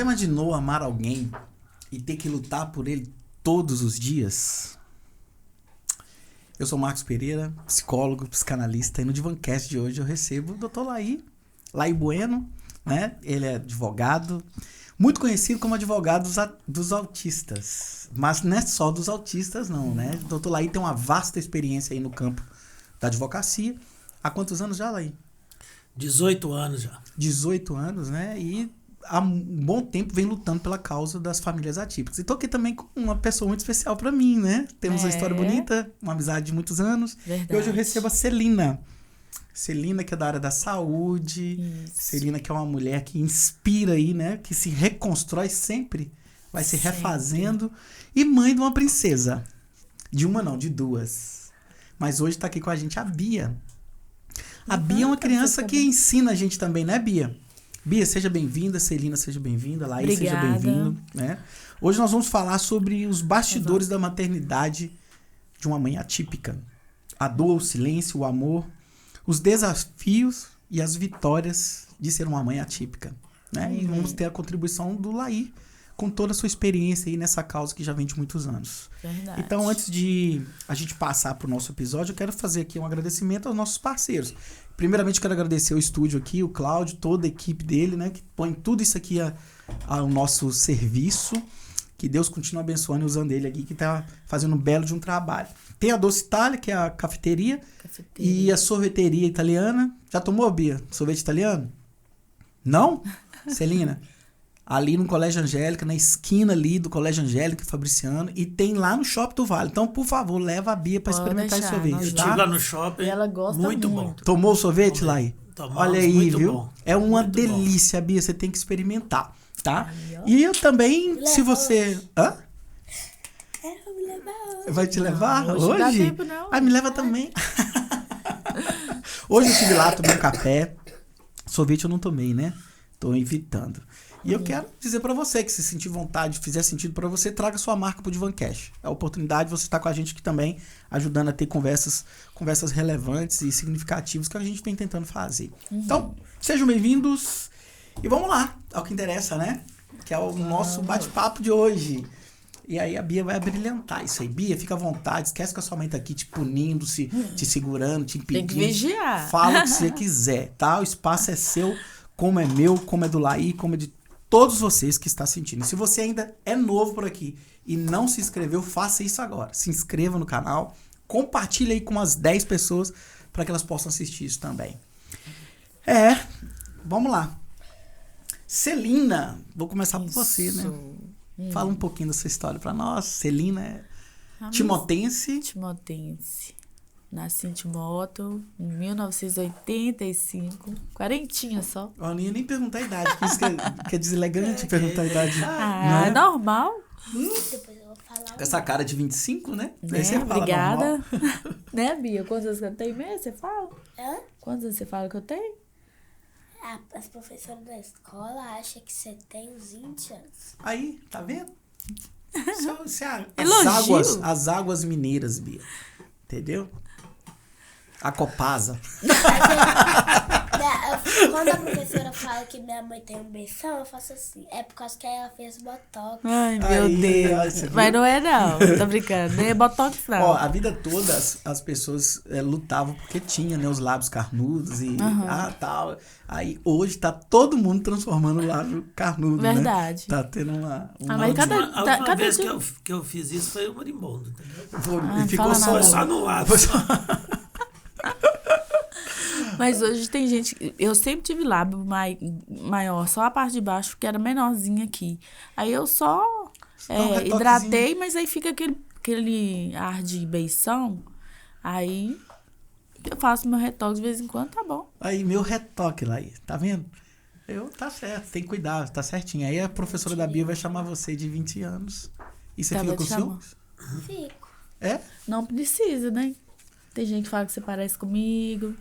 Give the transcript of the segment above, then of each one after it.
imaginou amar alguém e ter que lutar por ele todos os dias? Eu sou Marcos Pereira, psicólogo, psicanalista, e no Divancast de hoje eu recebo o Dr. Laí Bueno, né? Ele é advogado, muito conhecido como advogado dos autistas. Mas não é só dos autistas, não, né? O Dr. Laí tem uma vasta experiência aí no campo da advocacia. Há quantos anos já, Laí? 18 anos já. 18 anos, né? E há um bom tempo vem lutando pela causa das famílias atípicas. E tô aqui também com uma pessoa muito especial para mim, né? Temos uma história bonita, uma amizade de muitos anos. Verdade. E hoje eu recebo a Celina. Celina, que é da área da saúde. Isso. Celina, que é uma mulher que inspira aí, né? Que se reconstrói sempre. Vai se refazendo. E mãe de uma princesa. De uma não, de duas. Mas hoje tá aqui com a gente a Bia. A Bia é uma criança que ensina a gente também, né, Bia? Bia, seja bem-vinda. Celina, seja bem-vinda. Laís, seja bem-vindo. Né? Hoje nós vamos falar sobre os bastidores da maternidade de uma mãe atípica. A dor, o silêncio, o amor, os desafios e as vitórias de ser uma mãe atípica. Né? E vamos ter a contribuição do Laí com toda a sua experiência aí nessa causa que já vem de muitos anos. Verdade. Então, antes de a gente passar para o nosso episódio, eu quero fazer aqui um agradecimento aos nossos parceiros. Primeiramente, quero agradecer o estúdio aqui, o Cláudio, toda a equipe dele, né? Que põe tudo isso aqui ao nosso serviço. Que Deus continue abençoando e usando ele aqui, que está fazendo um belo de um trabalho. Tem a Doce Itália, que é a cafeteria. E a sorveteria italiana. Já tomou, Bia? Sorvete italiano? Não? Celina? Ali no Colégio Angélica, na esquina ali do Colégio Angélica e Fabriciano, e tem lá no Shopping do Vale. Então, por favor, leva a Bia para experimentar esse sorvete, Eu tá? estive lá no shopping. E ela gosta muito. muito. Bom. Tomou o sorvete, Laí? Tomamos, Olha aí, muito viu? bom. É uma Muito delícia, Bia, você tem que experimentar, tá? Aí, ó. E eu também, se você... Hã? Quero me levar hoje. Vai te levar hoje não dá tempo, não. Ah, me leva também. Hoje eu estive lá, tomei um café. Sorvete eu não tomei, né? Tô evitando. E eu quero dizer pra você que se sentir vontade, fizer sentido pra você, traga sua marca pro Divancast. É a oportunidade de você estar com a gente aqui também, ajudando a ter conversas relevantes e significativas que a gente vem tentando fazer. Então, sejam bem-vindos e vamos lá, ao que interessa, né? Que é o nosso bate-papo de hoje. E aí a Bia vai brilhantar isso aí. Bia, fica à vontade, esquece que a sua mãe tá aqui te punindo, te segurando, te impedindo. Tem que vigiar. Fala o que você quiser, tá? O espaço é seu, como é meu, como é do Laí, como é de todos vocês que estão sentindo. Se você ainda é novo por aqui e não se inscreveu, faça isso agora. Se inscreva no canal, compartilhe aí com umas 10 pessoas para que elas possam assistir isso também. Vamos lá. Celina, vou começar por você, né? Fala um pouquinho dessa história para nós. Celina é timotense. Timotense. Nasci em Timóteo, em 1985. Quarentinha só. Eu não ia nem perguntar a idade, porque isso que é deselegante perguntar a idade. É normal. Depois eu vou falar. Com essa cara de 25, né? Né? Aí você fala Obrigada. normal. Né, Bia? Quantos anos que eu tenho mesmo? Você fala? Hã? Quantos anos você fala que eu tenho? As professoras da escola acham que você tem uns 20 anos. Aí, tá vendo? Elogio. As águas mineiras, Bia. Entendeu? A Copasa. Quando a professora fala que minha mãe tem um beição, eu faço assim. É por causa que ela fez botox. Ai, meu Aí, Deus. você viu? Mas não é não. Tô brincando. Nem é botox não. Ó, a vida toda as pessoas lutavam porque tinha, né, os lábios carnudos e tal. Aí hoje tá todo mundo transformando o lábio carnudo, Verdade. né? Tá tendo uma mas cada- A última vez dia- que eu fiz isso foi o marimbondo, entendeu? E ficou fala só... Foi só no lado. Mas hoje tem gente... Eu sempre tive lábio maior, só a parte de baixo, que era menorzinha aqui. Aí eu só Dá um retoquezinho. hidratei, mas aí fica aquele ar de beição. Aí eu faço meu retoque de vez em quando, tá bom. Aí, meu retoque lá aí, tá vendo? Tá certo, tem que cuidar, tá certinho. Aí a professora da Bia vai chamar você de 20 anos. E você Tava fica com te chamando. ciúmes? Fico. É? Não precisa, né? Tem gente que fala que você parece comigo.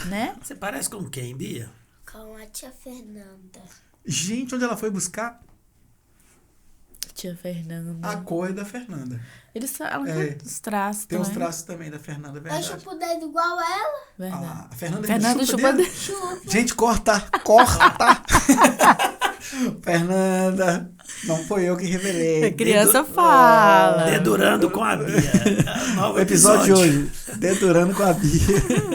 Né? Você parece com quem, Bia? Com a tia Fernanda. Gente, onde ela foi buscar? Tia Fernanda. A cor é da Fernanda. Ela tem os traços Tem uns também. traços também da Fernanda, é Eu verdade. chupo o dedo igual ela. Verdade. Ah, a Fernanda Fernanda chupa chupa dedo? Chupa. Gente, corta. Fernanda, não foi eu que revelei. A criança fala. Dedurando com a Bia. É um novo O episódio de hoje, dedurando com a Bia.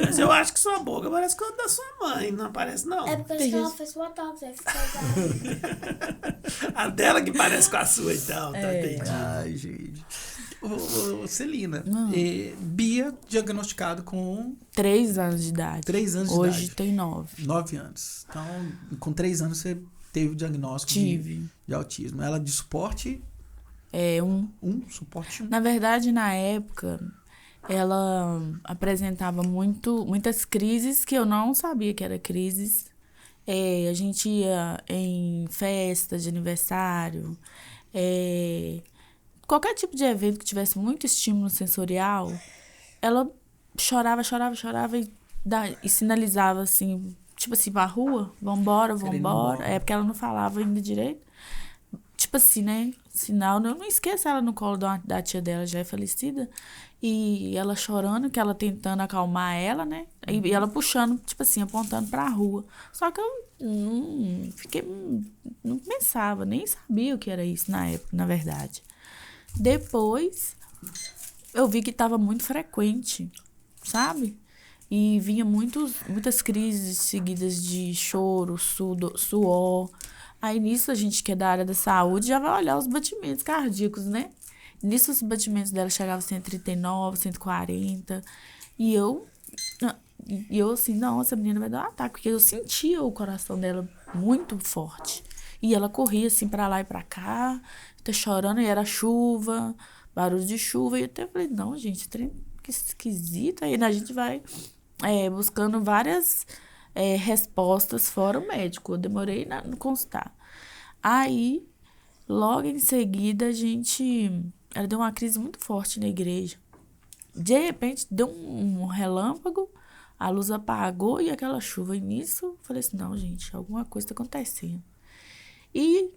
Mas eu acho que sua boca parece com a da sua mãe, não parece não? É porque acho que ela fez botox, aí ficou A dela que parece com a sua, então, tá entendi. Ai, gente. Ô, Celina, Bia diagnosticado com 3 anos de idade. 3 anos de Hoje idade. tem 9. 9 anos. Então, com 3 anos você teve o diagnóstico de autismo. Ela de suporte É suporte 1. Na verdade, na época, ela apresentava muitas crises que eu não sabia que eram crises. A gente ia em festa de aniversário, qualquer tipo de evento que tivesse muito estímulo sensorial, ela chorava e sinalizava assim, tipo assim, pra rua, vambora. É porque ela não falava ainda direito. Tipo assim, né? Sinal, eu não esqueço ela no colo da tia dela, já é falecida. E ela chorando, que ela tentando acalmar ela, né? E ela puxando, tipo assim, apontando pra rua. Só que eu não pensava, nem sabia o que era isso na época, na verdade. Depois, eu vi que estava muito frequente, sabe? E vinha muitas crises seguidas de choro, suor. Aí nisso a gente que é da área da saúde já vai olhar os batimentos cardíacos, né? Nisso os batimentos dela chegavam a 139, 140. E eu assim, não, essa menina vai dar um ataque. Porque eu sentia o coração dela muito forte. E ela corria assim pra lá e pra cá, até chorando, e era chuva, barulho de chuva. E eu até falei, não, gente, que esquisito. Aí a gente vai buscando várias respostas fora o médico. Eu demorei no consultar. Aí, logo em seguida, ela deu uma crise muito forte na igreja. De repente, deu um relâmpago, a luz apagou e aquela chuva. E nisso, eu falei assim, não, gente, alguma coisa está acontecendo. E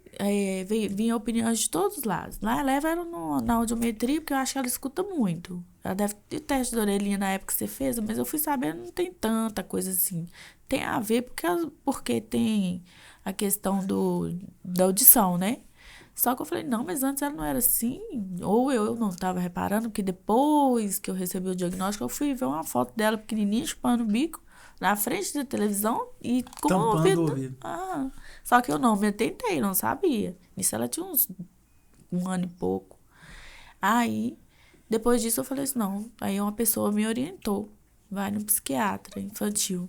vinha opiniões de todos os lados. Lá leva ela na audiometria, porque eu acho que ela escuta muito. Ela deve ter teste de orelhinha na época que você fez, mas eu fui sabendo, não tem tanta coisa assim. Tem a ver porque tem a questão da audição, né? Só que eu falei, não, mas antes ela não era assim. Ou eu não estava reparando, porque depois que eu recebi o diagnóstico, eu fui ver uma foto dela pequenininha, chupando o bico, na frente da televisão e com o ouvido. Só que eu não me atentei, não sabia. Nisso ela tinha uns 1 ano e pouco. Aí, depois disso eu falei assim, não. Aí uma pessoa me orientou. Vai no psiquiatra infantil.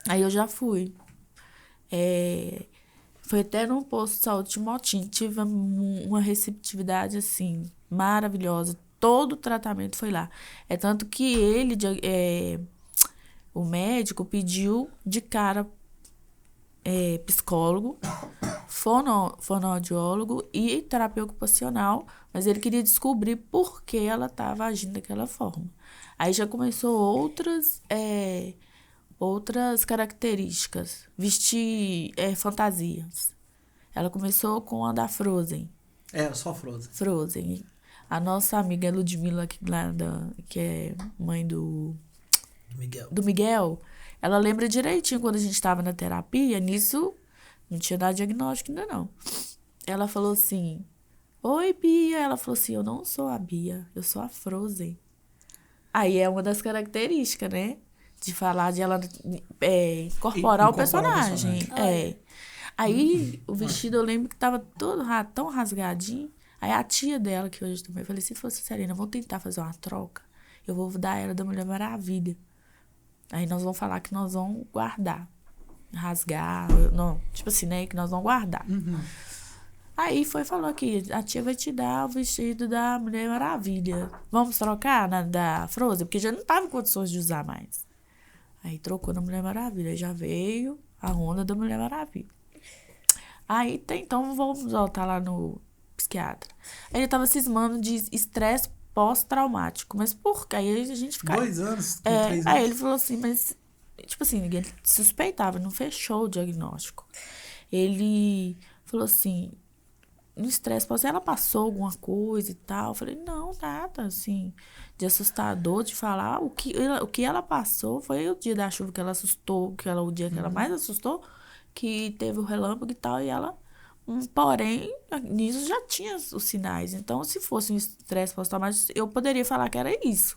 Aí eu já fui. Foi até no posto de saúde de Motim. Tive uma receptividade, assim, maravilhosa. Todo o tratamento foi lá. É tanto que o médico pediu de cara psicólogo, fonoaudiólogo e terapia ocupacional, mas ele queria descobrir por que ela estava agindo daquela forma. Aí já começou outras características, vestir fantasias. Ela começou com a da Frozen. Só Frozen. Frozen. A nossa amiga Ludmilla, que é mãe do Miguel, ela lembra direitinho quando a gente estava na terapia, nisso não tinha dado diagnóstico ainda não. Ela falou assim, oi, Bia. Ela falou assim, eu não sou a Bia, eu sou a Frozen. Aí é uma das características, né? De falar, de ela incorporar o personagem. Aí o vestido eu lembro que tava todo tão rasgadinho. Aí a tia dela, que hoje também falecida, falou assim, Serena, vamos tentar fazer uma troca. Eu vou dar ela da Mulher Maravilha. Aí nós vamos falar que nós vamos guardar. Rasgar, não, tipo assim, né? Que nós vamos guardar. Uhum. Aí falou que a tia vai te dar o vestido da Mulher Maravilha. Vamos trocar da Frozen? Porque já não tava em condições de usar mais. Aí trocou na Mulher Maravilha. Já veio a onda da Mulher Maravilha. Aí, então, vamos voltar lá no psiquiatra. Ele tava cismando de estresse pós-traumático. Mas por quê? Aí a gente fica... 2 anos? 3 anos? Aí ele falou assim, mas... Tipo assim, ninguém suspeitava, não fechou o diagnóstico. Ele falou assim, no estresse pós, ela passou alguma coisa e tal. Eu falei, não, nada, assim, de assustador, de falar. O que ela passou foi o dia da chuva que ela assustou, o dia que ela mais assustou, que teve o relâmpago e tal, e ela... Porém, nisso já tinha os sinais. Então, se fosse um estresse pós-traumático, eu poderia falar que era isso.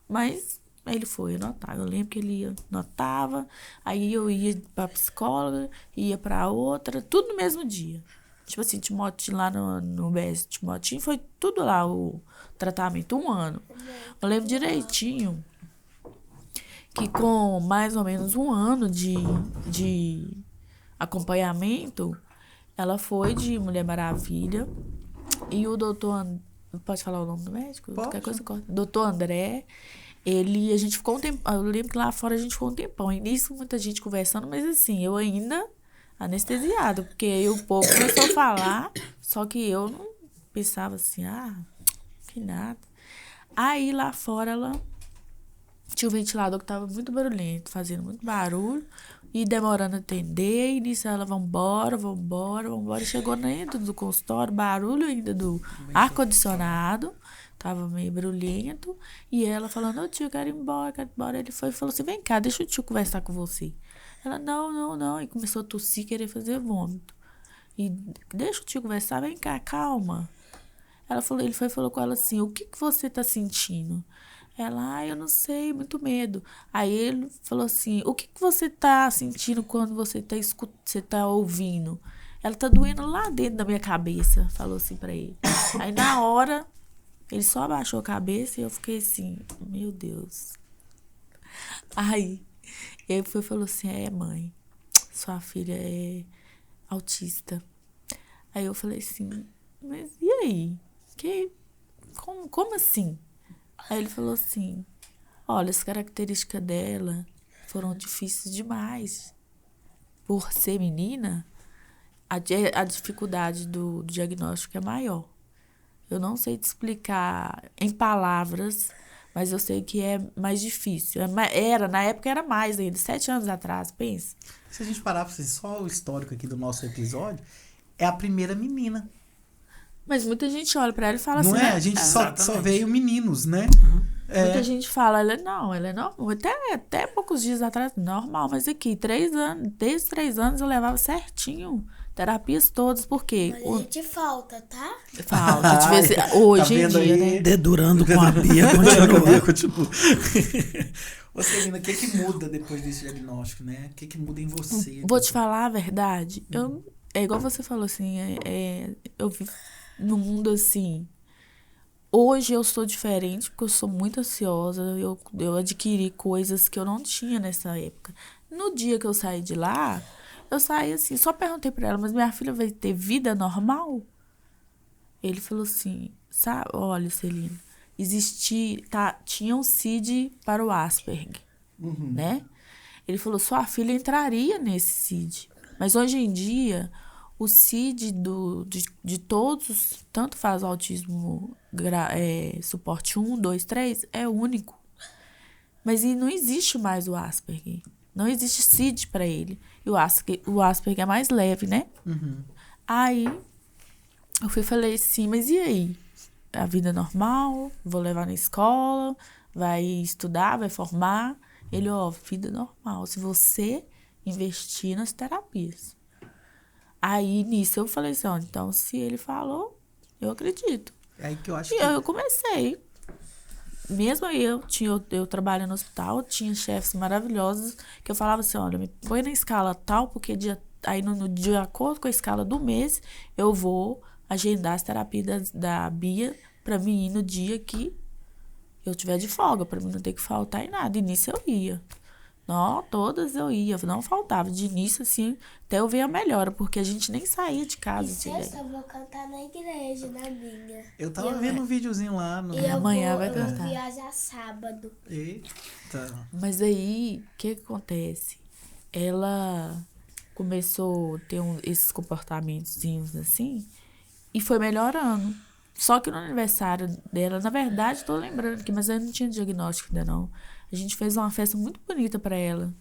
Mas ele foi anotar. Eu lembro que ele anotava, aí eu ia pra psicóloga, ia pra outra, tudo no mesmo dia. Tipo assim, Timotinho lá no BS Timotinho, foi tudo lá o tratamento, 1 ano. Eu lembro direitinho que com mais ou menos 1 ano de acompanhamento, ela foi de Mulher Maravilha e o doutor... Pode falar o nome do médico? Pode. Qualquer coisa corta. Doutor André, a gente ficou um tempo... Eu lembro que lá fora a gente ficou um tempão. Início, muita gente conversando, mas assim, eu ainda anestesiada, porque aí o povo começou a falar, só que eu não pensava assim, que nada. Aí lá fora ela tinha um ventilador que tava muito barulhento, fazendo muito barulho e demorando a atender. E nisso ela, vambora. E chegou dentro do consultório, barulho ainda do ar-condicionado, tava meio barulhento. E ela falando, tio, eu quero ir embora. Ele foi e falou assim, vem cá, deixa o tio conversar com você. Ela, não. E começou a tossir, querer fazer vômito. E deixa o tio conversar, vem cá, calma. Ele foi e falou com ela assim, o que você tá sentindo? Ela, eu não sei, muito medo. Aí ele falou assim, o que você tá sentindo quando você tá ouvindo? Ela tá doendo lá dentro da minha cabeça, falou assim pra ele. Aí na hora, ele só abaixou a cabeça e eu fiquei assim, meu Deus. Aí ele foi e falou assim, mãe, sua filha é autista. Aí eu falei assim, mas e aí? Como assim? Aí ele falou assim, olha, as características dela foram difíceis demais. Por ser menina, a dificuldade do diagnóstico é maior. Eu não sei te explicar em palavras, mas eu sei que é mais difícil. Na época era mais ainda, 7 anos atrás, pensa. Se a gente parar pra só o histórico aqui do nosso episódio, é a primeira menina. Mas muita gente olha pra ela e fala não assim... é? Né? A gente só veio meninos, né? Muita gente fala, ela é normal. Até poucos dias atrás, normal. Mas aqui, 3 anos, desde 3 anos eu levava certinho. Terapias todas, por quê? Mas a gente falta, tá? Falta, de vez hoje em dia, né? Dedurando com a Bia, continua. Ô, Celina, o que muda depois desse diagnóstico, né? O que muda em você? Vou te falar a verdade. É igual você falou, assim, eu vivo num mundo assim. Hoje eu sou diferente, porque eu sou muito ansiosa. Eu adquiri coisas que eu não tinha nessa época. No dia que eu saí de lá, eu saí assim, só perguntei pra ela, mas minha filha vai ter vida normal? Ele falou assim, sabe, olha, Celina, tinha um CID para o Asperger, né? Ele falou, sua filha entraria nesse CID. Mas hoje em dia, o CID de todos, tanto faz o autismo suporte 1, 2, 3, é único. Mas não existe mais o Asperger. Não existe CID para ele. E o Asperger é mais leve, né? Aí, eu falei assim, mas e aí? A vida normal? Vou levar na escola? Vai estudar? Vai formar? Ele, vida normal. Se você investir nas terapias. Aí, nisso, eu falei assim, então, se ele falou, eu acredito. É aí que eu acho e que... eu comecei. Mesmo aí, eu trabalho no hospital, tinha chefes maravilhosos, que eu falava assim, olha, me põe na escala tal, porque aí de acordo com a escala do mês, eu vou agendar as terapias da Bia pra mim ir no dia que eu tiver de folga, pra mim não ter que faltar em nada. E nisso eu ia. Não, todas eu ia, não faltava. De início, assim, até eu ver a melhora, porque a gente nem saía de casa. E sexta eu vou cantar na igreja, na minha. Eu tava vendo um videozinho lá. E amanhã vai eu cantar. vou viajar sábado. Eita. Mas aí, o que acontece? Ela começou a ter esses comportamentozinhos assim, e foi melhorando. Só que no aniversário dela, na verdade, tô lembrando aqui, mas eu não tinha diagnóstico ainda não. A gente fez uma festa muito bonita pra ela,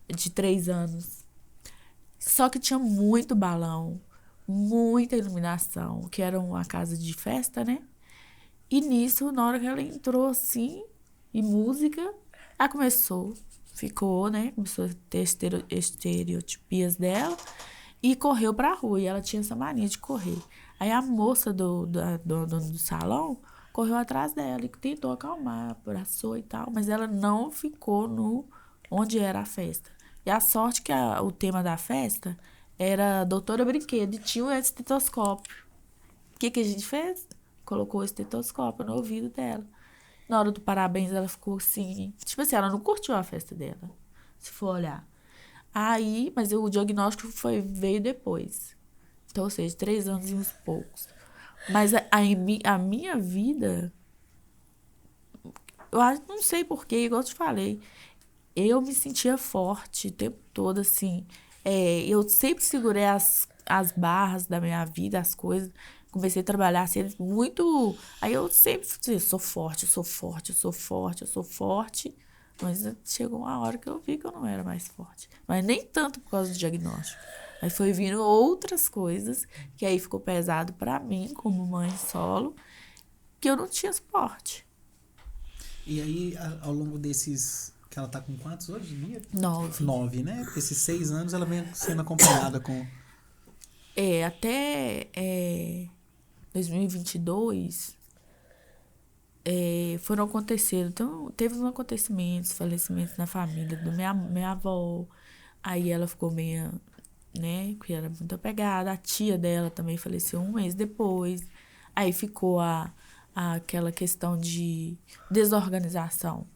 de 3 anos. Só que tinha muito balão, muita iluminação, que era uma casa de festa, né? E nisso, na hora que ela entrou assim, e música, ela começou. ficou, né? Começou a ter estereotipias dela e correu pra rua. E ela tinha essa mania de correr. Aí a moça do salão correu atrás dela e tentou acalmar, abraçou e tal, mas ela não ficou no onde era a festa. E a sorte que o tema da festa era Doutora Brinquedo e tinha um estetoscópio. O que a gente fez? Colocou o estetoscópio no ouvido dela. Na hora do parabéns, ela ficou assim... Tipo assim, ela não curtiu a festa dela, se for olhar. Aí, mas o diagnóstico veio depois. Então, ou seja, 3 anos e uns poucos. Mas a minha vida... Eu não sei porquê, igual eu te falei. Eu me sentia forte o tempo todo, assim. Eu sempre segurei as barras da minha vida, as coisas. Comecei a trabalhar assim, muito... Aí eu sempre disse, sou forte, eu sou forte, eu sou forte, eu sou forte. Mas chegou uma hora que eu vi que eu não era mais forte. Mas nem tanto por causa do diagnóstico. Aí foi vindo outras coisas, que aí ficou pesado pra mim, como mãe solo, que eu não tinha suporte. E aí, ao longo desses... Que ela tá com quantos hoje, Mia? 9. 9, né? Esses 6 anos ela vem sendo acompanhada com... Até 2022, foram acontecendo. Então, teve uns acontecimentos, falecimentos na família da minha avó. Aí ela ficou meio, né, que era muito apegada. A tia dela também faleceu 1 mês depois. Aí ficou aquela questão de desorganização,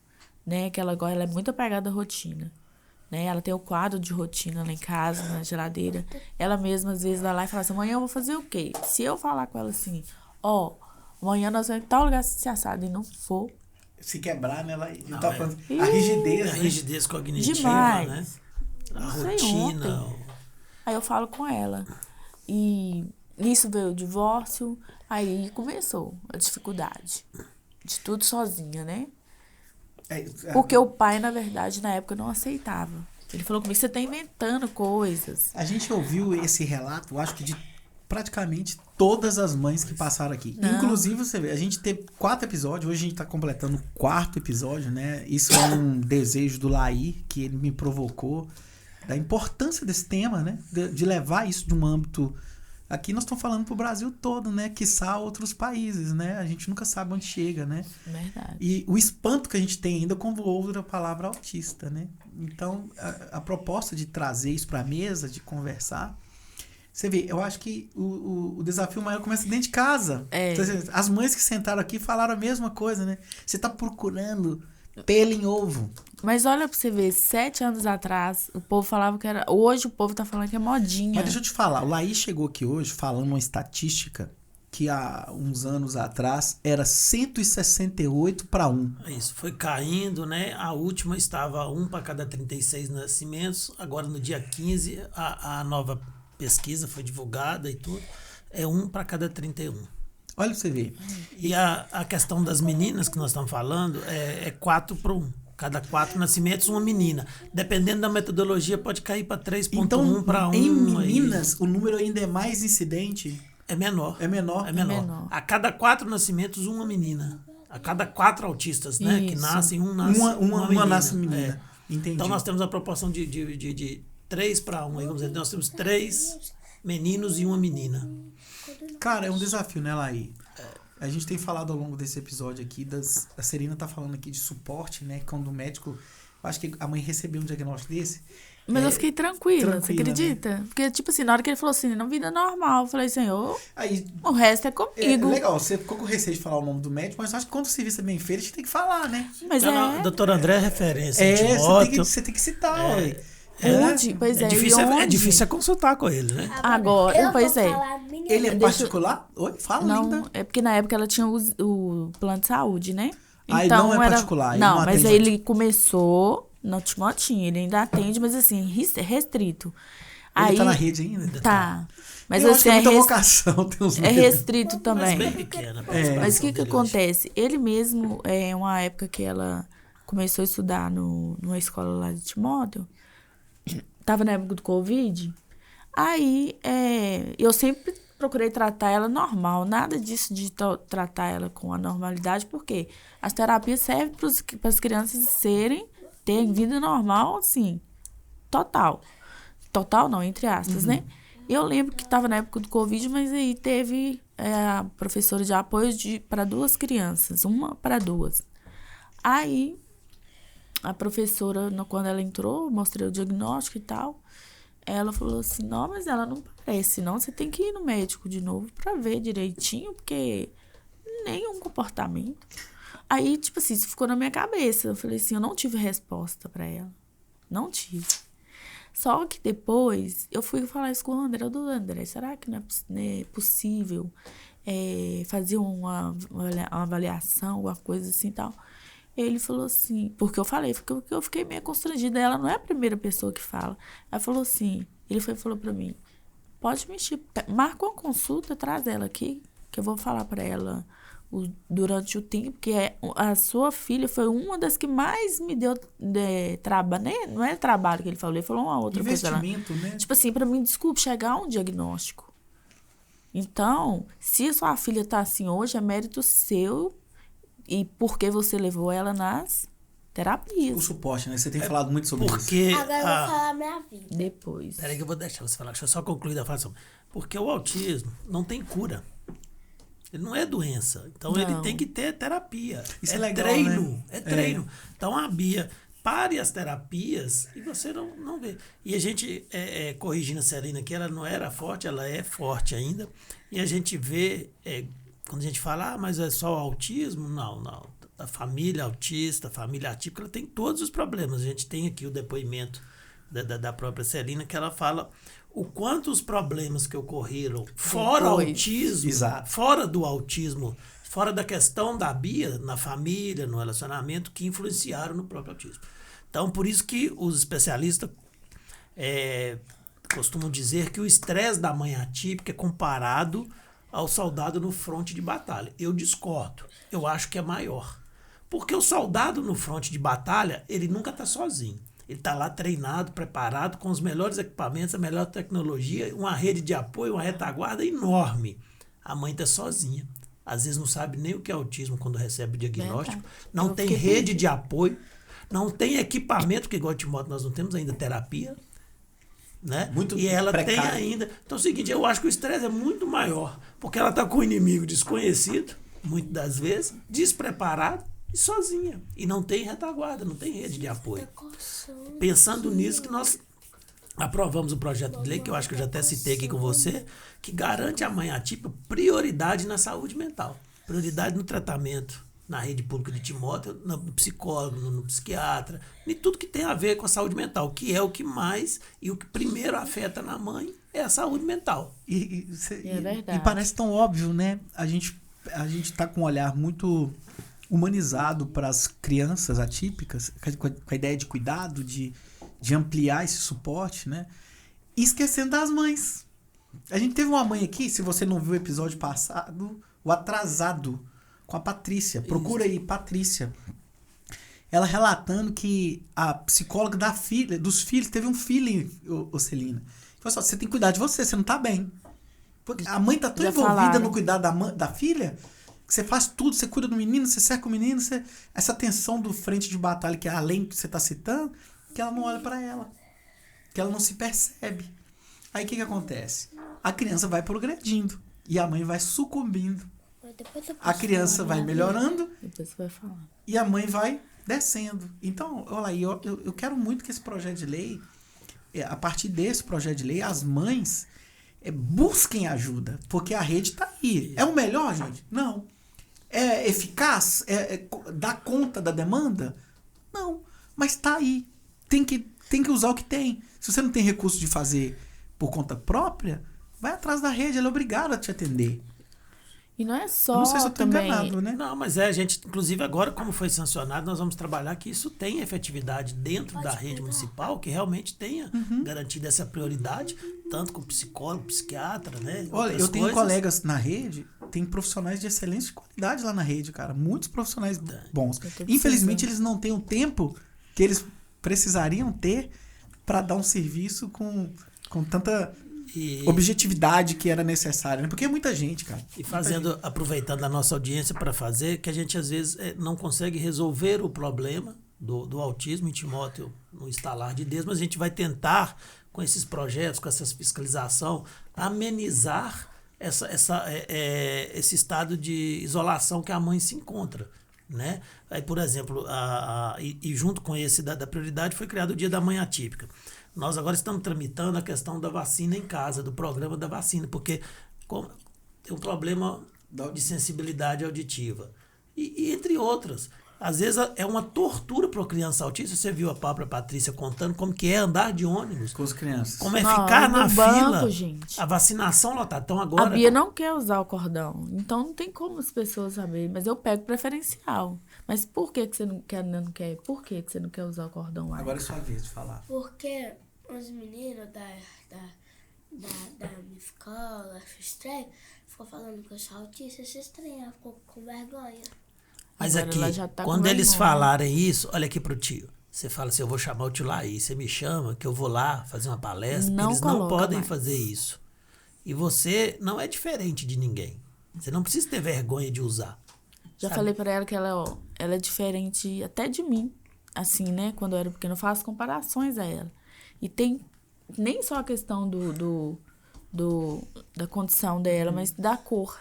né? Que ela é muito apegada à rotina, né? Ela tem o quadro de rotina lá em casa, na geladeira. Ela mesma, às vezes, vai lá e fala assim, amanhã eu vou fazer o quê? Se eu falar com ela assim, amanhã nós vamos em tal lugar se assado e não for... Se quebrar, né? Ela Não, tá falando... A rigidez, A né? rigidez cognitiva, Demais. né? A Não sei rotina. ontem. Aí eu falo com ela. E nisso veio o divórcio, aí começou a dificuldade. De tudo sozinha, né? Porque o pai, na verdade, na época não aceitava. Ele falou comigo, você tá inventando coisas. A gente ouviu esse relato, eu acho que de praticamente todas as mães que passaram aqui. Não. Inclusive, você vê, a gente teve 4 episódios, hoje a gente tá completando o 4º episódio, né? Isso é um desejo do Laí, que ele me provocou, da importância desse tema, né? De levar isso de um âmbito... Aqui nós estamos falando pro Brasil todo, né? Quiçá outros países, né? A gente nunca sabe onde chega, né? Verdade. E o espanto que a gente tem ainda quando ouve a palavra autista, né? Então, a proposta de trazer isso para a mesa, de conversar, você vê, eu acho que o desafio maior começa dentro de casa. As mães que sentaram aqui falaram a mesma coisa, né? Você tá procurando pelo em ovo. Mas olha pra você ver, 7 anos atrás, o povo falava que era... Hoje o povo tá falando que é modinha. Mas deixa eu te falar, o Laí chegou aqui hoje falando uma estatística que há uns anos atrás era 168 para 1. Isso, foi caindo, né? A última estava 1 para cada 36 nascimentos. Agora, no dia 15, a nova pesquisa foi divulgada e tudo. É 1 para cada 31. Olha pra você ver. E a questão das meninas que nós estamos falando é 4 para 1. Cada 4 nascimentos, uma menina. Dependendo da metodologia, pode cair para 3,1 Então, para 1. em meninas, o número ainda é mais incidente. É menor. É menor. É menor. menor. A cada 4 nascimentos, uma menina. A cada 4 autistas, né? Que Isso. nascem, um nasce Uma menina. nasce menina. Entendi. Então, nós temos a proporção de 3 para 1. Aí, vamos dizer, nós temos 3 meninos e uma menina. Cara, é um desafio, né, Laí? A gente tem falado ao longo desse episódio aqui, a Serena tá falando aqui de suporte, né? Quando o médico... Eu acho que a mãe recebeu um diagnóstico desse. Mas eu fiquei tranquila, você tranquila, acredita? né? Porque, tipo assim, na hora que ele falou assim, não, vida normal, eu falei, Senhor, Aí, o resto é comigo. legal, você ficou com receio de falar o nome do médico, mas acho que quando o serviço é bem feito, a gente tem que falar, né? Mas Então, doutor André é referência. Você tem que citar, ué. onde? Pois é, difícil, e onde? é difícil consultar com ele, né? Agora, eu pois vou é. falar a minha Ele é Deixa- particular? Oi, fala, Não, linda. é porque na época ela tinha o plano de saúde, né? Ah, ele não é particular, ele Não, não mas atende aí ele começou no Timotinho, ele ainda atende, mas assim, restrito. Ele Aí, tá na rede ainda? Tá. Mas Eu assim, acho que é muita vocação, tem uns é medos. restrito Mas também. bem pequena. Mas o que acontece? Ele mesmo, uma época que ela começou a estudar numa escola lá de Timóteo, tava na época do Covid, aí eu sempre procurei tratar ela normal, nada disso de tratar ela com a normalidade, porque as terapias servem para as crianças ter vida normal, assim, total. Total não, entre aspas, né? Eu lembro que estava na época do Covid, mas aí teve a professora de apoio para 2 crianças, uma para 2. Aí, a professora, quando ela entrou, mostrei o diagnóstico e tal, ela falou assim, não, mas ela não parece, não, você tem que ir no médico de novo para ver direitinho, porque nenhum comportamento. Aí, tipo assim, isso ficou na minha cabeça. Eu falei assim, eu não tive resposta para ela. Não tive. Só que depois, eu fui falar isso com o André. André, será que não é possível fazer uma avaliação, alguma coisa assim e tal? Ele falou assim, porque eu fiquei meio constrangida. Ela não é a primeira pessoa que fala. Ela falou assim, falou pra mim, pode mexer, marca uma consulta, traz ela aqui, que eu vou falar pra ela durante o tempo, que a sua filha foi uma das que mais me deu trabalho, né? Não é trabalho que ele falou uma outra investimento, coisa. Né? Tipo assim, pra mim, desculpa, chegar a um diagnóstico. Então, se a sua filha tá assim hoje, é mérito seu e porque você levou ela nas terapias. O suporte, né? Você tem falado muito sobre porque isso. Agora eu vou falar minha vida. Depois. Peraí que eu vou deixar você falar. Deixa eu só concluir a fala. Porque o autismo não tem cura. Ele não é doença. Então, Não. ele tem que ter terapia. Isso é legal, treino. né? É treino. Então, a Bia, pare as terapias e você não vê. E a gente, corrigindo a Celina aqui, ela não era forte, ela é forte ainda. E a gente vê, quando a gente fala, mas é só o autismo? Não. A família autista, a família atípica, ela tem todos os problemas. A gente tem aqui o depoimento da própria Celina, que ela fala o quanto os problemas que ocorreram fora o autismo, Exato. fora do autismo, fora da questão da Bia, na família, no relacionamento, que influenciaram no próprio autismo. Então, por isso que os especialistas costumam dizer que o estresse da mãe atípica é comparado ao soldado no fronte de batalha. Eu discordo. Eu acho que é maior. Porque o soldado no fronte de batalha, ele nunca está sozinho. Ele está lá treinado, preparado, com os melhores equipamentos, a melhor tecnologia, uma rede de apoio, uma retaguarda enorme. A mãe está sozinha. Às vezes não sabe nem o que é autismo quando recebe o diagnóstico. Não tem rede de apoio, não tem equipamento, porque igual Timóteo nós não temos ainda terapia. Né? Muito e ela precário. tem ainda. Então é o seguinte, eu acho que o estresse é muito maior, porque ela está com um inimigo desconhecido, muitas das vezes, despreparado e sozinha. E não tem retaguarda, não tem rede de apoio. Pensando nisso que nós aprovamos o projeto de lei, que eu acho que eu já até citei aqui com você, que garante à mãe atípica prioridade na saúde mental, prioridade no tratamento, na rede pública de Timóteo, no psicólogo, no psiquiatra, e tudo que tem a ver com a saúde mental, que é o que mais e o que primeiro afeta na mãe é a saúde mental. É verdade. E parece tão óbvio, né? A gente tá com um olhar muito humanizado para as crianças atípicas, com a ideia de cuidado, de ampliar esse suporte, né? E esquecendo das mães. A gente teve uma mãe aqui, se você não viu o episódio passado, o atrasado, com a Patrícia. Procura aí, Patrícia. Ela relatando que a psicóloga dos filhos teve um feeling, Celina. Falou assim, você tem que cuidar de você não tá bem. Porque a mãe tá tão envolvida no cuidar da filha, que você faz tudo, você cuida do menino, você cerca o menino, essa tensão do frente de batalha, que é além que você tá citando, que ela não olha para ela. Que ela não se percebe. Aí o que acontece? A criança vai progredindo e a mãe vai sucumbindo. A criança vai melhorando. Depois você vai falar. E a mãe vai descendo. Então, olha aí, eu quero muito que esse projeto de lei, a partir desse projeto de lei, as mães busquem ajuda, porque a rede está aí. É o melhor, gente? Não. É eficaz? Dá conta da demanda? Não. Mas está aí. Tem que usar o que tem. Se você não tem recurso de fazer por conta própria, vai atrás da rede, ela é obrigada a te atender. E não é só não sei se eu tô também... enganado, né? Não, mas a gente, inclusive agora, como foi sancionado, nós vamos trabalhar que isso tenha efetividade dentro da rede municipal, que realmente tenha garantido essa prioridade, tanto com psicólogo, psiquiatra, né? Olha, eu tenho colegas na rede, tem profissionais de excelência de qualidade lá na rede, cara. Muitos profissionais bons. Infelizmente, eles não têm o tempo que eles precisariam ter para dar um serviço com tanta... objetividade que era necessária, né? Porque é muita gente, cara. E aproveitando a nossa audiência para fazer, que a gente às vezes não consegue resolver o problema do autismo em Timóteo no estalar de Deus, mas a gente vai tentar, com esses projetos, com essa fiscalização, amenizar esse estado de isolação que a mãe se encontra. Né? Aí, por exemplo, e junto com esse da prioridade foi criado o Dia da Mãe Atípica. Nós agora estamos tramitando a questão da vacina em casa, do programa da vacina, porque tem um problema de sensibilidade auditiva. E entre outras. Às vezes é uma tortura para uma criança autista. Você viu a própria Patrícia contando como que é andar de ônibus. Com as crianças. Como é ficar na banco, fila. Gente. A vacinação lotada. Então agora... A Bia não quer usar o cordão. Então não tem como as pessoas saberem. Mas eu pego preferencial. Mas por que você não quer? Por que você não quer usar o cordão lá? Agora é sua vez de falar. Porque os meninos da minha escola, estranho, ficou falando que eu sou autista, se estranha, ficou com vergonha. Mas Agora aqui, ela já tá quando com eles vergonha. falarem isso, olha aqui pro tio. Você fala assim, eu vou chamar o tio Laí, você me chama, que eu vou lá fazer uma palestra. Não Eles não coloca podem mais. fazer isso. E você não é diferente de ninguém. Você não precisa ter vergonha de usar. Já sabe? falei pra ela que ela é diferente até de mim. Assim, né? Quando eu era pequena, eu faço comparações a ela. E tem nem só a questão da condição dela, mas da cor.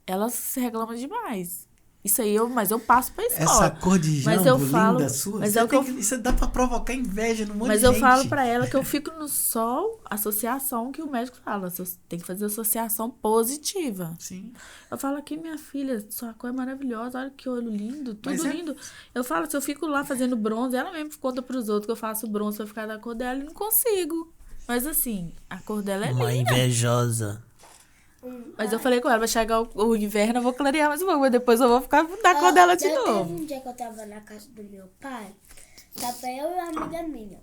Ela se reclama demais. Isso aí, mas eu passo pra escola. Essa cor de Mas jambo eu falo- linda sua, mas você é o que isso dá pra provocar inveja no monte Mas de eu gente. falo pra ela que eu fico no sol, associação que o médico fala. Tem que fazer associação positiva. Sim. Eu falo aqui, minha filha, sua cor é maravilhosa, olha que olho lindo, tudo Mas é- lindo. Eu falo, se eu fico lá fazendo bronze, ela mesmo conta pros outros que eu faço bronze pra ficar da cor dela e não consigo. Mas assim, a cor dela é Uma linda. invejosa. Mas eu falei com ela, vai chegar o inverno, eu vou clarear mais um pouco, mas depois eu vou ficar da cor dela de novo. Teve um dia que eu tava na casa do meu pai, tava eu e uma amiga minha.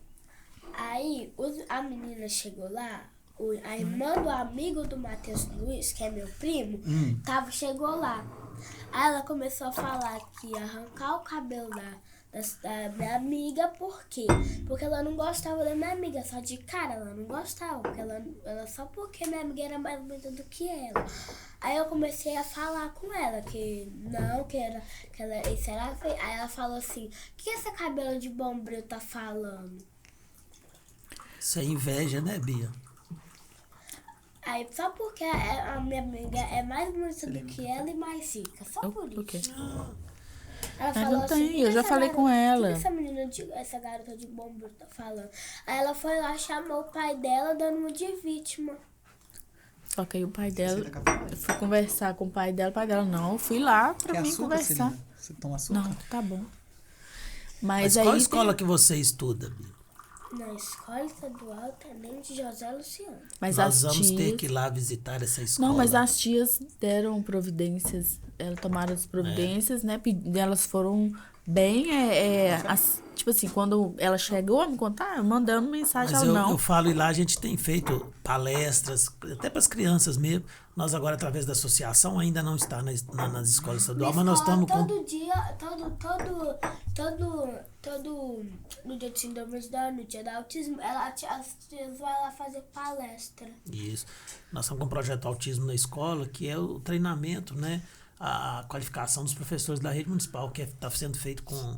Aí a menina chegou lá, a irmã do amigo do Matheus Luiz, que é meu primo, chegou lá. Aí ela começou a falar que ia arrancar o cabelo da minha amiga, por quê? Porque ela não gostava da minha amiga, só de cara ela não gostava, porque ela só porque minha amiga era mais bonita do que ela. Aí eu comecei a falar com ela que não, isso era feio. Aí ela falou assim, o que esse cabelo de bombril tá falando? Isso é inveja, né, Bia? Aí só porque a minha amiga é mais bonita do que ela e mais rica, só por Por quê? isso. Ela Mas falou não tem, assim, eu já falei com ela. O que essa menina, essa garota de bombril tá falando? Aí ela foi lá, chamou o pai dela, dando uma de vítima. Só que aí o pai dela, Você tá com a eu fui conversar com o pai dela, não, eu fui lá pra Quer mim açúcar, conversar. Celina? Você toma açúcar? Não, tá bom. Mas Mas qual aí escola que você estuda, Bia? Na escola estadual Tenente José Luciano. mas Nós as vamos tias... ter que ir lá visitar essa escola. Não, mas as tias deram providências, elas tomaram as providências, né? Elas foram bem, tipo assim, quando ela chegou a me contar, eu mandando mensagem Mas ao não. eu falo, e lá a gente tem feito palestras, até para as crianças mesmo. Nós agora, através da associação, ainda não está nas escolas estaduais, mas nós estamos com... Todo dia, no dia de síndrome de Down, no dia do autismo, as tias vão lá fazer palestra. Isso. Nós estamos com um projeto Autismo na Escola, que é o treinamento, né? A qualificação dos professores da rede municipal, que está sendo feito com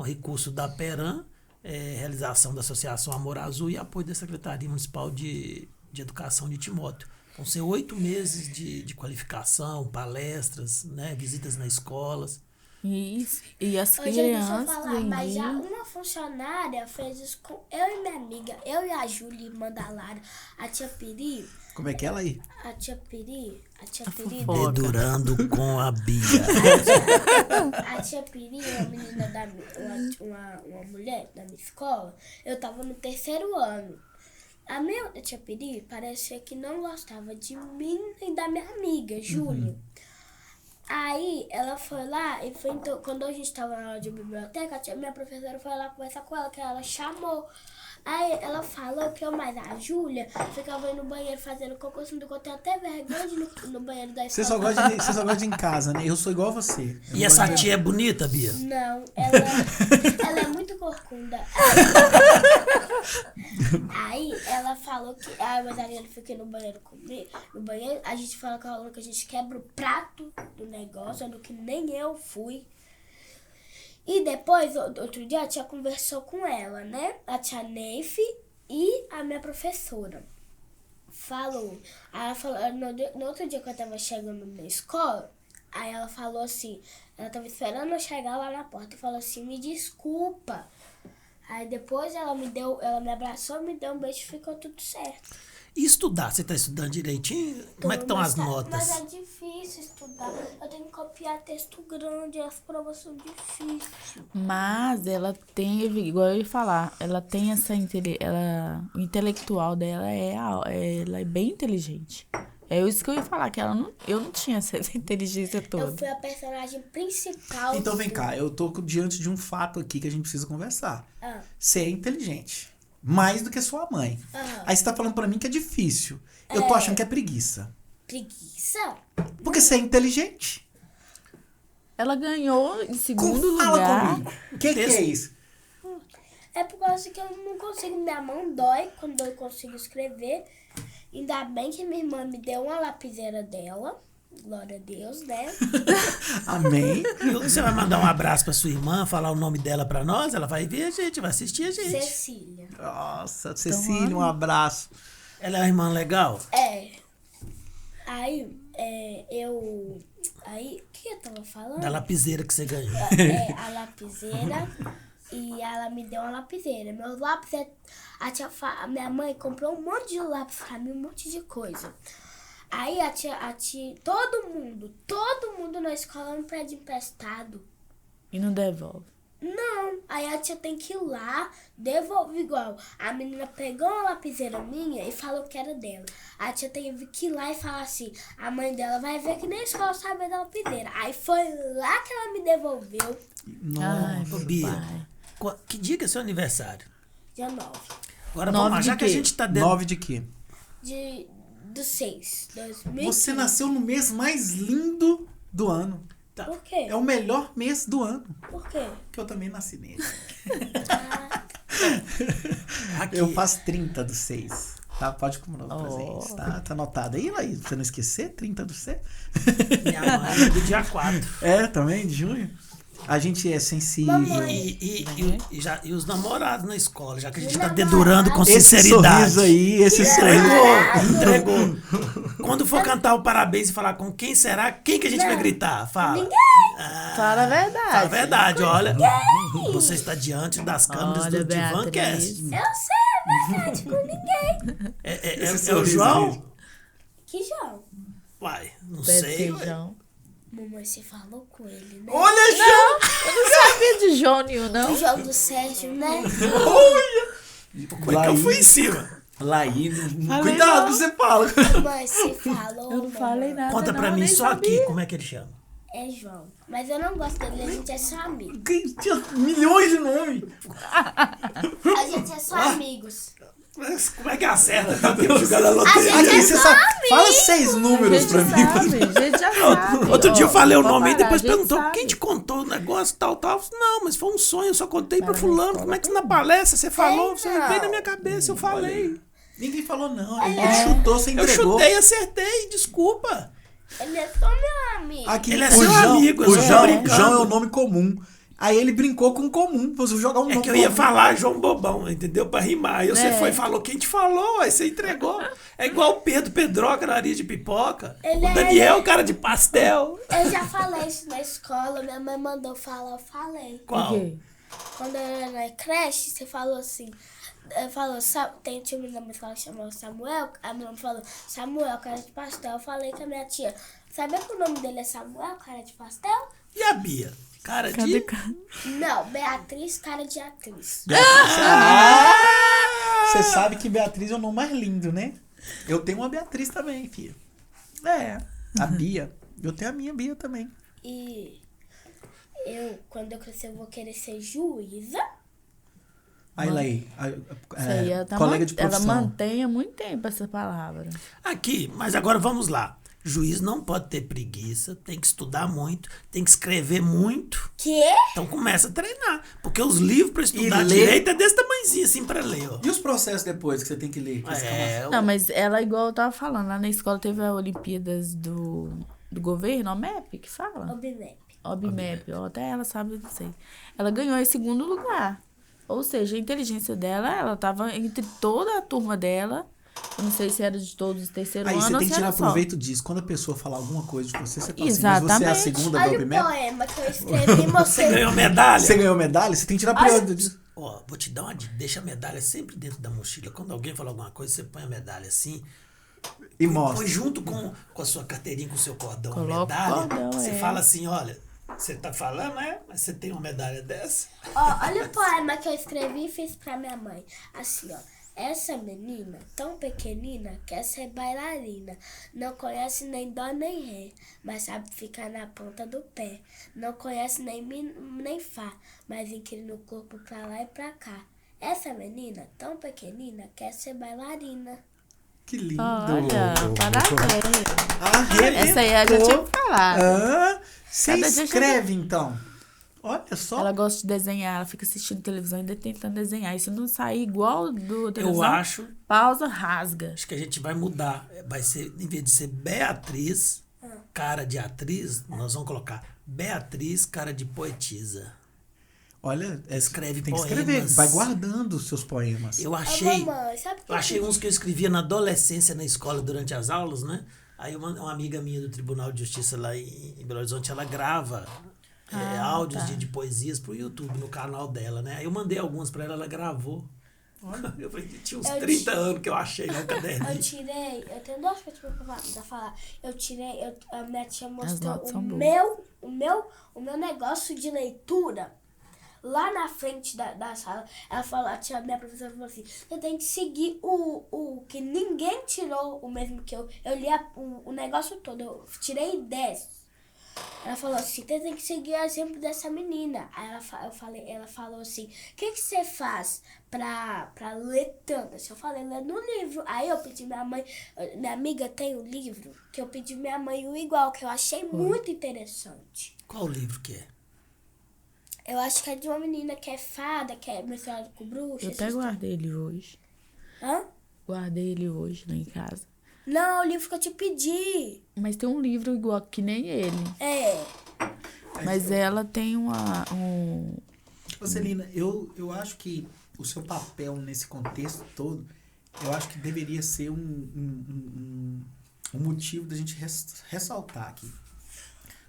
recurso da PERAM, realização da Associação Amor Azul e apoio da Secretaria Municipal de Educação de Timóteo. Vão ser 8 meses de qualificação, palestras, né? Visitas nas escolas. Isso. E as Hoje, deixa eu crianças. falar, mas já aí- uma funcionária fez isso com eu e minha amiga, eu e a Júlia, irmã da Lara, a tia Piri, Como é que é ela aí? a tia Piri, fofoca. Dedurando com a Bia. a tia Piri, uma menina uma mulher da minha escola, eu tava no 3º ano. A minha tia Piri parecia que não gostava de mim e da minha amiga, Júlia. Aí ela foi lá e quando a gente estava na aula de biblioteca, minha professora foi lá conversar com ela, que ela chamou. Aí ela falou que a Júlia ficava aí no banheiro fazendo cocô, assim, eu tenho até vergonha de ir no banheiro da Você escola. só gosta de ir em casa, né? Eu sou igual a você. Eu E não essa gosto de- tia é bonita, Bia? Não, ela é muito corcunda. Aí ela falou que mas a gente fica no banheiro comigo. No banheiro, a gente fala com a aluna que a gente quebra o prato do negócio, sendo que nem eu fui. E depois, outro dia, a tia conversou com ela, né? A tia Neif e a minha professora. Falou. Aí ela falou, no outro dia que eu tava chegando na escola, aí ela falou assim, ela tava esperando eu chegar lá na porta e falou assim, me desculpa. Aí depois ela me abraçou, me deu um beijo e ficou tudo certo. E estudar? Você tá estudando direitinho? Como é que estão as notas? Mas é difícil estudar. Eu tenho que copiar texto grande, as provas são difíceis. Mas ela teve, igual eu ia falar, ela tem essa o intelectual dela ela é bem inteligente. É isso que eu ia falar, que eu não tinha essa inteligência toda. Eu fui a personagem principal. Então vem cá, eu tô diante de um fato aqui que a gente precisa conversar. Você é inteligente. Mais do que sua mãe. Aí você tá falando pra mim que é difícil. Eu tô achando que é preguiça. Preguiça? Porque você é inteligente. Ela ganhou em segundo Fala lugar. comigo. O que é isso? É por causa que eu não consigo, minha mão dói quando eu consigo escrever. Ainda bem que minha irmã me deu uma lapiseira dela. Glória a Deus, né? Amém. Você vai mandar um abraço pra sua irmã, falar o nome dela pra nós? Ela vai ver a gente, vai assistir a gente. Cecília. Nossa, Cecília, um abraço. Ela é uma irmã legal? É. Aí, Aí, o que eu tava falando? Da lapiseira que você ganhou. A lapiseira. E ela me deu uma lapiseira. Meus lápis, a minha mãe comprou um monte de lápis pra mim, um monte de coisa. Aí a tia, todo mundo na escola me pede emprestado. E não devolve. Não, aí a tia tem que ir lá, devolve igual. A menina pegou uma lapiseira minha e falou que era dela. A tia teve que ir lá e falar assim, a mãe dela vai ver que nem a escola sabe da lapiseira. Aí foi lá que ela me devolveu. Ai, Ô, meu Bia, pai. que dia que é seu aniversário? Dia 9 Agora 9 vamos lá, já de que a quê? gente tá dentro... 9 de quê? do 6, 2015. Você nasceu no mês mais lindo do ano. Por quê? É o melhor mês do ano. Por quê? Que eu também nasci nele. Aqui. Eu faço 30 do 6. Tá? Pode comprar os presentes. Tá anotado aí, Laís? Pra você não esquecer, 30 do 6. Minha mãe é do dia 4. É, também, de junho. A gente é sensível. E os namorados na escola, já que a gente tá namorado. dedurando com Esse sinceridade. sorriso aí, esse sorriso. Entregou. Quando for cantar o parabéns e falar com quem será, quem que a gente vai gritar? Fala. Fala a verdade. Fala a verdade, olha. Você está diante das câmeras Olha, do Divancast. Beatriz. Eu sei a verdade com ninguém. É o sorriso João? aí. Que João? Uai, não Pé de sei. ué. feijão. Mamãe, você falou com ele, né? Olha, João! Eu não sabia de Jônio, não. O João do Sérgio, né? Como é que eu fui em cima? Laís, Falei cuidado não. que você fala. Mamãe, você falou. Eu não falei nada. Conta pra não, mim nem só sabia. aqui, como é que ele chama? É João. Mas eu não gosto dele, a gente é só amigo. Tinha milhões de nomes. A gente é só amigos. Mas como é que acerta? Jogar na loteria. A gente Aqui, é você só sabe. amigo. Fala 6 A números gente pra mim. sabe, a gente já sabe. Outro dia eu Ó, falei o pode nome e parar, depois a gente perguntou sabe. quem te contou o negócio, tal. Não, mas foi um sonho, eu só contei pra Para na fulano. escola Como é que na palestra você falou? Você não. veio na minha cabeça, eu falei. Ninguém falou não. Ele chutou, você Eu entregou. chutei, acertei, desculpa. Ele é só meu amigo. Aqui, Ele é o seu João, amigo, eu o só tô João, brincando. João é o nome comum. Aí ele brincou com o comum. Você jogar um É nome que eu ia comum. falar João Bobão, entendeu? Pra rimar. Aí você É. foi e falou quem te falou, aí você entregou. É igual o Pedro Pedroca, nariz de pipoca. Ele O é- Daniel, cara de pastel. Eu já falei isso na escola, minha mãe mandou falar, eu falei. Qual? O quê? Quando eu era na creche, você falou assim, tinha um menino na minha escola que chamava Samuel, a minha mãe falou, Samuel, cara de pastel. Eu falei com a minha tia, sabia que o nome dele é Samuel, cara de pastel? E a Bia? Cara Cadê de... cara? Não, Beatriz, cara de atriz. Você sabe que Beatriz é o nome mais lindo, né? Eu tenho uma Beatriz também, filha. É, a Bia. Eu tenho a minha Bia também. E quando eu crescer, eu vou querer ser juíza. Aí, Laí, Isso aí, ela, colega de ela profissão. mantém há muito tempo essa palavra. Aqui, mas agora vamos lá. Juiz não pode ter preguiça, tem que estudar muito, tem que escrever muito. Quê? Então começa a treinar. Porque os livros pra estudar ler. direito é desse tamanhozinho assim pra ler, ó. E os processos depois que você tem que ler? Não, mas ela, igual eu tava falando, lá na escola teve a Olimpíadas do governo, a MEP, que fala? O BIMEP. Obmap, até ela sabe, eu não sei. Ela ganhou em segundo lugar. Ou seja, a inteligência dela, ela tava entre toda a turma dela. Eu não sei se era de todos os terceiro Aí ano você ou tem se que tirar era só. proveito disso. Quando a pessoa falar alguma coisa de você, você fala assim, mas você Exatamente. é a segunda do Olha o Obmap? poema que eu escrevi, Você você. ganhou medalha? Você ganhou medalha? Você tem que tirar proveito disso. Ó, vou te dar uma dica. Deixa a medalha sempre dentro da mochila. Quando alguém falar alguma coisa, você põe a medalha assim. E Põe mostra. junto com a sua carteirinha, com o seu cordão, a Coloca o medalha. cordão, Você é. fala assim, olha, você tá falando, né? Mas você tem uma medalha dessa? Ó, olha o poema que eu escrevi e fiz pra minha mãe. Assim, ó. Essa menina, tão pequenina, quer ser bailarina. Não conhece nem dó nem ré, mas sabe ficar na ponta do pé. Não conhece nem mi nem fá, mas inclina o corpo pra lá e pra cá. Essa menina, tão pequenina, quer ser bailarina. Que lindo. Olha, parabéns. Arrebentou. Essa aí eu já tinha falado. Você Cada dia escreve, então. Olha só. Ela gosta de desenhar, ela fica assistindo televisão e ainda tentando desenhar. E se não sair igual do televisão, Eu acho pausa, rasga. que a gente vai mudar. Vai ser, em vez de ser Beatriz, cara de atriz, nós vamos colocar Beatriz, cara de poetisa. Olha, Escreve tem que poemas. escrever. Vai guardando os seus poemas. Eu Ô, achei... mamãe, sabe o que Eu achei uns que eu escrevia na adolescência na escola durante as aulas, né? Aí uma amiga minha do Tribunal de Justiça lá em Belo Horizonte, ela grava áudios de poesias pro YouTube, no canal dela, né? Aí eu mandei algumas pra ela, ela gravou. Eu falei, tinha uns 30 anos que eu achei lá no Eu caderninho. tirei, eu tenho duas coisas pra falar. Eu tirei, a minha tia mostrou notas são o meu negócio de leitura. Lá na frente da sala, ela falou, minha professora falou assim, você tem que seguir o que ninguém tirou o mesmo que eu. Eu li o negócio todo, eu tirei 10. Ela falou assim, você tem que seguir o exemplo dessa menina. Aí ela falou assim, o que você faz pra ler tanto? Eu falei, ler no livro. Aí eu pedi minha amiga tem um livro, que eu pedi minha mãe o igual, que eu achei muito interessante. Qual livro que é? Eu acho que é de uma menina que é fada, que é misturada com bruxa. Eu até guardei ele hoje. Hã? Guardei ele hoje lá em casa. Não, o livro que eu te pedi. Mas tem um livro igual que nem ele. É. Mas ela tem um... Ô, Celina, eu acho que o seu papel nesse contexto todo, eu acho que deveria ser um motivo da gente ressaltar aqui.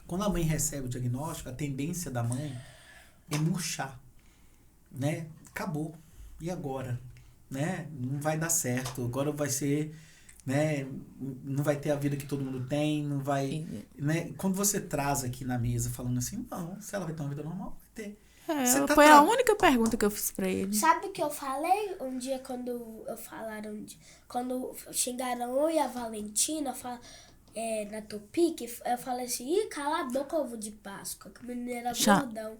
Quando a mãe recebe o diagnóstico, a tendência da mãe é murchar, né? Acabou. E agora? Né? Não vai dar certo. Agora vai ser, né? Não vai ter a vida que todo mundo tem, não vai, né? Quando você traz aqui na mesa falando assim, não, se ela vai ter uma vida normal, vai ter. Foi a única pergunta que eu fiz pra ele. Sabe o que eu falei um dia quando quando xingaram eu e a Valentina, na Tupi, que eu falei assim, cala a boca, ovo de Páscoa, que o menino era gordão.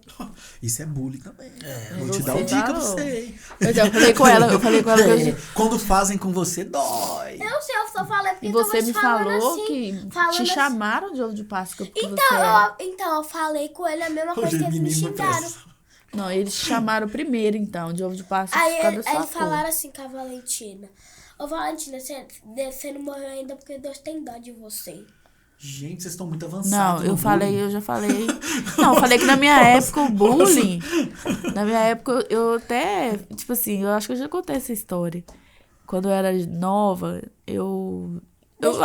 Isso é bullying também. Vou você te dar uma dica pra falou. você. Eu falei com ela que eu... Quando fazem com você, dói. Eu sei, eu só falei porque E você eu me falando falou assim, que falando te assim. chamaram de ovo de Páscoa porque você é... Então, eu falei com ele a mesma coisa Hoje que eles me menino xingaram. pressa. Não, eles te chamaram primeiro, então, de ovo de Páscoa Aí por causa da sua eles cor. falaram assim com a Valentina. Ô Valentina, você não morreu ainda porque Deus tem dó de você. Gente, vocês estão muito avançados. Não, no eu falei, bullying. eu já falei. Não, eu falei que na minha época o bullying. Na minha época eu até. Tipo assim, eu acho que eu já contei essa história. Quando eu era nova, eu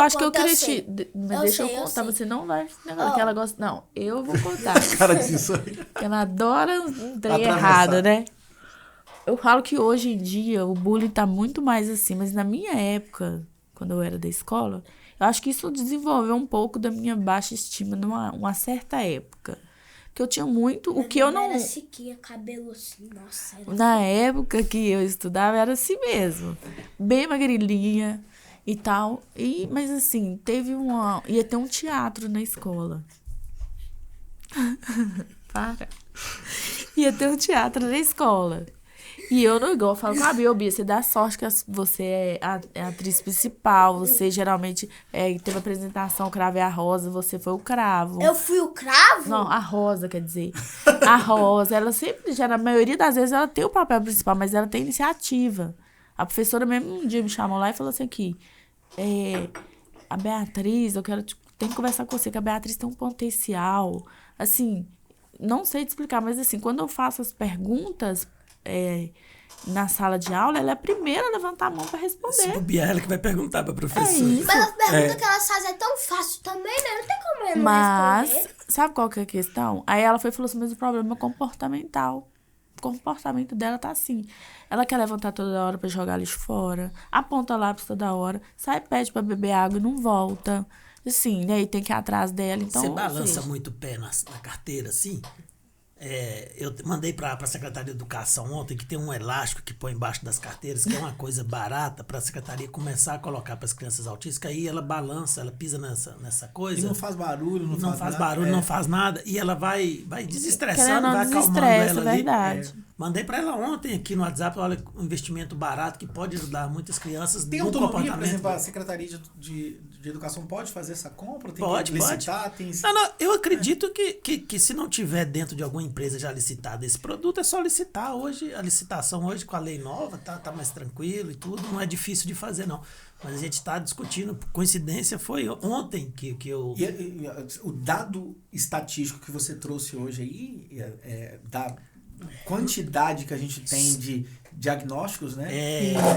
acho que eu cresci. Mas deixa eu contar, você não vai. Negócio que ela gosta. Não, eu vou contar. Cara disso aí. Porque ela adora um trem Atravessar. errado, né? Eu falo que hoje em dia o bullying tá muito mais assim, mas na minha época, quando eu era da escola, eu acho que isso desenvolveu um pouco da minha baixa estima numa certa época. Porque eu tinha muito. O que eu não. Era chiquinha, cabelo assim, nossa. Na época que eu estudava era assim mesmo. Bem magrelinha e tal. Mas assim, ia ter um teatro na escola. Para. Ia ter um teatro na escola. E eu não igual, eu falo com a Bia, você dá sorte que você é a atriz principal, você geralmente teve apresentação Cravo e a Rosa, você foi o Cravo. Eu fui o cravo? Não, a Rosa, quer dizer. A Rosa, ela sempre, já na maioria das vezes, ela tem o papel principal, mas ela tem iniciativa. A professora mesmo um dia me chamou lá e falou assim aqui, a Beatriz, eu quero tem que conversar com você, que a Beatriz tem um potencial. Assim, não sei te explicar, mas assim, quando eu faço as perguntas na sala de aula, ela é a primeira a levantar a mão para Se responder. bobear, ela que vai perguntar pra professora. isso. Mas as perguntas que elas fazem é tão fácil também, né? Não tem como eu não Mas, responder. sabe qual que é a questão? Aí ela foi e falou assim, mas o problema é comportamental. O comportamento dela tá assim. Ela quer levantar toda hora pra jogar lixo fora, aponta lápis toda hora, sai, pede pra beber água e não volta. Assim, e aí tem que ir atrás dela. Então, Você ou balança seja, muito o pé na carteira, assim? Eu mandei para a Secretaria de Educação ontem que tem um elástico que põe embaixo das carteiras, que é uma coisa barata para a Secretaria começar a colocar para as crianças autistas, que aí ela balança, ela pisa nessa coisa. E não faz barulho, não faz nada. barulho, não faz nada. E ela vai desestressando, querendo ou não, vai acalmando desestressa, ela ali. verdade. Mandei para ela ontem aqui no WhatsApp, olha, um investimento barato que pode ajudar muitas crianças Tem no autonomia, comportamento. por exemplo, a Secretaria de Educação pode fazer essa compra? Tem Pode, que pode. licitar? Tem... Não, eu acredito que se não tiver dentro de alguma empresa já licitada esse produto, é só licitar. Hoje, a licitação hoje com a lei nova tá mais tranquilo e tudo, não é difícil de fazer, não. Mas a gente está discutindo, coincidência foi ontem que eu... E o dado estatístico que você trouxe hoje aí, da quantidade que a gente tem de diagnósticos, né?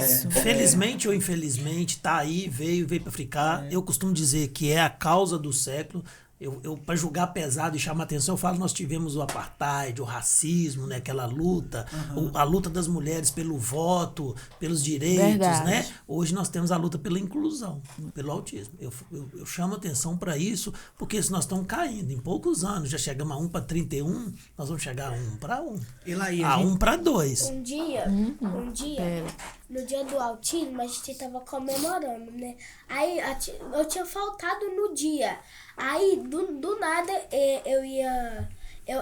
Isso. Felizmente ou infelizmente, tá aí, veio para ficar. Eu costumo dizer que é a causa do século. Eu para julgar pesado e chamar atenção, eu falo, nós tivemos o apartheid, o racismo, né, aquela luta, a luta das mulheres pelo voto, pelos direitos, Verdade. né? Hoje nós temos a luta pela inclusão, pelo autismo. Eu chamo atenção para isso, porque se nós estamos caindo, em poucos anos, já chegamos a 1 para 31, nós vamos chegar a 1 para 1. E lá aí, A 1 para 2. Um dia, Pera. no dia do autismo, a gente tava comemorando, né? Aí eu tinha faltado no dia. Aí, do nada,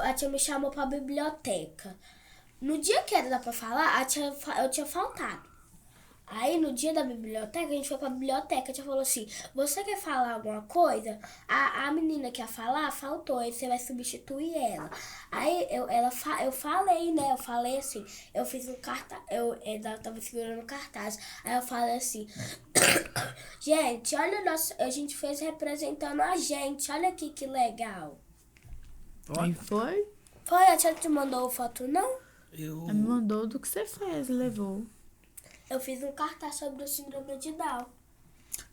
a tia me chamou pra biblioteca. No dia que era pra falar, eu tinha faltado. Aí, no dia da biblioteca, a gente foi pra biblioteca. A tia falou assim, você quer falar alguma coisa? A menina que ia falar, faltou. Aí você vai substituir ela. Aí, eu falei, né? Eu falei assim, eu fiz um cartaz. Ela tava segurando um cartaz. Aí eu falei assim, gente, olha, a gente fez representando a gente. Olha aqui que legal. Aí foi? Foi? A tia te mandou foto, não? Ela me mandou do que você fez, levou. Eu fiz um cartaz sobre o síndrome de Down.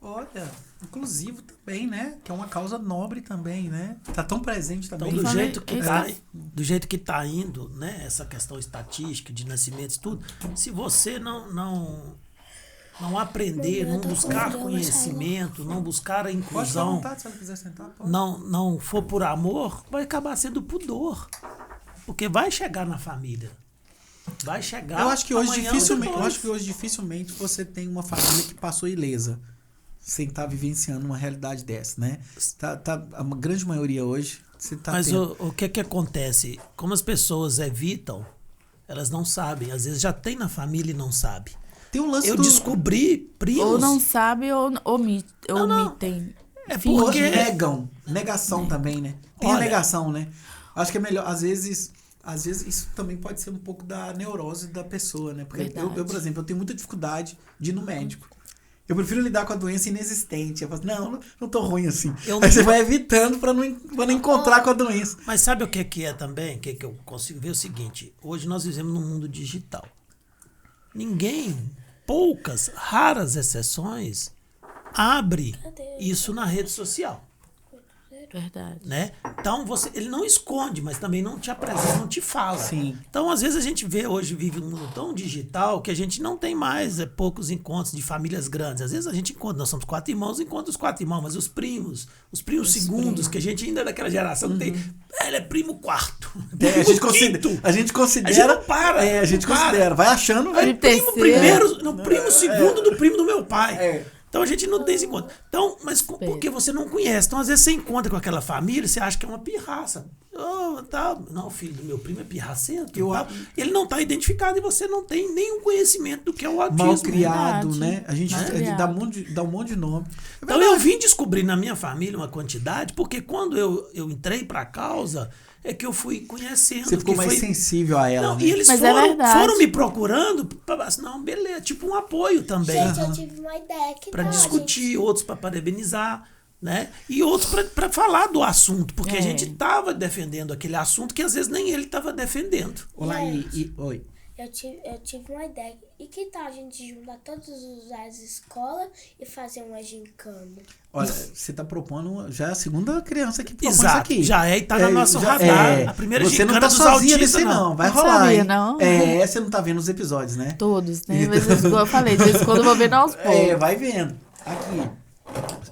olha, inclusivo também, né? Que é uma causa nobre também, né? Tá tão presente também. Então, falei, do jeito que tá indo, né, essa questão estatística de nascimentos e tudo, se você não aprender, não buscar conhecimento, não buscar a Pode ficar à inclusão, vontade, se ela quiser sentar. Pode. não for por amor, vai acabar sendo por dor. Porque vai chegar na família. Vai chegar. Eu acho que hoje amanhã ou depois. dificilmente você tem uma família que passou ilesa sem estar vivenciando uma realidade dessa, né? A grande maioria hoje você tá Mas tendo. o que acontece? Como as pessoas evitam, elas não sabem. Às vezes já tem na família e não sabe. Tem um lance Eu descobri primos. Ou não sabe ou omitem. É Porque porque negam. Negação também, né? Tem a Olha. negação, né? Acho que é melhor, às vezes isso também pode ser um pouco da neurose da pessoa, né? Porque Verdade. eu, por exemplo, eu tenho muita dificuldade de ir no médico. Eu prefiro lidar com a doença inexistente. Eu falo, não tô ruim assim. Aí você vai evitando pra não encontrar com a doença. Mas sabe o que é também? Que eu consigo ver o seguinte. Hoje nós vivemos num mundo digital. Poucas, raras exceções, abre isso na rede social. Verdade. Né? Então ele não esconde, mas também não te apresenta, não te fala. Sim. Então, às vezes, a gente vive um mundo tão digital que a gente não tem mais poucos encontros de famílias grandes. Às vezes a gente encontra, nós somos 4 irmãos, encontra os 4 irmãos, mas os primos segundos, que a gente ainda é daquela geração que tem. Ele é primo quarto. A gente quinto. considera. A gente não para. A gente considera. Vai achando, É primo primeiro, não, primo segundo do primo do meu pai. É. Então a gente não tem esse encontro. Então, mas porque você não conhece. Então, às vezes, você encontra com aquela família, você acha que é uma pirraça. Não, filho do meu primo é pirracento. Ele não está identificado e você não tem nenhum conhecimento do que é o autismo. Mal criado, verdade. né? A gente dá um monte de nome. Então eu vim descobrir na minha família uma quantidade, porque quando eu entrei para a causa, é que eu fui conhecendo. Você ficou mais sensível a ela. Não, né? e eles Mas é verdade. foram me procurando, não, beleza, tipo um apoio também. Gente, eu tive uma ideia que Para tal, discutir, outros para parabenizar. né? E outros para falar do assunto, porque a É. gente estava defendendo aquele assunto que às vezes nem ele estava defendendo. Olá, oi. Eu tive uma ideia. E que tal a gente juntar todas as escolas e fazer uma gincana? Olha, você tá propondo, já é a segunda criança que propõe Exato, isso aqui. já é e tá no nosso já- radar. A primeira você não gincana tá dos sozinha autistas, nesse não. não, vai Não rolar, sabia, hein? não. Você não tá vendo os episódios, né? Todos, né? Mas igual eu falei, de vez em quando eu vou vendo aos poucos. Vai vendo. Aqui,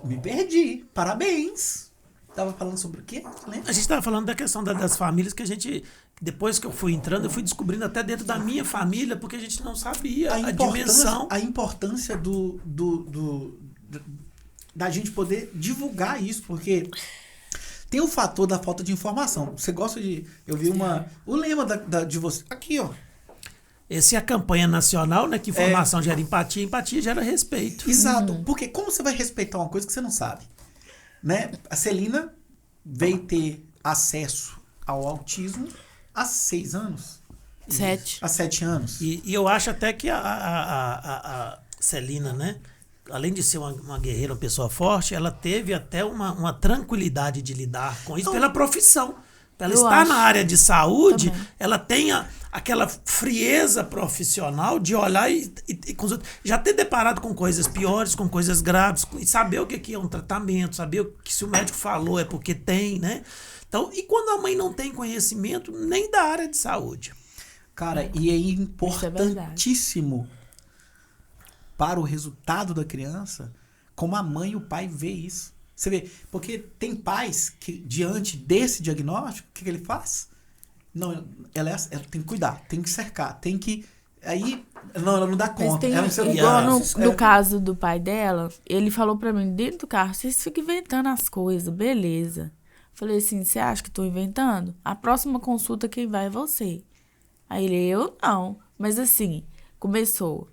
me perdi, parabéns. Tava falando sobre o quê? Lembra? A gente estava falando da questão das famílias que a gente, depois que eu fui entrando, eu fui descobrindo até dentro da minha família, porque a gente não sabia a dimensão. A importância da gente poder divulgar isso, porque tem o fator da falta de informação. Você gosta de... Eu vi o lema de você... Aqui, ó. Essa é a campanha nacional, né? Que informação gera empatia, empatia gera respeito. Exato. Porque como você vai respeitar uma coisa que você não sabe? Né? A Celina veio ter acesso ao autismo há 6 anos. 7. Há 7 anos. E eu acho até que a Celina, né? Além de ser uma guerreira, uma pessoa forte, ela teve até uma tranquilidade de lidar com isso pela profissão. Ela Eu está acho. na área de saúde, Também. ela tem aquela frieza profissional de olhar e com os outros, já ter deparado com coisas piores, com coisas graves, e saber o que é um tratamento, saber que se o médico falou é porque tem, né? Então, e quando a mãe não tem conhecimento nem da área de saúde? Cara, e é importantíssimo para o resultado da criança como a mãe e o pai vê isso. Você vê, porque tem pais que, diante desse diagnóstico, o que ele faz? Não, ela tem que cuidar, tem que cercar, tem que... Aí, ela não dá Mas conta. tem, Ela não igual é. no caso do pai dela, ele falou pra mim dentro do carro, vocês ficam inventando as coisas, beleza. Falei assim, você acha que tô inventando? A próxima consulta quem vai é você. Aí ele, eu não. Mas assim, começou.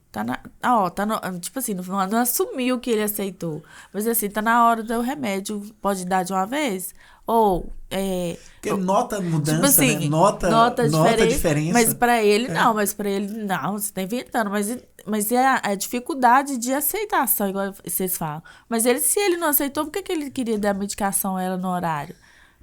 Tipo assim, não assumiu que ele aceitou. Mas assim, tá na hora do remédio, pode dar de uma vez? Ou... Porque nota a mudança, tipo assim, né? Nota a diferença. Mas pra ele, não. Mas pra ele, não. Você tá inventando. Mas é a dificuldade de aceitação, igual vocês falam. Mas se ele não aceitou, por que ele queria dar medicação a ela no horário?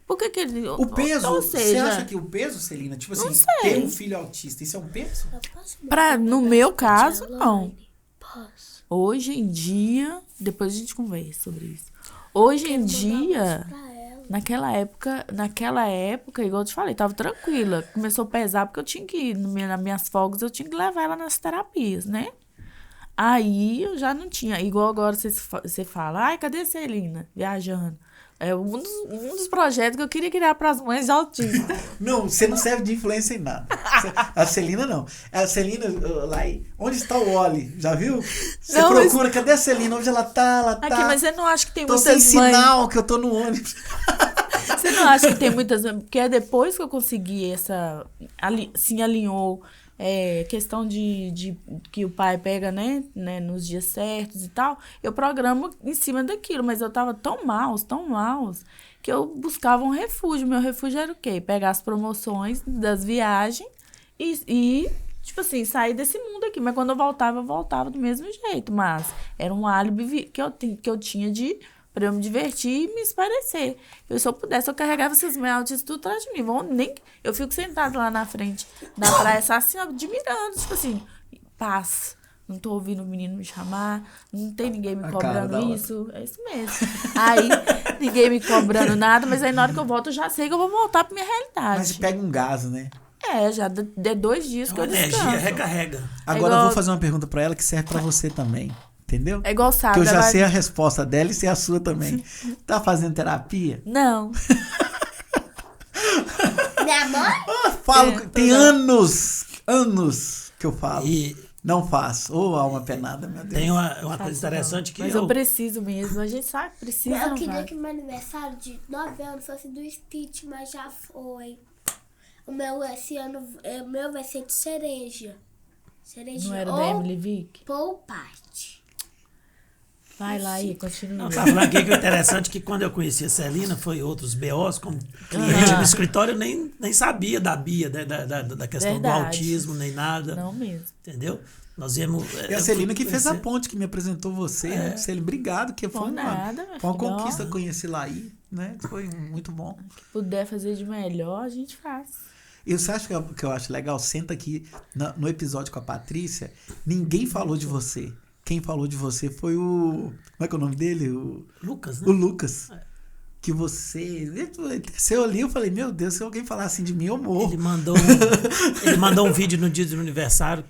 Por que ele... O peso, ou você seja, acha que o peso, Celina, tipo assim, sei. ter um filho autista, isso é um peso? Eu posso no meu caso, não. Elaine? Posso. Hoje em dia... Depois a gente conversa sobre isso. Hoje em dia... Pra ela. Naquela época, igual eu te falei, tava tranquila. Começou a pesar porque eu tinha que ir, nas minhas folgas, eu tinha que levar ela nas terapias, né? Aí eu já não tinha. Igual agora você fala, ai, cadê a Celina viajando? É um dos projetos que eu queria criar para as mães de autismo. Não, você não serve de influência em nada. A Celina não. A Celina, lá, onde está o Oli? Já viu? Você Não, procura, cadê a Celina? Onde ela tá? Ela tá. Aqui, mas você não acha que tem Tô sem muitas mães... sinal que eu tô no ônibus. Você não acha que tem muitas... Porque é depois que eu consegui se alinhou questão de que o pai pega, né, nos dias certos e tal, eu programo em cima daquilo, mas eu tava tão mal, que eu buscava um refúgio. Meu refúgio era o quê? Pegar as promoções das viagens e tipo assim, sair desse mundo aqui. Mas quando eu voltava do mesmo jeito. Mas era um álibi que eu tinha pra eu me divertir e me espairecer. Se eu pudesse, eu carregava esses meus autistas tudo atrás de mim. Eu fico sentada lá na frente da praia, assim, admirando. Tipo assim, paz. Não tô ouvindo o menino me chamar. Não tem ninguém me cobrando isso. É isso mesmo. Aí, ninguém me cobrando nada. Mas aí, na hora que eu volto, eu já sei que eu vou voltar pra minha realidade. Mas pega um gás, né? Já de 2 dias que eu descanso. Energia, recarrega. Agora eu vou fazer uma pergunta pra ela que serve pra você também. Entendeu? É igual sábado. Que eu já sei a resposta dela e sei a sua também. Tá fazendo terapia? Não. Minha mãe? Falo, tem anos que eu falo. E Não faço. Ô, alma penada, meu Deus. tem uma coisa interessante que Mas eu preciso mesmo. A gente sabe que precisa, Eu não queria vai. que meu aniversário de 9 anos fosse do Stitch, mas já foi. O meu esse ano, o meu vai ser de cereja. Cereja Não era ou da Emily Vick? Paul Part. Vai lá aí, continua. Não, tá falando aqui que o interessante é que quando eu conheci a Celina, foi outros BOs, como cliente no escritório, eu nem sabia da Bia, da questão Verdade. do autismo, nem nada. Não mesmo. Entendeu? Nós viemos... E a Celina que fez a ponte, que me apresentou você. Né? Celina, obrigado, que foi uma conquista conhecer Laí, né? Foi muito bom. O que puder fazer de melhor, a gente faz. E você acha que eu acho legal? Senta aqui no episódio com a Patrícia, ninguém falou de você. Quem falou de você foi o... Como é que é o nome dele? O Lucas, né? O Lucas. Que você ali, eu falei, meu Deus, se alguém falar assim de mim, eu morro. Ele mandou um vídeo no dia do meu aniversário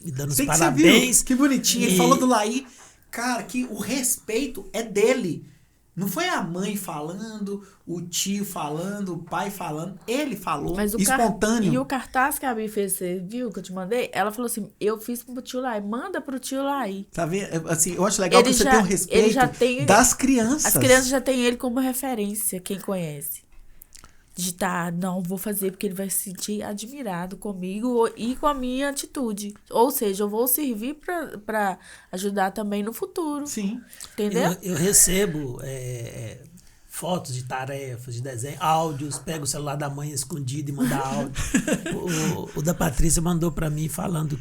me dando os parabéns. Que bonitinho. Ele falou do Laí. Cara, que o respeito é dele. Não foi a mãe falando, o tio falando, o pai falando. Ele falou, mas espontâneo. E o cartaz que a Bi fez, você viu que eu te mandei? Ela falou assim, eu fiz pro tio Laí, manda pro tio Laí. Tá vendo? Assim, eu acho legal que você tem um respeito das crianças. As crianças já têm ele como referência, quem conhece. Não, vou fazer porque ele vai se sentir admirado comigo e com a minha atitude. Ou seja, eu vou servir para ajudar também no futuro. Sim. Entendeu? Eu recebo fotos de tarefas, de desenho, áudios, pego o celular da mãe escondido e mando áudio. o da Patrícia mandou para mim falando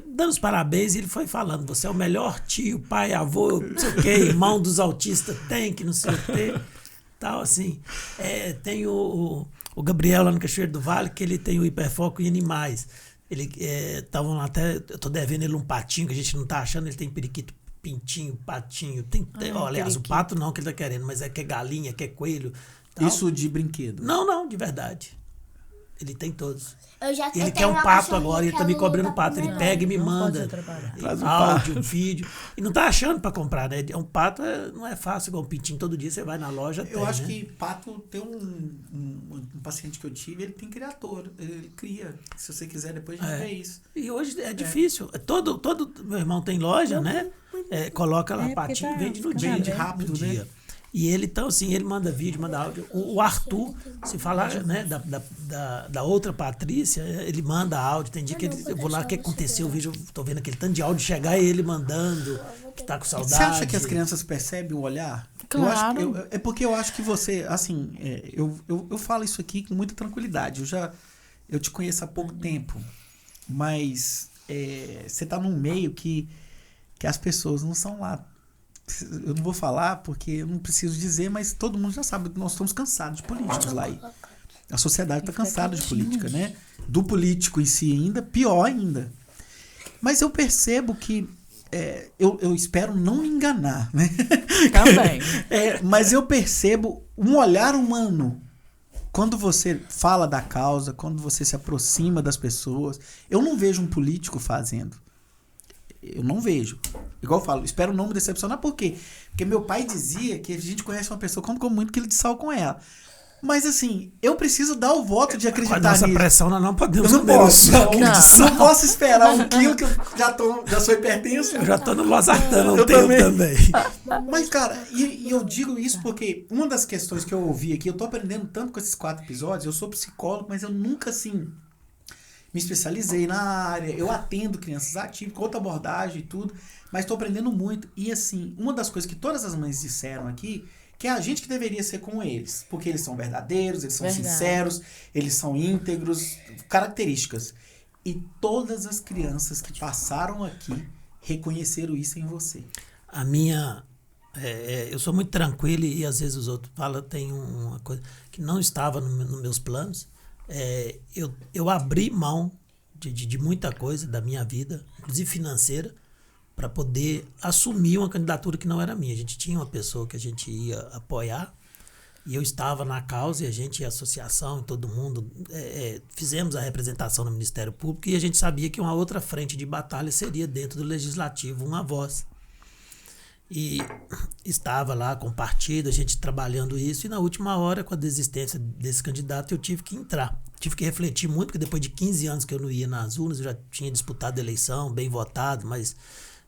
dando os parabéns, e ele foi falando, você é o melhor tio, pai, avô, não sei o quê, irmão dos autistas, que não sei o quê. Tal, assim. Tem o Gabriel lá no Cachoeiro do Vale, que ele tem o hiperfoco em animais. Ele estavam lá até. Eu tô devendo ele um patinho que a gente não tá achando, ele tem periquito, pintinho, patinho. Aliás, o pato não que ele tá querendo, mas quer galinha, quer coelho. Tal. Isso de brinquedo? Não, de verdade. Ele tem todos. Ele quer tenho um pato agora, ele tá me cobrando pato. Ele pega e me manda áudio, vídeo. E não tá achando pra comprar, né? Um pato não é fácil, igual um pintinho. Todo dia você vai na loja. Eu acho que pato tem um paciente que eu tive, ele tem criador. Ele cria. Se você quiser, depois a gente vê isso. E hoje é difícil. Todo meu irmão tem loja, né? Coloca lá patinho e vende no dia. Vende rápido, no dia. E ele, então, assim, ele manda vídeo, manda áudio. O Arthur, se falar, né, da outra Patrícia, ele manda áudio. Tem dia que eu vou lá, o que aconteceu, o vídeo, tô vendo aquele tanto de áudio chegar e ele mandando, que tá com saudade. Você acha que as crianças percebem o olhar? Claro. É porque eu acho que você, assim, eu falo isso aqui com muita tranquilidade. Eu te conheço há pouco tempo, mas você tá num meio que as pessoas não são lá. Eu não vou falar porque eu não preciso dizer, mas todo mundo já sabe que nós estamos cansados de políticos lá. A sociedade está cansada de política, né? Do político em si ainda, pior ainda. Mas eu percebo que eu espero não me enganar, né? Também. Mas eu percebo um olhar humano. Quando você fala da causa, quando você se aproxima das pessoas, eu não vejo um político fazendo. Eu não vejo. Igual eu falo, espero não me decepcionar. Por quê? Porque meu pai dizia que a gente conhece uma pessoa como muito quilo de sal com ela. Mas assim, eu preciso dar o voto de acreditar nisso. Com a nossa pressão, nós não podemos eu não posso. Não posso esperar 1 quilo que eu já sou hipertenso. Eu já tô no losartano há um tempo também. Mas, cara, e eu digo isso porque uma das questões que eu ouvi aqui, eu tô aprendendo tanto com esses 4 episódios, eu sou psicólogo, mas eu nunca, assim, me especializei na área, eu atendo crianças ativas, com outra abordagem e tudo, mas estou aprendendo muito. E assim, uma das coisas que todas as mães disseram aqui, que é a gente que deveria ser como eles, porque eles são verdadeiros, eles são sinceros, eles são íntegros, características. E todas as crianças que passaram aqui reconheceram isso em você. A minha... eu sou muito tranquilo e às vezes os outros falam, tem uma coisa que não estava nos meus planos. Eu abri mão de muita coisa da minha vida, inclusive financeira, para poder assumir uma candidatura que não era minha. A gente tinha uma pessoa que a gente ia apoiar e eu estava na causa e a gente, a associação, todo mundo, fizemos a representação no Ministério Público e a gente sabia que uma outra frente de batalha seria dentro do Legislativo, uma voz. E estava lá com o partido, a gente trabalhando isso, e na última hora, com a desistência desse candidato, eu tive que entrar. Tive que refletir muito, porque depois de 15 anos que eu não ia nas urnas, eu já tinha disputado a eleição, bem votado, mas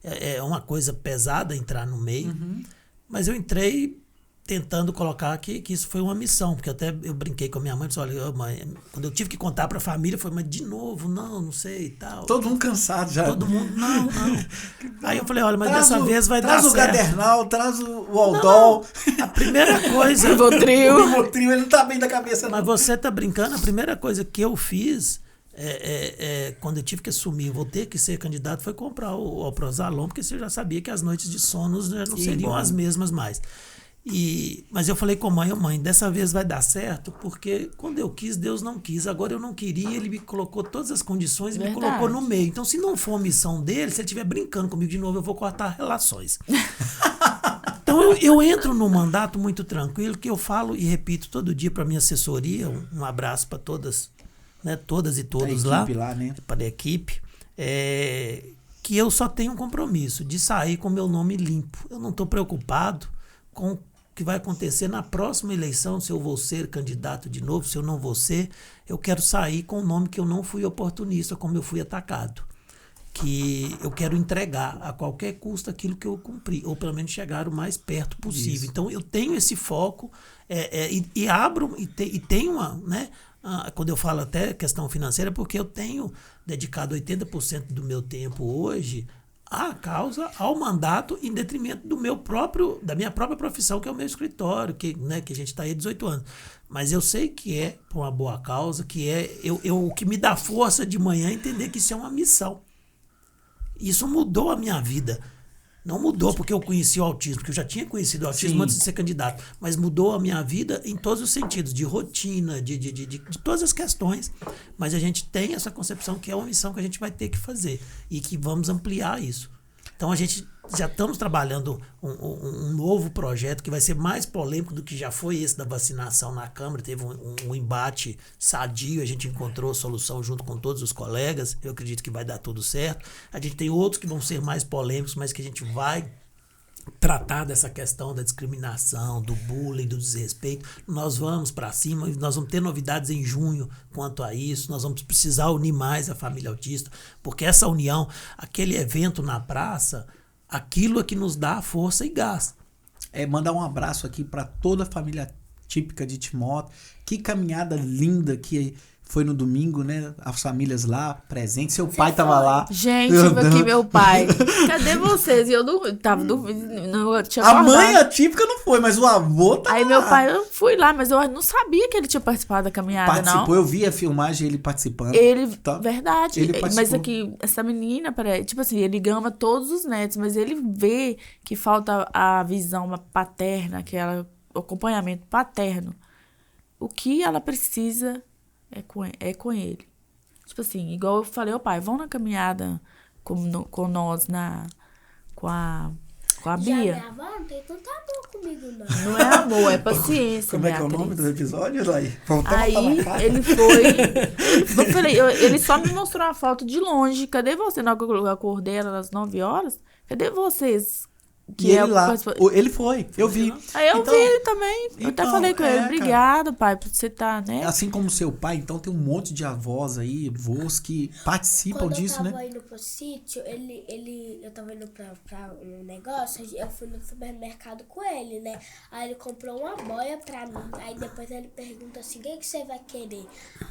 é uma coisa pesada entrar no meio. Uhum. Mas eu entrei tentando colocar que isso foi uma missão, porque até eu brinquei com a minha mãe, disse, olha, mãe, quando eu tive que contar para a família, foi, mas de novo, não sei e tal. Todo mundo cansado já. Todo mundo, não. Aí eu falei, olha, mas dessa vez vai dar certo. Traz o Gadernal, traz o Aldol. A primeira coisa... O Rivotril, ele não tá bem da cabeça, não. Mas você tá brincando, a primeira coisa que eu fiz quando eu tive que assumir, vou ter que ser candidato, foi comprar o Alprozalon, porque você já sabia que as noites de sono já não seriam as mesmas mais. Mas eu falei com a mãe, dessa vez vai dar certo, porque quando eu quis, Deus não quis. Agora eu não queria, ele me colocou todas as condições e me colocou no meio. Então, se não for a missão dele, se ele estiver brincando comigo de novo, eu vou cortar relações. Então, eu entro num mandato muito tranquilo, que eu falo e repito todo dia para minha assessoria, um abraço para todas, né, todas e todos lá, né? para a equipe, que eu só tenho um compromisso de sair com meu nome limpo. Eu não estou preocupado com o que vai acontecer na próxima eleição, se eu vou ser candidato de novo, se eu não vou ser. Eu quero sair com o nome que eu não fui oportunista, como eu fui atacado. Que eu quero entregar a qualquer custo aquilo que eu cumpri, ou pelo menos chegar o mais perto possível. Isso. Então, eu tenho esse foco e abro e tenho uma, né, quando eu falo até questão financeira, porque eu tenho dedicado 80% do meu tempo hoje à causa, ao mandato, em detrimento da minha própria profissão, que é o meu escritório, que a gente está aí há 18 anos. Mas eu sei que é por uma boa causa, que o que me dá força de manhã é entender que isso é uma missão. Isso mudou a minha vida. Não mudou porque eu conheci o autismo, porque eu já tinha conhecido o autismo antes de ser candidato, mas mudou a minha vida em todos os sentidos, de rotina, de todas as questões. Mas a gente tem essa concepção que é uma missão que a gente vai ter que fazer e que vamos ampliar isso. Então, a gente já estamos trabalhando um novo projeto que vai ser mais polêmico do que já foi esse da vacinação na Câmara. Teve um embate sadio, a gente encontrou solução junto com todos os colegas. Eu acredito que vai dar tudo certo. A gente tem outros que vão ser mais polêmicos, mas que a gente vai tratar dessa questão da discriminação, do bullying, do desrespeito. Nós vamos para cima, nós vamos ter novidades em junho quanto a isso, nós vamos precisar unir mais a família autista, porque essa união, aquele evento na praça, aquilo é que nos dá força e gás. Mandar um abraço aqui para toda a família típica de Timóteo. Que caminhada linda que foi no domingo, né? As famílias lá presentes. Seu pai tava lá. Gente, aqui meu pai. Cadê vocês? E eu tava dormindo. Não tinha acordado. A mãe atípica não foi, mas o avô tava Aí meu pai, eu fui lá, mas eu não sabia que ele tinha participado da caminhada, participou, não. Eu vi a filmagem, ele participando. Verdade. Ele mas aqui, essa menina, tipo assim, ele ama todos os netos, mas ele vê que falta a visão paterna, o acompanhamento paterno. O que ela precisa é com ele. Tipo assim, igual eu falei, pai, vão na caminhada com nós, com a Bia. Já minha avó não tem tanto amor comigo, não. Não é amor, é paciência. Como é que é o nome do episódio, Laí? Aí ele foi. Eu falei, ele só me mostrou a foto de longe. Cadê você? Na hora que eu acordei, era às 9 horas. Cadê vocês? Que ele lá. Ele foi, eu vi. Aí eu vi também. Eu até falei com ele, obrigada, pai, por você estar, né? Assim como seu pai, então tem um monte de avós aí, avós que participam disso, né? Quando eu tava indo pro sítio, eu tava indo pra um negócio, eu fui no supermercado com ele, né? Aí ele comprou uma boia pra mim, aí depois ele pergunta assim, o que você vai querer?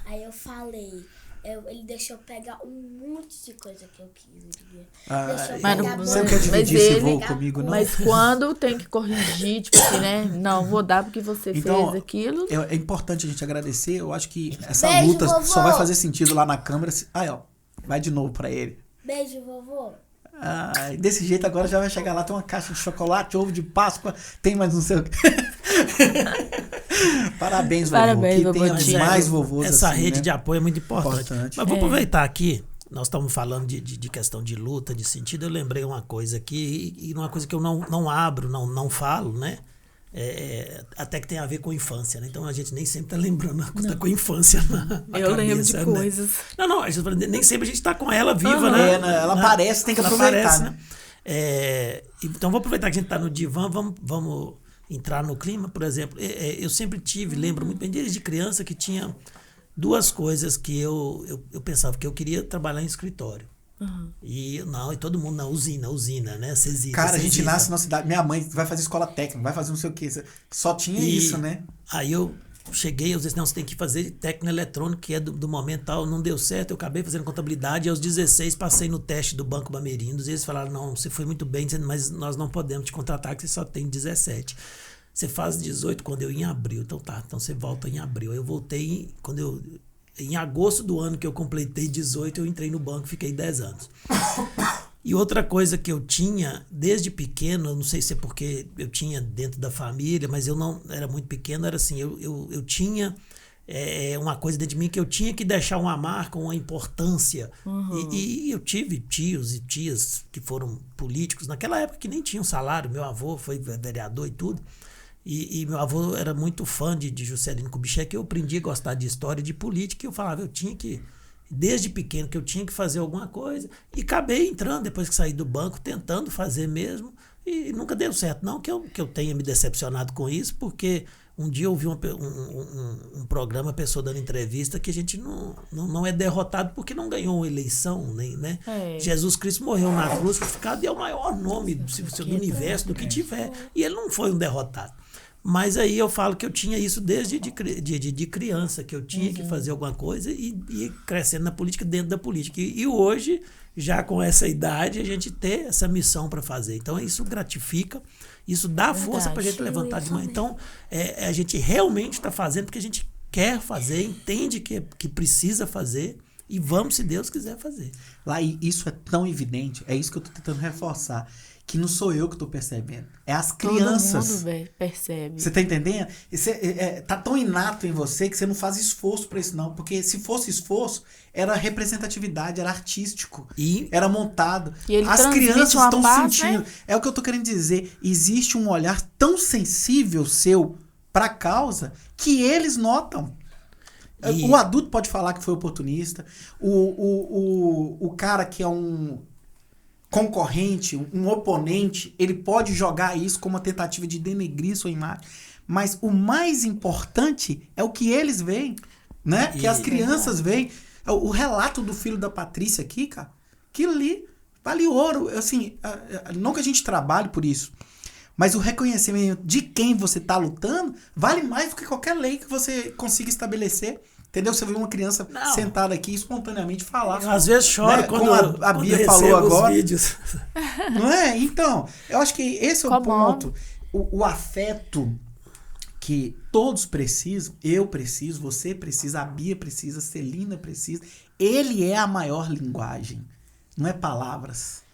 Aí eu falei... Ele deixou eu pegar um monte de coisa que eu queria. Você não quer dividir esse voo comigo, não? Mas quando tem que corrigir, tipo assim, né? Não, vou dar porque você fez aquilo. É importante a gente agradecer. Eu acho que essa Beijo, luta vovô. só vai fazer sentido lá na Câmara. Aí, ó, vai de novo pra ele. Beijo, vovô. Desse jeito agora já vai chegar lá, tem uma caixa de chocolate, ovo de Páscoa, tem mais não sei o que. Parabéns, vovô. Que tenha mais vovôs essa assim, rede né? de apoio é muito importante. Mas vou aproveitar aqui, nós estamos falando de questão de luta, de sentido, eu lembrei uma coisa aqui, e uma coisa que eu não abro, não falo, né? Até que tem a ver com infância, né? Então a gente nem sempre tá lembrando com a infância na eu cabeça, lembro de né? coisas. Não, a gente, nem sempre a gente tá com ela viva, né? Ela aparece, tem que aproveitar, né? Então vou aproveitar que a gente tá no divã, vamos entrar no clima, por exemplo. Eu sempre lembro muito bem desde criança que tinha duas coisas que eu pensava que eu queria trabalhar em escritório. Uhum. E todo mundo na usina, né? Cesita, cara, a gente nasce na cidade. Minha mãe vai fazer escola técnica, vai fazer não sei o que. Só tinha isso, né? Aí eu cheguei, eu disse, não, você tem que fazer técnico eletrônico, que é do momento tal, não deu certo, eu acabei fazendo contabilidade, e aos 16 passei no teste do Banco Bamerindos, e eles falaram, não, você foi muito bem, mas nós não podemos te contratar, que você só tem 17. Você faz 18 quando eu ia em abril, então você volta em abril. Eu voltei, quando Em agosto do ano que eu completei 18, eu entrei no banco e fiquei 10 anos. E outra coisa que eu tinha, desde pequeno, eu não sei se é porque eu tinha dentro da família, mas eu não era muito pequeno, era assim, eu tinha uma coisa dentro de mim que eu tinha que deixar uma marca, uma importância. E eu tive tios e tias que foram políticos, naquela época que nem tinham salário, meu avô foi vereador e tudo. E meu avô era muito fã de Juscelino Kubitschek, eu aprendi a gostar de história, de política, e eu falava, eu tinha que, desde pequeno, que eu tinha que fazer alguma coisa, e acabei entrando, depois que saí do banco, tentando fazer mesmo, e nunca deu certo. Não que eu tenha me decepcionado com isso, porque um dia eu vi um programa, a pessoa dando entrevista, que a gente não é derrotado porque não ganhou uma eleição, né? Jesus Cristo morreu na cruz crucificado e é o maior nome do universo, do que tiver, e ele não foi um derrotado. Mas aí eu falo que eu tinha isso desde de criança, que eu tinha que fazer alguma coisa e ir crescendo na política, dentro da política. E hoje, já com essa idade, a gente ter essa missão para fazer. Então, isso gratifica, isso dá força para a gente levantar de manhã. Então, a gente realmente está fazendo porque a gente quer fazer, entende que precisa fazer e vamos, se Deus quiser, fazer. Lá, isso é tão evidente, é isso que eu estou tentando reforçar. Que não sou eu que estou percebendo. É as crianças. Todo mundo percebe. Você tá entendendo? Tá tão inato em você que você não faz esforço para isso, não. Porque se fosse esforço, era representatividade, era artístico. Era montado. As crianças estão sentindo. Né? É o que eu tô querendo dizer. Existe um olhar tão sensível seu para a causa que eles notam. O adulto pode falar que foi oportunista. O cara que é um concorrente, um oponente, ele pode jogar isso como uma tentativa de denegrir sua imagem. Mas o mais importante é o que eles veem, né? Que as crianças veem. O relato do filho da Patrícia aqui, cara, aquilo ali vale ouro. Assim, não que a gente trabalhe por isso, mas o reconhecimento de quem você está lutando vale mais do que qualquer lei que você consiga estabelecer. Entendeu? Você vê uma criança sentada aqui espontaneamente falar. Às vezes choro, né? Como a Bia falou agora. Não é? Então, eu acho que esse é o ponto. O afeto que todos precisam, eu preciso, você precisa, a Bia precisa, a Celina precisa. Ele é a maior linguagem. Não é palavras.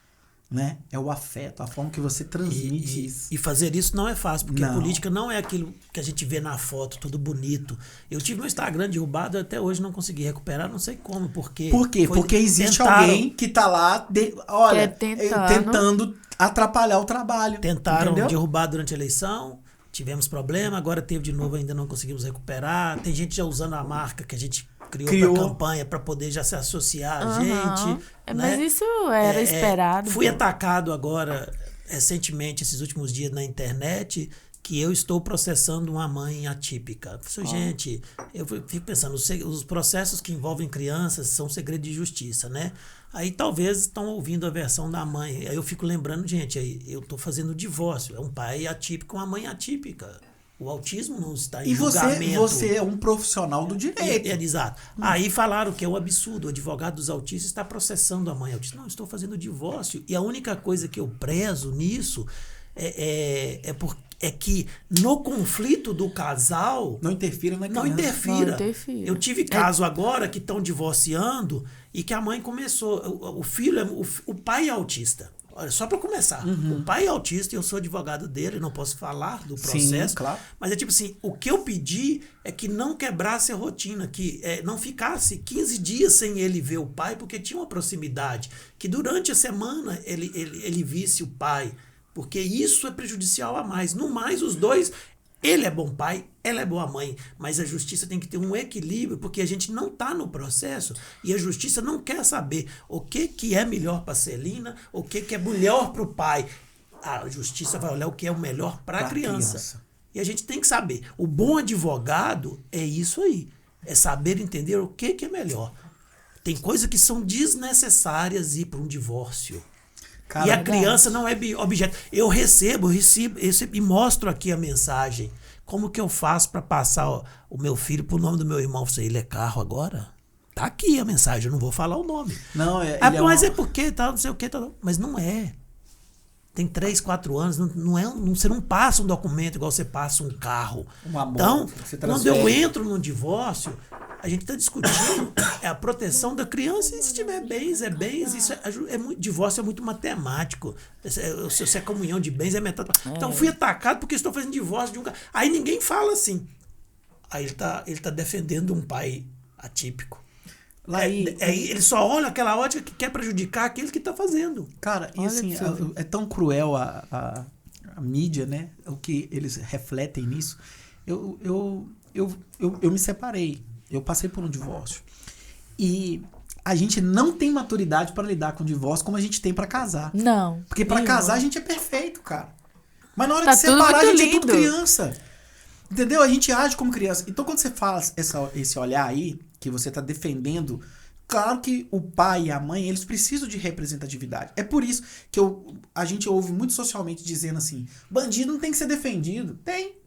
Né? É o afeto, a forma que você transmite isso. E fazer isso não é fácil, porque a política não é aquilo que a gente vê na foto, tudo bonito. Eu tive meu Instagram derrubado, até hoje não consegui recuperar, não sei como, porque... Por quê? Porque existe alguém que tá lá, tentando atrapalhar o trabalho. Tentaram derrubar durante a eleição, tivemos problema, agora teve de novo, ainda não conseguimos recuperar. Tem gente já usando a marca que a gente criou para campanha, para poder já se associar a gente. Né? Mas isso era esperado. Fui atacado agora, recentemente, esses últimos dias na internet, que eu estou processando uma mãe atípica. Gente, eu fico pensando, os processos que envolvem crianças são segredo de justiça, né? Aí talvez estão ouvindo a versão da mãe. Aí eu fico lembrando, gente, aí eu estou fazendo divórcio. É um pai atípico, uma mãe atípica. O autismo não está em julgamento. E você é um profissional do direito. Exato. Aí falaram que é um absurdo. O advogado dos autistas está processando a mãe autista. Não, eu estou fazendo divórcio. E a única coisa que eu prezo nisso é que no conflito do casal... Não interfira na criança. Não interfira. Eu tive caso agora que estão divorciando e que a mãe começou... O pai é autista. Olha, só para começar, o pai é autista e eu sou advogado dele, não posso falar do processo. Sim, claro. Mas é tipo assim, o que eu pedi é que não quebrasse a rotina, que não ficasse 15 dias sem ele ver o pai, porque tinha uma proximidade, que durante a semana ele visse o pai, porque isso é prejudicial a mais. No mais, os dois... Ele é bom pai, ela é boa mãe, mas a justiça tem que ter um equilíbrio, porque a gente não está no processo e a justiça não quer saber o que é melhor para a Celina, o que é melhor para o pai. A justiça vai olhar o que é o melhor para a criança. E a gente tem que saber. O bom advogado é isso aí, é saber entender o que é melhor. Tem coisas que são desnecessárias ir para um divórcio. E a criança não é objeto. Eu recebo e mostro aqui a mensagem. Como que eu faço para passar o meu filho pro nome do meu irmão? Ele é carro agora? Tá aqui a mensagem, eu não vou falar o nome. Não, mas é porque tal, não sei o que, tal. Mas não é. Tem 3, 4 anos, você não passa um documento igual você passa um carro. Um amor, então, quando eu entro no divórcio, A gente está discutindo a proteção da criança, e se tiver bens, é bens. Isso divórcio é muito matemático. Se é comunhão de bens, é metade. Então, fui atacado porque estou fazendo divórcio de um cara. Aí ninguém fala assim. Aí ele tá defendendo um pai atípico. Ele só olha aquela ótica que quer prejudicar aquele que está fazendo. Cara, e assim, é tão cruel a mídia, né? O que eles refletem nisso. Eu me separei. Eu passei por um divórcio. E a gente não tem maturidade para lidar com o divórcio como a gente tem para casar. Não. Porque para casar a gente é perfeito, cara. Mas na hora Tá de separar, a gente lindo. é tudo criança. Entendeu? A gente age como criança. Então, quando você faz esse olhar aí, que você tá defendendo, claro que o pai e a mãe, eles precisam de representatividade. É por isso que a gente ouve muito socialmente dizendo assim, bandido não tem que ser defendido. Tem.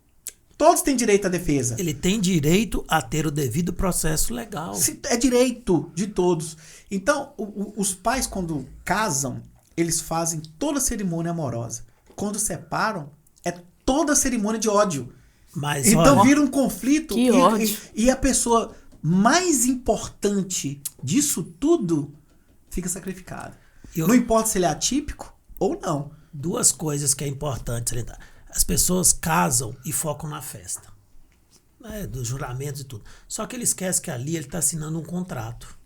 Todos têm direito à defesa. Ele tem direito a ter o devido processo legal. É direito de todos. Então, os pais, quando casam, eles fazem toda a cerimônia amorosa. Quando separam, é toda a cerimônia de ódio. Mas, então vira um conflito. Que ódio. E a pessoa mais importante disso tudo fica sacrificada. Não importa se ele é atípico ou não. Duas coisas que é importante salientar. As pessoas casam e focam na festa, né, dos juramentos e tudo. Só que ele esquece que ali ele está assinando um contrato.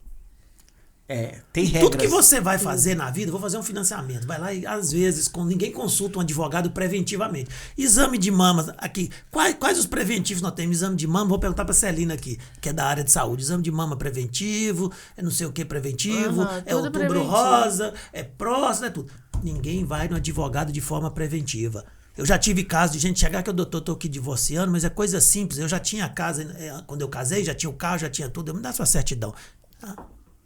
Tem regras. Tudo que você vai fazer na vida, vou fazer um financiamento. Vai lá e, às vezes, ninguém consulta um advogado preventivamente. Exame de mama, aqui. Quais os preventivos nós temos? Exame de mama, vou perguntar para a Celina aqui, que é da área de saúde. Exame de mama preventivo, é não sei o que preventivo, é outubro preventivo. Rosa, é próstata, é tudo. Ninguém vai no advogado de forma preventiva. Eu já tive caso de gente chegar que o doutor tô aqui divorciando, mas é coisa simples. Eu já tinha a casa, quando eu casei, já tinha o carro, já tinha tudo. Me dá sua certidão.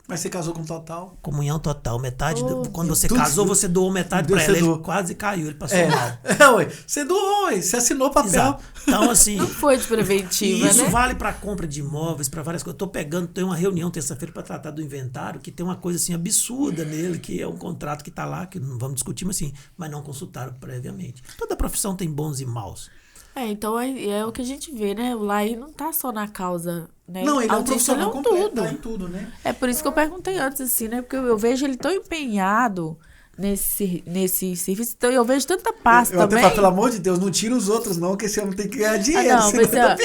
Mas você casou com total? Comunhão total. Metade, quando você casou, você doou metade para ela. Ele quase caiu, ele passou mal. Ué, você doou, você assinou o papel. Exato. Então, assim... Não foi de preventiva, isso né? vale para compra de imóveis, para várias coisas. Tem uma reunião terça-feira para tratar do inventário, que tem uma coisa assim absurda nele, que é um contrato que está lá, que não vamos discutir, mas não consultaram previamente. Toda profissão tem bons e maus. Então é o que a gente vê, né? O Laí não tá só na causa, né? Não, ele é um autista, profissional ele completo, tudo. tá em tudo, né? É por isso que eu perguntei antes, assim, né? Porque eu vejo ele tão empenhado nesse serviço. Então eu vejo tanta paz eu também. Até falo, pelo amor de Deus, não tira os outros não, que esse homem tem que ganhar dinheiro. Não, mas tá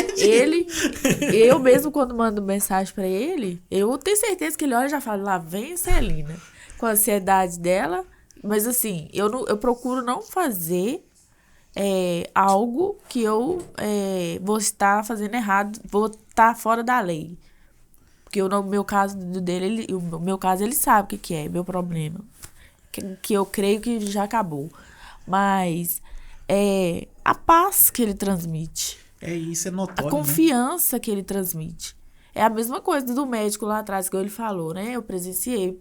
eu mesmo quando mando mensagem pra ele, eu tenho certeza que ele olha e já fala, lá vem a Celina, com a ansiedade dela. Mas assim, eu procuro não fazer algo que eu vou estar fazendo errado, vou estar fora da lei. Porque no meu caso dele, o meu caso ele sabe o que é, meu problema. Que eu creio que já acabou. Mas a paz que ele transmite. Isso é notório, a confiança que ele transmite. É a mesma coisa do médico lá atrás que ele falou, né? Eu presenciei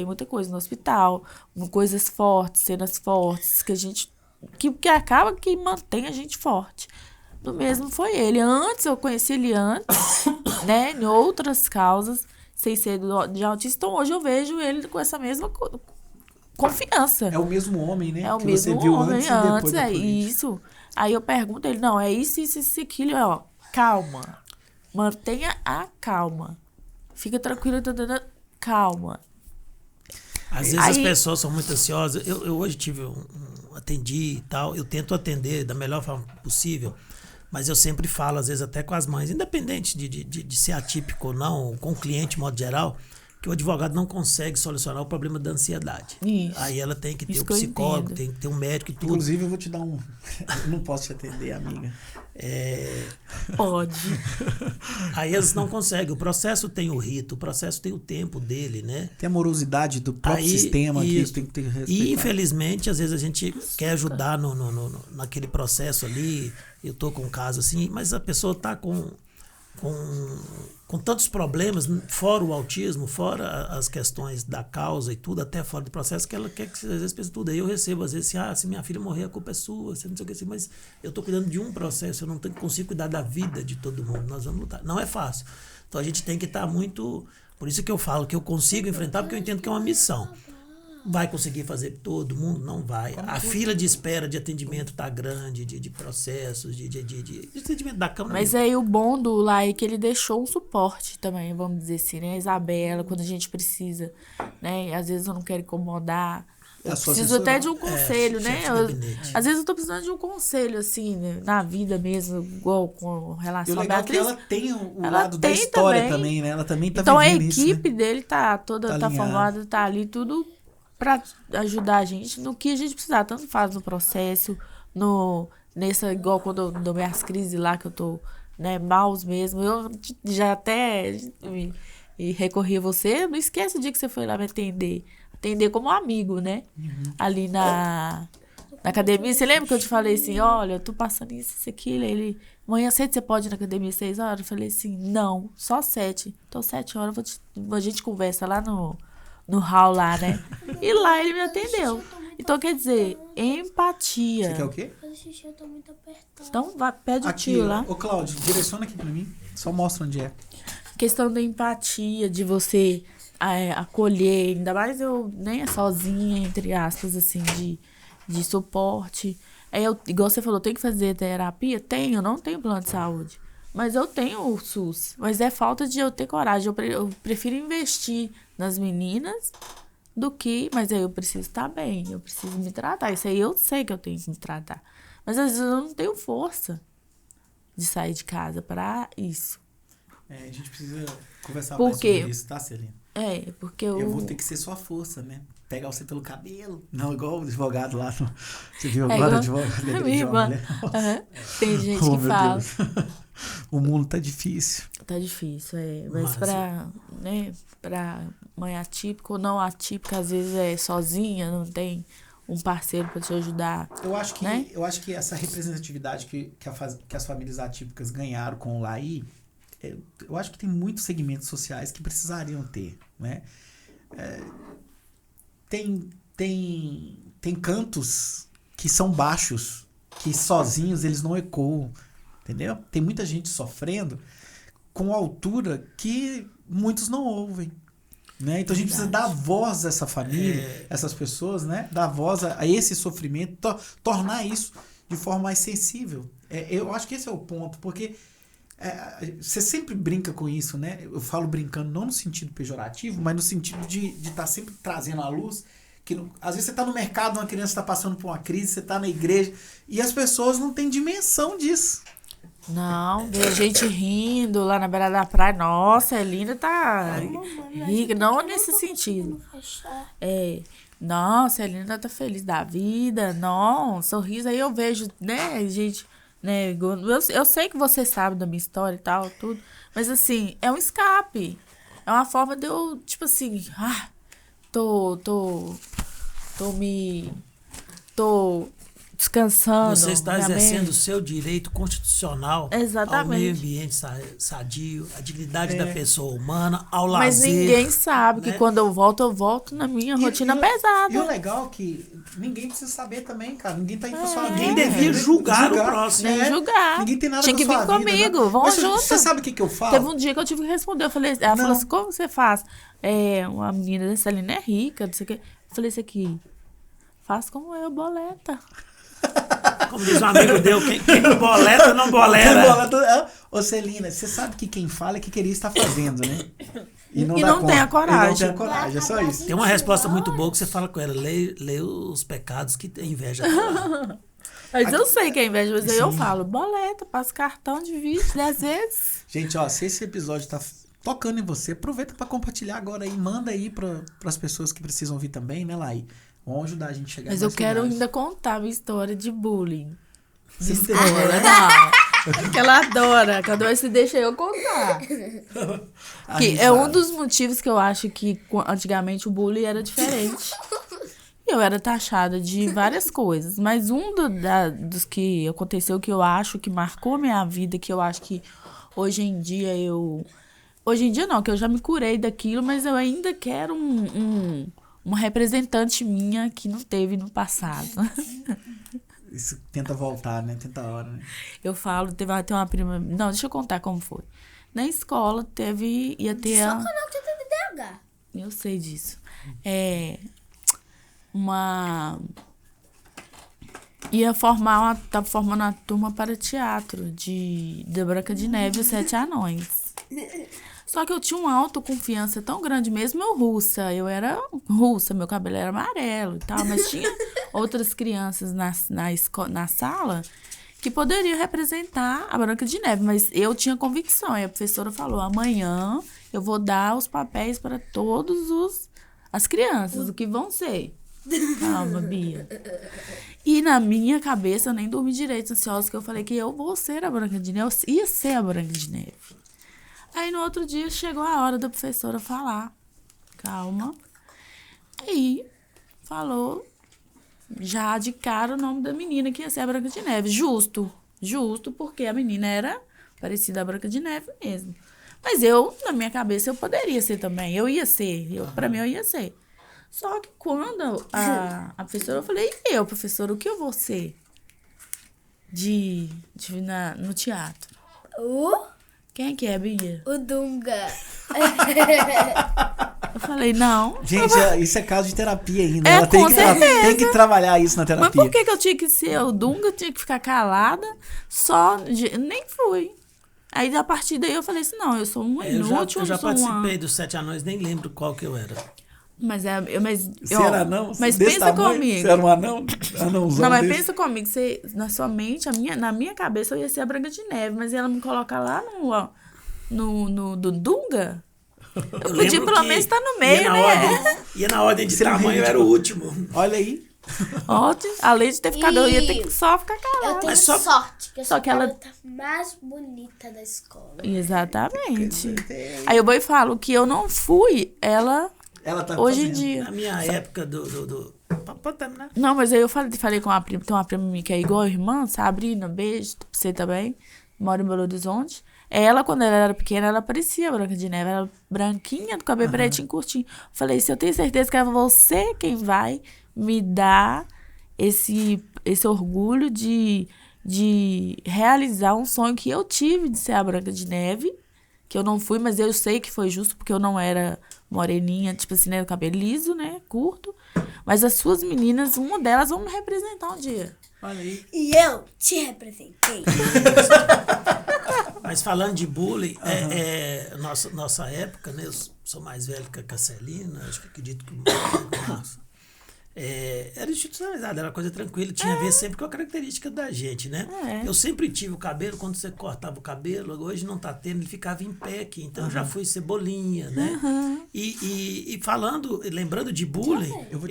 muita coisa no hospital, coisas fortes, cenas fortes, que acaba que mantém a gente forte. Do mesmo foi ele. Eu conheci ele antes, né? Em outras causas, sem ser de autista. Então, hoje eu vejo ele com essa mesma confiança. É o mesmo homem, né? É o que mesmo você viu homem antes e depois é isso. Aí eu pergunto ele, não, é isso, aquilo. Calma. Mantenha a calma. Fica tranquilo, calma. Às vezes as pessoas são muito ansiosas. Eu hoje atendi e tal. Eu tento atender da melhor forma possível. Mas eu sempre falo, às vezes até com as mães, independente de ser atípico ou não, com o cliente de modo geral, que o advogado não consegue solucionar o problema da ansiedade. Isso. Aí ela tem que ter um psicólogo, tem que ter um médico e tudo. Inclusive, eu vou te dar eu não posso te atender, amiga. Pode. Aí eles não conseguem. O processo tem o rito, o processo tem o tempo dele, né? Tem a morosidade do próprio sistema que tem que ter respeitado. E, infelizmente, às vezes a gente quer ajudar naquele processo ali. Eu tô com um caso assim, mas a pessoa tá com tantos problemas, fora o autismo, fora as questões da causa e tudo, até fora do processo, que ela quer que às vezes pense tudo. Aí eu recebo, às vezes, se minha filha morrer, a culpa é sua, você não sei o que assim, mas eu estou cuidando de um processo, eu não consigo cuidar da vida de todo mundo, nós vamos lutar. Não é fácil. Então a gente tem que estar muito... Por isso que eu falo que eu consigo enfrentar, porque eu entendo que é uma missão. vai conseguir fazer todo mundo? Não vai. A fila de espera de atendimento tá grande, de processos, de atendimento da Câmara. Mas aí o bom do lá é que ele deixou um suporte também, vamos dizer assim, né? A Isabela, quando a gente precisa, né? Às vezes eu não quero incomodar. Eu preciso até de um conselho, né? Às vezes eu tô precisando de um conselho, assim, né? Na vida mesmo, igual com relação à Beatriz. Ela tem o lado da história também, né? Ela também tá vivendo isso. Então a equipe dele tá toda, tá formada, tá ali tudo pra ajudar a gente no que a gente precisar. Tanto faz no processo, igual quando eu dou minhas crises lá, que eu tô, né, maus mesmo. Eu já até recorri a você. Não esquece o dia que você foi lá me atender como amigo, né? Ali na academia. Você lembra que eu te falei assim, olha, eu tô passando isso, aquilo. Ele, amanhã cedo você pode ir na academia 6 horas? Eu falei assim, não, só 7. Então 7 horas a gente conversa lá no hall lá, né? E lá ele me atendeu. Então, quer dizer, empatia. Você quer o quê? Eu tô muito apertado. Então, pede o Aqui, tio lá. Ô, Cláudio, direciona aqui pra mim. Só mostra onde é. Questão da empatia, de você acolher, ainda mais eu, né, sozinha, entre aspas, assim, de suporte. Aí igual você falou, tem que fazer terapia? Tenho, eu não tenho plano de saúde. Mas eu tenho o SUS. Mas é falta de eu ter coragem. Eu prefiro investir nas meninas do que... Mas aí eu preciso estar bem, eu preciso me tratar. Isso aí eu sei que eu tenho que me tratar. Mas às vezes eu não tenho força de sair de casa para isso. A gente precisa conversar mais sobre isso, tá, Celina? Porque eu vou ter que ser sua força, né? Pegar você pelo cabelo. Não, igual o advogado lá. Você viu agora o advogado? Tem gente que fala. Deus. O mundo tá difícil. Tá difícil, Mas pra mãe atípica ou não atípica, às vezes é sozinha, não tem um parceiro para te ajudar. Eu acho que, né? eu acho que essa representatividade que as famílias atípicas ganharam com o Laí, eu acho que tem muitos segmentos sociais que precisariam ter, né? Tem cantos que são baixos, que sozinhos eles não ecoam, entendeu? Tem muita gente sofrendo com altura que muitos não ouvem, né? Então a gente precisa dar voz a essa família, essas pessoas, né? Dar voz a esse sofrimento, tornar isso de forma mais sensível. Eu acho que esse é o ponto, porque você sempre brinca com isso, né? Eu falo brincando não no sentido pejorativo, mas no sentido de estar sempre trazendo à luz que às vezes você está no mercado, uma criança está passando por uma crise, você está na igreja e as pessoas não têm dimensão disso. Não, vê a gente rindo lá na beira da praia. Nossa, a Linda tá rica, não nesse sentido. Nossa, a Linda tá feliz da vida, não, sorriso. Aí eu vejo, né, gente... Né? Eu sei que você sabe da minha história e tal, tudo. Mas, assim, é um escape. É uma forma de eu, tipo assim... Tô descansando. Você está exercendo o seu direito constitucional. Exatamente. Ao meio ambiente sadio, à dignidade da pessoa humana, ao lazer. Mas ninguém sabe, né? Que quando eu volto na minha rotina pesada. E o legal é que ninguém precisa saber também, cara. Ninguém tá aí com a sua vida. Ninguém devia julgar o próximo. Nem julgar. Ninguém tem nada Tinha com a sua vida. Tinha que vir comigo, né? Vamos junto. Você sabe o que eu falo? Teve um dia que eu tive que responder. Ela falou assim, como você faz? Uma menina dessa ali não é rica, não sei o quê. Eu falei isso aqui, faz como eu, boleta. Como diz um amigo meu, quem não boleta, não boleta. Ô Celina, você sabe que quem fala é que queria estar fazendo, né? E não tem a coragem. Não tem a coragem, é só isso. Tem uma resposta muito boa que você fala com ela, lê os pecados que tem inveja. Mas eu sei que é inveja, mas aí eu falo, boleta, passo cartão de 20, 10 vezes. Gente, ó, se esse episódio tá tocando em você, aproveita para compartilhar agora aí, manda aí para as pessoas que precisam ouvir também, né, Laí? Vão ajudar a gente a chegar Mas eu quero ainda contar a minha história de bullying. Você não tem não. Que ela adora. Cada vez se deixa eu contar. Que é um dos motivos que eu acho que antigamente o bullying era diferente. Eu era taxada de várias coisas. Mas dos que aconteceu que eu acho que marcou minha vida, que eu acho que hoje em dia eu... Hoje em dia não, que eu já me curei daquilo, mas eu ainda quero uma representante minha que não teve no passado. Isso tenta voltar, né? Tenta a hora, né? Eu falo, tem uma prima... Não, deixa eu contar como foi. Na escola ia ter... Só canal TDH. Eu sei disso. Tava formando uma turma para teatro da Branca de Neve e os Sete Anões. Só que eu tinha uma autoconfiança tão grande, mesmo eu era russa, meu cabelo era amarelo e tal, mas tinha outras crianças na sala que poderiam representar a Branca de Neve, mas eu tinha convicção. E a professora falou, amanhã eu vou dar os papéis para as crianças, o que vão ser. Calma, Bia. E na minha cabeça, eu nem dormi direito, ansiosa, que eu falei que eu vou ser a Branca de Neve, eu ia ser a Branca de Neve. Aí no outro dia chegou a hora da professora falar. Calma. Aí falou já de cara o nome da menina que ia ser a Branca de Neve. Justo, porque a menina era parecida a Branca de Neve mesmo. Mas na minha cabeça, eu poderia ser também. Eu ia ser. Pra mim, eu ia ser. Só que quando a professora, eu falei, professora, o que eu vou ser no teatro? Quem que é, Bia? O Dunga. Eu falei, não. Gente, isso é caso de terapia ainda. É, Ela tem que trabalhar isso na terapia. Mas por que eu tinha que ser o Dunga? Eu tinha que ficar calada. Nem fui. Aí, a partir daí, eu falei assim, não, eu sou uma inútil. Eu já participei dos Sete Anões, nem lembro qual que eu era. Mas você era anão? Mas pensa comigo. Você era um anão? Anãozão não, mas desse. pensa comigo. Na sua mente, na minha cabeça, eu ia ser a Branca de Neve. Mas ela me coloca lá no Dunga. Eu podia pelo menos estar no meio, né? Ia na ordem de tamanho, eu era o último. Olha aí. Ótimo. Além de ter ficado, eu ia ter que só ficar calada. Eu tenho sorte, que eu sou que ela a garota mais bonita da escola. Exatamente. Aí eu vou e falo que eu não fui, ela tá hoje fazendo. em dia. Na minha época Pode terminar. Não, mas aí eu falei com uma prima, tem uma prima minha que é igual a irmã, Sabrina, beijo pra você também, mora em Belo Horizonte. Ela, quando ela era pequena, ela parecia Branca de Neve, ela era branquinha, do cabelo pretinho, curtinho. Falei, se eu tenho certeza que é você quem vai me dar esse orgulho de realizar um sonho que eu tive de ser a Branca de Neve, que eu não fui, mas eu sei que foi justo, porque eu não era moreninha, tipo assim, né, cabelo liso, né, curto. Mas as suas meninas, uma delas vão me representar um dia. Olha aí. E eu te representei. Mas falando de bullying, nossa época, né? Eu sou mais velho que a Casselina, acho que acredito que o Márcio. Era institucionalizado, era coisa tranquila, tinha a ver sempre com a característica da gente, né? Eu sempre tive o cabelo, quando você cortava o cabelo, hoje não tá tendo, ele ficava em pé aqui, então eu já fui cebolinha, né? E lembrando de bullying, eu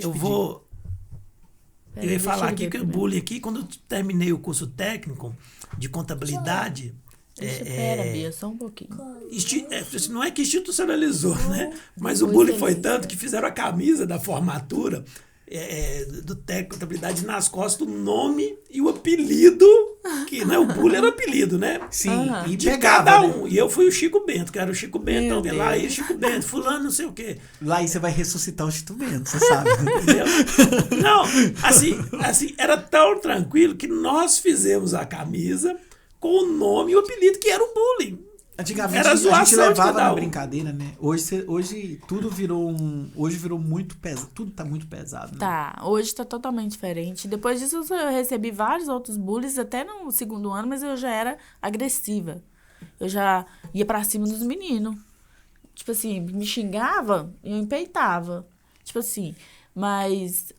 ia falar aqui que o bullying aqui, quando eu terminei o curso técnico de contabilidade. Espera, Bia, só um pouquinho. Não é que institucionalizou, né? Mas o bullying foi tanto que fizeram a camisa da formatura do técnico de contabilidade nas costas, o nome e o apelido, que né, o bullying era o apelido, né? Sim, e de cada um. Né? E eu fui o Chico Bento, que era o Chico Bento, então, lá aí Chico Bento, fulano, não sei o quê. Lá aí você vai ressuscitar o Chico Bento, você sabe. Entendeu? Não, assim, era tão tranquilo que nós fizemos a camisa com o nome e o apelido, que era o bullying. Antigamente era a gente levava na um. brincadeira, né? Hoje tudo virou hoje virou muito pesado. Tudo tá muito pesado. Né? Tá, hoje tá totalmente diferente. Depois disso eu recebi vários outros bullies, até no segundo ano, mas eu já era agressiva. Eu já ia pra cima dos meninos. Tipo assim, me xingava e eu empeitava. Tipo assim, mas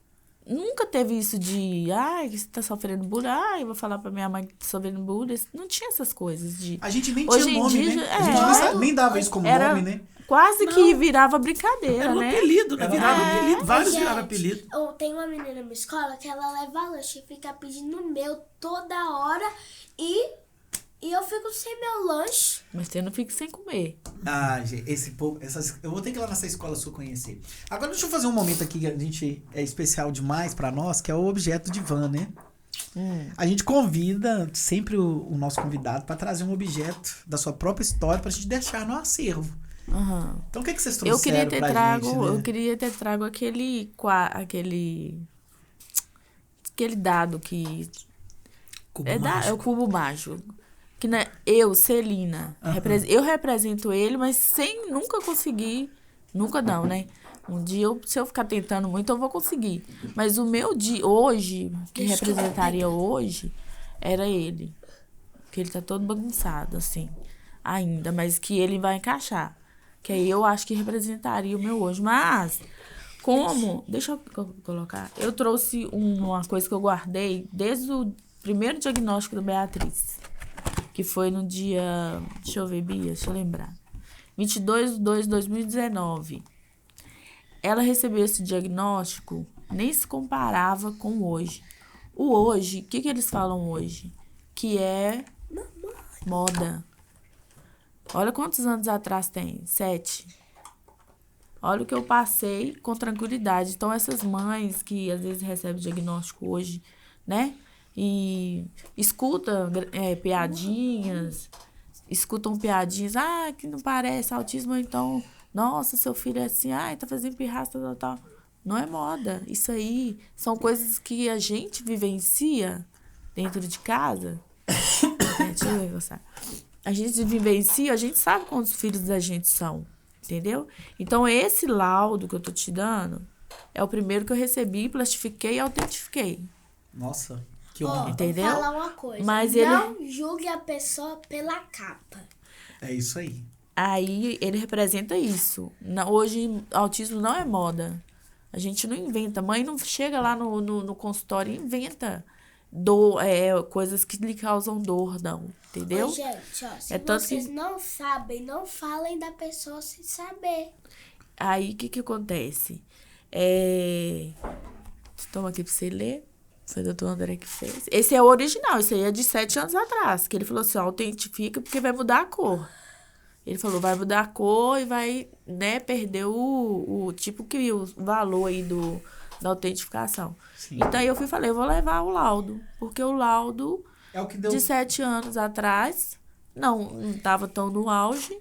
nunca teve isso de, você tá sofrendo bullying, eu vou falar pra minha mãe que tá sofrendo bullying. Não tinha essas coisas de... A gente nem hoje tinha em nome, dia, né? A gente nem dava isso como nome, né? Quase que virava brincadeira, era um né? apelido, né? Virava apelido, vários viravam apelido. Eu tenho uma menina na minha escola que ela leva lanche e fica pedindo meu toda hora e eu fico sem meu lanche. Mas você não fica sem comer. Gente, esse povo, eu vou ter que ir lá nessa escola sua conhecer. Agora deixa eu fazer um momento aqui que a gente é especial demais pra nós, que é o objeto de van, né? A gente convida sempre o nosso convidado pra trazer um objeto da sua própria história pra gente deixar no acervo. Então o que vocês trouxeram pra gente, né? Eu queria ter trago aquele dado que... É o cubo mágico. Que né, eu, Celina, eu represento ele, mas sem nunca conseguir, nunca não, né? Um dia, se eu ficar tentando muito, eu vou conseguir. Mas o meu dia, hoje, que representaria hoje, era ele. Que ele tá todo bagunçado, assim, ainda. Mas que ele vai encaixar. Que aí eu acho que representaria o meu hoje. Mas, como... Deixa eu colocar. Eu trouxe uma coisa que eu guardei desde o primeiro diagnóstico da Beatriz. Que foi no dia... Deixa eu ver, Bia, deixa eu lembrar. 22/2/2019. Ela recebeu esse diagnóstico, nem se comparava com o hoje. O hoje, o que eles falam hoje? Que é moda. Olha quantos anos atrás tem. 7. Olha o que eu passei com tranquilidade. Então, essas mães que às vezes recebem diagnóstico hoje, né? E escutam piadinhas, escutam piadinhas. Ah, que não parece autismo, então... Nossa, seu filho é assim, ai, tá fazendo pirraça, tal. Não é moda. Isso aí são coisas que a gente vivencia dentro de casa. Deixa eu ver, você. A gente vivencia, a gente sabe quantos filhos da gente são, entendeu? Então, esse laudo que eu tô te dando é o primeiro que eu recebi, plastifiquei e autentifiquei. Nossa, que honra. Entendeu? Vou falar uma coisa. Mas não julgue a pessoa pela capa. É isso aí. Aí ele representa isso. Hoje, autismo não é moda. A gente não inventa. Mãe não chega lá no consultório e inventa coisas que lhe causam dor, não. Entendeu? Ô, gente, ó, se tanto vocês que... não sabem, não falem da pessoa sem saber. Aí, o que acontece? Toma aqui pra você ler. Foi o doutor André que fez. Esse é o original. Esse aí é de 7 anos atrás. Que ele falou assim, autentifica porque vai mudar a cor. Ele falou, vai mudar a cor e vai, né, perder o valor aí da autentificação. Sim. Então, aí eu falei, eu vou levar o laudo. Porque o laudo É o que deu... de 7 anos atrás não estava tão no auge.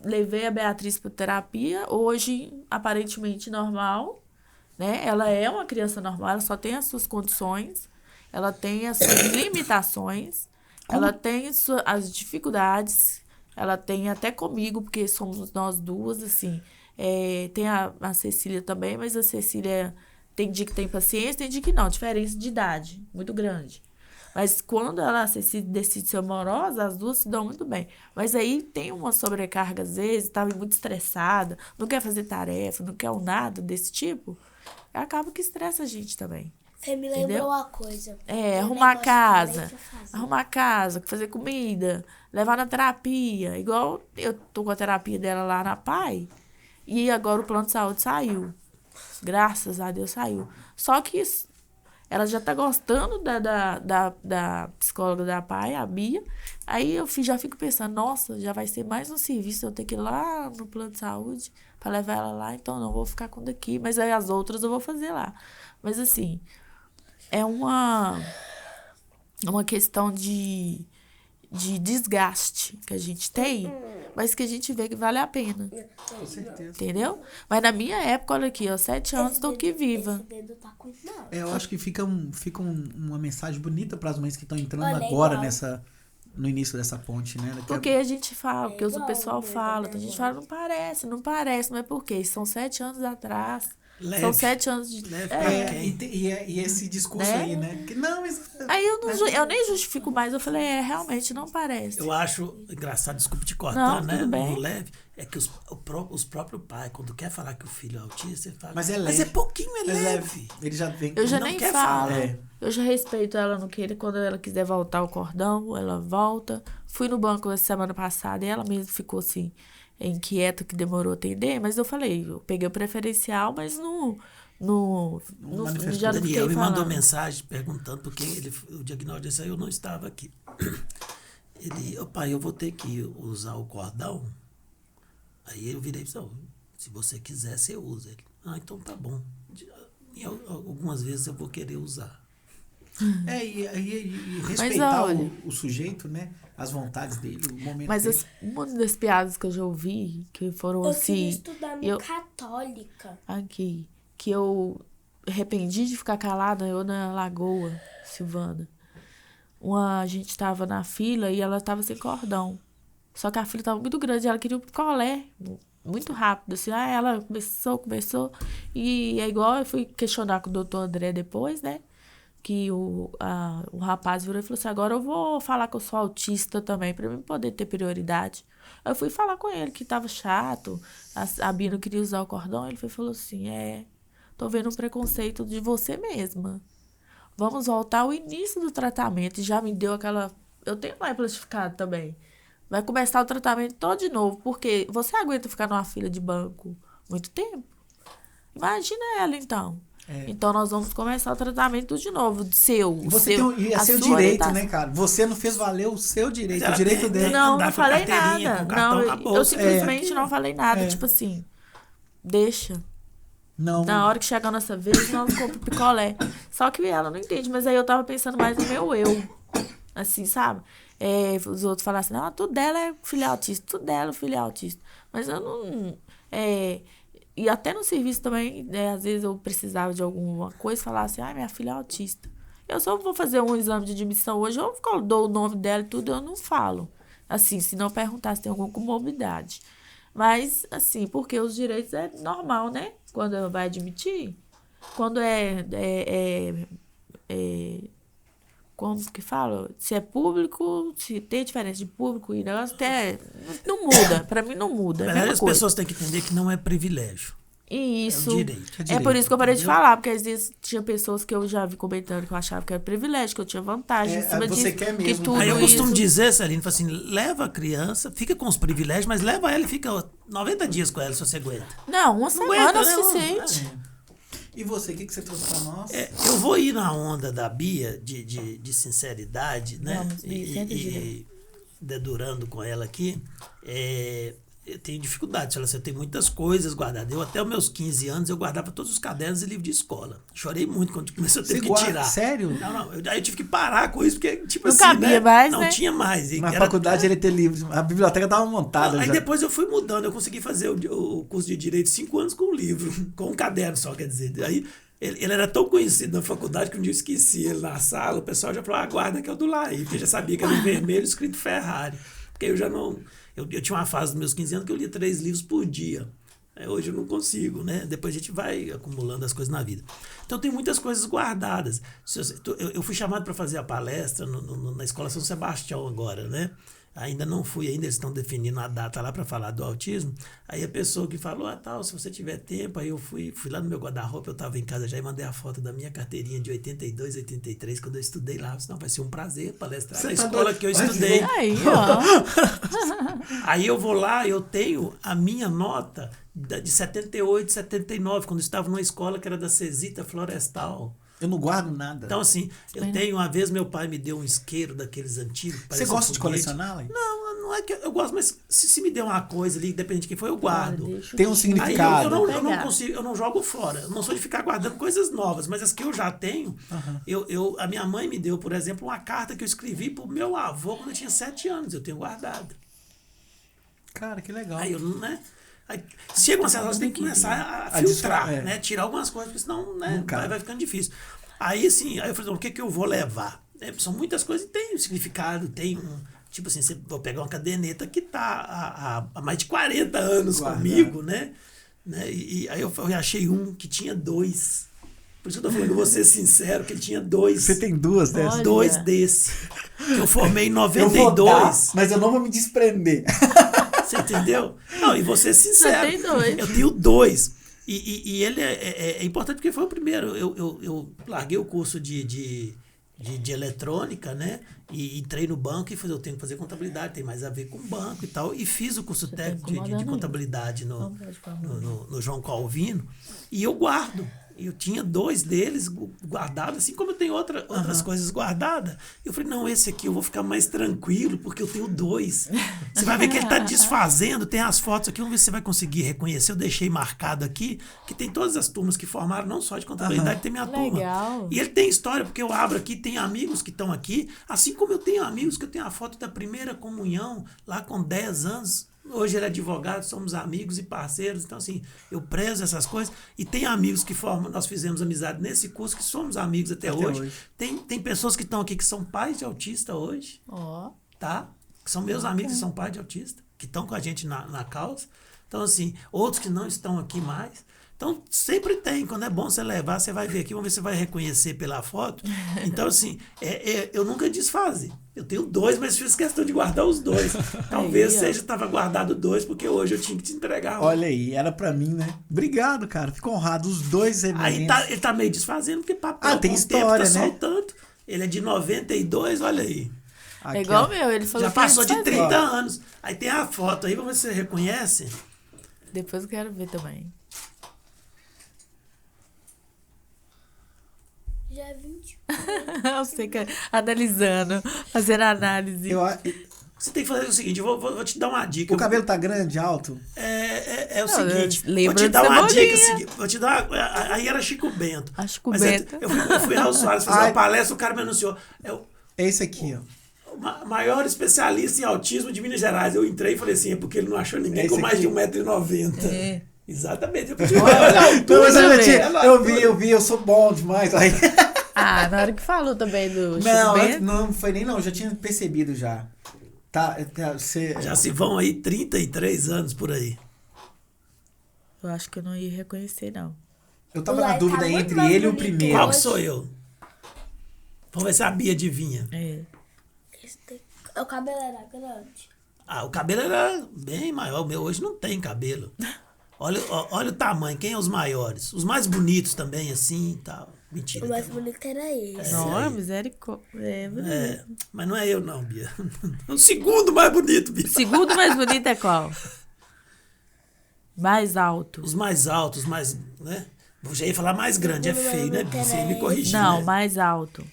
Levei a Beatriz para terapia. Hoje, aparentemente normal, né? Ela é uma criança normal, ela só tem as suas condições, ela tem as suas limitações, ela tem as dificuldades. Ela tem até comigo, porque somos nós duas, assim. Tem a Cecília também, mas a Cecília tem dia que tem paciência, tem dia que não. Diferença de idade, muito grande. Mas quando a Cecília decide ser amorosa, as duas se dão muito bem. Mas aí tem uma sobrecarga, às vezes, tá muito estressada, não quer fazer tarefa, não quer nada desse tipo. Acaba que estressa a gente também. Você me lembrou uma coisa. Arrumar a casa, fazer comida, levar na terapia. Igual eu tô com a terapia dela lá na PAI. E agora o plano de saúde saiu. Graças a Deus saiu. Só que ela já tá gostando da psicóloga da PAI, a Bia. Aí eu já fico pensando, nossa, já vai ser mais um serviço eu ter que ir lá no plano de saúde pra levar ela lá. Então não vou ficar com daqui. Mas aí as outras eu vou fazer lá. Mas assim... É uma questão de desgaste que a gente tem, mas que a gente vê que vale a pena. Com certeza. Entendeu? Mas na minha época, olha aqui, 7 anos, estou aqui viva. Esse dedo tá com... Não. Eu acho que fica uma mensagem bonita para as mães que estão entrando Olha, agora igual. no início dessa ponte, né? Porque a gente fala, porque o igual pessoal o meu fala, também a gente agora. fala, não parece, mas por quê? São 7 anos atrás. Leve. São 7 anos de... Leve. E esse discurso Né? aí, né? Que, não, mas... Aí eu nem justifico mais, eu falei, realmente não parece. Eu acho engraçado, desculpa te cortar, Não, né? tudo bem. No leve, é que os próprios pais, quando quer falar que o filho é autista, ele fala, Mas é mas leve. é pouquinho, é Mas leve. Ele já vem... Eu já Não nem quer falo. falar. É. Eu já respeito ela no que quando ela quiser voltar ao cordão, ela volta. Fui no banco essa semana passada e ela mesma ficou assim, inquieta que demorou a atender, mas eu falei, eu peguei o preferencial, mas já não fiquei Daniel me mandou falando. mensagem perguntando porque o diagnóstico desse aí eu não estava aqui. Ele, pai, eu vou ter que usar o cordão. Aí eu virei e disse, se você quiser, você usa. Ele, então tá bom. Algumas vezes eu vou querer usar. E respeitar olha, o sujeito, né? As vontades dele, o momento Mas dele. uma das piadas que eu já ouvi, que foram Eu assim... queria estudar no eu- Católica. Aqui, que eu arrependi de ficar calada, eu na Lagoa, Silvana. A gente tava na fila e ela tava sem cordão. Só que a fila tava muito grande, ela queria um picolé, muito rápido, assim, ela conversou, e é igual eu fui questionar com o doutor André depois, né, que o rapaz virou e falou assim, agora eu vou falar que eu sou autista também, pra mim poder ter prioridade. Eu fui falar com ele que tava chato, a Bia não queria usar o cordão, ele falou assim, tô vendo um preconceito de você mesma. Vamos voltar ao início do tratamento, e já me deu aquela... Eu tenho lá plastificado também. Vai começar o tratamento todo de novo, porque você aguenta ficar numa fila de banco muito tempo? Imagina ela, então. Então, nós vamos começar o tratamento de novo, seu. E você tem é seu direito, né, cara? Você não fez valer o seu direito, o direito dele. Não falei nada. Não, eu simplesmente não falei nada. Tipo assim, deixa. Não. Na hora que chegar a nossa vez, nós compramos picolé. Só que ela não entende, mas aí eu tava pensando mais no meu eu. Assim, sabe? Os outros falam assim, não, tudo dela é filha autista, tudo dela é filha autista. Mas eu não... E até no serviço também, às vezes eu precisava de alguma coisa, falar assim, minha filha é autista. Eu só vou fazer um exame de admissão hoje, eu dou o nome dela e tudo, eu não falo. Assim, se não perguntar se tem alguma comorbidade. Mas, assim, porque os direitos é normal, né? Quando vai admitir. Quando como que fala? Se é público, se tem diferença de público e negócio, até não muda. Pra mim não muda. As pessoas têm que entender que não é privilégio. Isso. É direito. É por isso que eu parei de falar, porque às vezes tinha pessoas que eu já vi comentando que eu achava que era privilégio, que eu tinha vantagem em cima disso. Você quer mesmo. Que tudo Aí eu costumo isso... dizer, Celine, assim, leva a criança, fica com os privilégios, mas leva ela e fica 90 dias com ela, se você aguenta. Não, uma semana é o suficiente. E você, o que você trouxe pra nós? Eu vou ir na onda da Bia de sinceridade, né? Vamos, Bia, E dedurando com ela aqui, eu tenho dificuldade. Eu tenho muitas coisas guardadas. Até os meus 15 anos, eu guardava todos os cadernos e livros de escola. Chorei muito quando começou a ter que tirar. Sério? Não. Aí eu tive que parar com isso, porque, tipo não assim, cabia né? mais, não né? tinha mais. Na faculdade ele ter livros. A biblioteca estava montada. Aí já. depois eu fui mudando. Eu consegui fazer o curso de Direito 5 anos com um livro, com um caderno só, quer dizer. Aí ele era tão conhecido na faculdade que um dia eu esqueci ele na sala. O pessoal já falou, guarda que é o do Laí, porque eu já sabia que era em vermelho escrito Ferrari. Porque eu já não... Eu tinha uma fase dos meus 15 anos que eu lia 3 livros por dia. Hoje eu não consigo, né? Depois a gente vai acumulando as coisas na vida. Então tem muitas coisas guardadas. Eu fui chamado para fazer a palestra na Escola São Sebastião agora, né? Ainda não fui, eles estão definindo a data lá para falar do autismo. Aí a pessoa que falou, se você tiver tempo, aí eu fui lá no meu guarda-roupa, eu estava em casa já e mandei a foto da minha carteirinha de 82, 83, quando eu estudei lá. Eu disse, vai ser um prazer palestrar na escola que eu estudei. Aí, ó. Aí eu vou lá, eu tenho a minha nota de 78, 79, quando eu estava numa escola que era da Cesita Florestal. Eu não guardo nada. Então, assim, eu tenho, uma vez meu pai me deu um isqueiro daqueles antigos. Você gosta de colecionar? Não é que eu gosto, mas se me der uma coisa ali, dependente de quem foi, eu guardo. Tem um significado. Aí eu não consigo, eu não jogo fora. Eu não sou de ficar guardando coisas novas, mas as que eu já tenho, a minha mãe me deu, por exemplo, uma carta que eu escrevi pro meu avô quando eu tinha 7 anos. Eu tenho guardado. Cara, que legal. Aí eu, né? Aí, chega uma certa hora, você tem que começar a filtrar, né? Tirar algumas coisas, porque senão, né, vai ficando difícil. Aí, assim, eu falei, o que eu vou levar? São muitas coisas e tem um significado, tem um... Tipo assim, vou pegar uma caderneta que tá há mais de 40 anos comigo, né? E aí eu achei um que tinha 2. Por isso que eu tô falando, eu vou ser sincero, que ele tinha 2. Você tem 2 dessas? 2 desse. Que eu formei em 92. Eu vou dar, mas eu não vou me desprender. Você entendeu? Não, e vou ser sincero. Você tem 2. Eu tenho 2. E ele é importante porque foi o primeiro. Eu larguei o curso de eletrônica, né? E entrei no banco e falei, eu tenho que fazer contabilidade, tem mais a ver com banco e tal. E fiz o curso técnico de contabilidade no João Calvino. E eu guardo. Eu tinha 2 deles guardados, assim como eu tenho outras coisas guardadas. Eu falei, não, esse aqui eu vou ficar mais tranquilo, porque eu tenho 2. Você vai ver que ele está desfazendo, tem as fotos aqui, vamos ver se você vai conseguir reconhecer. Eu deixei marcado aqui, que tem todas as turmas que formaram, não só de contabilidade, tem minha turma. E ele tem história, porque eu abro aqui, tem amigos que estão aqui, assim como eu tenho amigos que eu tenho a foto da primeira comunhão, lá com 10 anos. Hoje ele é advogado, somos amigos e parceiros, então assim, eu prezo essas coisas. E tem amigos que nós fizemos amizade nesse curso, que somos amigos até hoje. Tem pessoas que estão aqui que são pais de autista hoje, tá? Que são meus amigos que são pais de autista. que estão com a gente na causa. Então, assim, outros que não estão aqui mais. Então, sempre tem. Quando é bom você levar, você vai ver aqui, vamos ver se você vai reconhecer pela foto. Então, assim, eu nunca desfazi. Eu tenho 2, mas fiz questão de guardar os 2. Talvez estava guardado 2, porque hoje eu tinha que te entregar um. Olha aí, era pra mim, né? Obrigado, cara. Fico honrado. Os 2 Aí ele tá meio desfazendo, porque papel tem com o história, tempo tá né? soltando. Ele é de 92, olha aí. É igual o meu, ele falou Já que passou ia de desfazer. 30 anos. Aí tem a foto aí, vamos ver se você reconhece. Depois eu quero ver também. Já é 20. Eu sei que analisando, fazendo análise. Você tem que fazer o seguinte, eu vou te dar uma dica. O cabelo tá grande, alto? É o Não, seguinte, lembra vou te de dar uma Cebolinha. dica seguinte. Vou te dar aí era Chico Bento. A Chico Mas Bento. eu fui Raul Soares fazer uma palestra, o cara me anunciou. É esse aqui, ó. O maior especialista em autismo de Minas Gerais. Eu entrei e falei assim, é porque ele não achou ninguém Esse com mais aqui. de 1,90 m. É. Exatamente. Eu podia olhar a Não, mas altura, eu vi, eu sou bom demais. Aí. Ah, na hora que falou também do Chico Não, Bento. não foi nem não, eu já tinha percebido já. Você... Já se vão aí 33 anos por aí. Eu acho que eu não ia reconhecer, não. Eu tava Ué, na tá dúvida muito entre mais ele e o bonito. primeiro. Qual que sou eu? Vamos ver se a Bia adivinha. É. O cabelo era grande. O cabelo era bem maior. O meu hoje não tem cabelo. Olha o tamanho. Quem é os maiores? Os mais bonitos também, assim e tal. Mentira. O mais tá? bonito era esse. Não, misericórdia. É bonito. Mas não é eu não, Bia. O segundo mais bonito, Bia. O segundo mais bonito é qual? Mais alto. Os mais altos, mais, né? Eu já ia falar mais grande, é feio, né, Bia? Você ia me corrigir, Não, né? mais alto.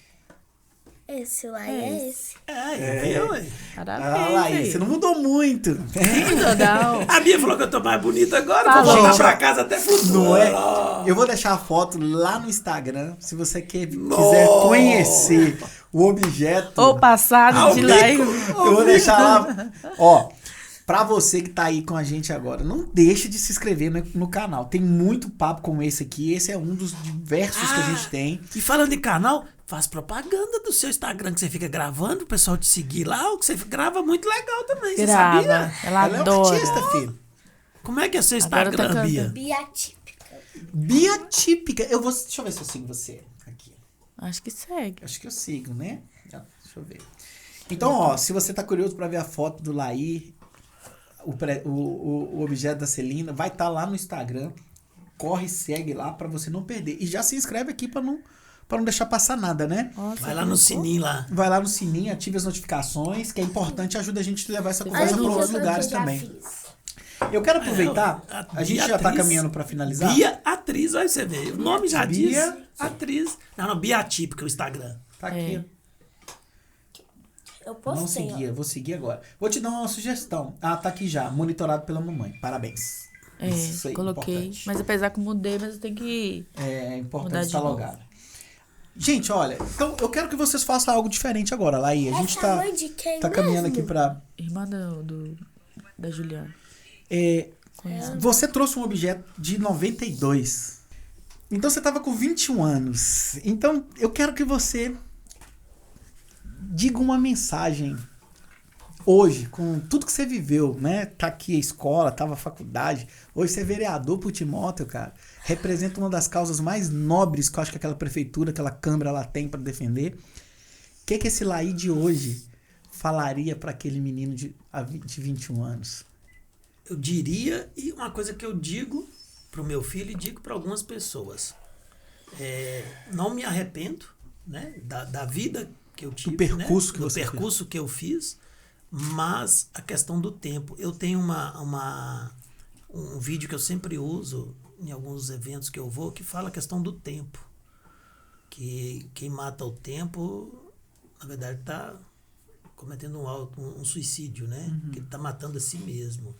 Esse lá é esse. Viu, ué? Parabéns. Ah lá, aí, aí. você não mudou muito. Não. A Bia falou que eu tô mais bonita agora, Falou. vou voltar Gente, pra casa até futuro. Não é? Eu vou deixar a foto lá no Instagram, se você quiser conhecer o objeto. Ou passado de lá. bico. Eu vou deixar lá. Ó, pra você que tá aí com a gente agora, não deixe de se inscrever no canal. Tem muito papo como esse aqui. Esse é um dos diversos que a gente tem. E falando em canal, faz propaganda do seu Instagram que você fica gravando, o pessoal te seguir lá, o que você grava muito legal também, você Grava. sabia? Ela Ela é uma adora. artista, filho. Como é que é seu Agora tá Instagram, Bia? Biatípica. Bia típica. Deixa eu ver se eu sigo você aqui. Acho que segue. Acho que eu sigo, né? Deixa eu ver. Então, ó, se você tá curioso pra ver a foto do Laí, o objeto da Celina, vai estar lá no Instagram. Corre, segue lá pra você não perder. E já se inscreve aqui pra não deixar passar nada, né? Nossa, Vai lá no sininho lá. Vai lá no sininho, ative as notificações, que é importante, ajuda a gente a levar essa conversa faz para isso. outros lugares também. Eu quero aproveitar, a gente já tá Beatriz. caminhando pra finalizar. Bia Atriz, olha você ver. O nome já diz. Bia. Atriz. Não, Bia Atípica, o Instagram. Tá aqui. Eu Não postei, seguia, vou seguir agora. Vou te dar uma sugestão. Tá aqui já, monitorado pela mamãe. Parabéns. Isso aí, coloquei. importante. Mas apesar que eu mudei, mas eu tenho que... É importante Mudar de estar novo. logado. Gente, olha, então eu quero que vocês façam algo diferente agora, Laí. A gente Essa mãe de quem tá caminhando mesmo? aqui pra... Irmã da Juliana. Você trouxe um objeto de 92. Então você tava com 21 anos. Então eu quero que você diga uma mensagem hoje, com tudo que você viveu, né? Tá aqui a escola, tava a faculdade. Hoje você é vereador pro Timóteo, cara. Representa uma das causas mais nobres que eu acho que aquela prefeitura, aquela Câmara lá tem para defender. O que esse Laí de hoje falaria para aquele menino de 21 anos? Eu diria, e uma coisa que eu digo pro meu filho e digo para algumas pessoas. Não me arrependo, né, da vida que eu tive, Do percurso, né, que do você percurso que eu fiz, mas a questão do tempo. Eu tenho um vídeo que eu sempre uso em alguns eventos que eu vou, que fala a questão do tempo. Que quem mata o tempo, na verdade, está cometendo um suicídio, né? Que ele está matando a si mesmo.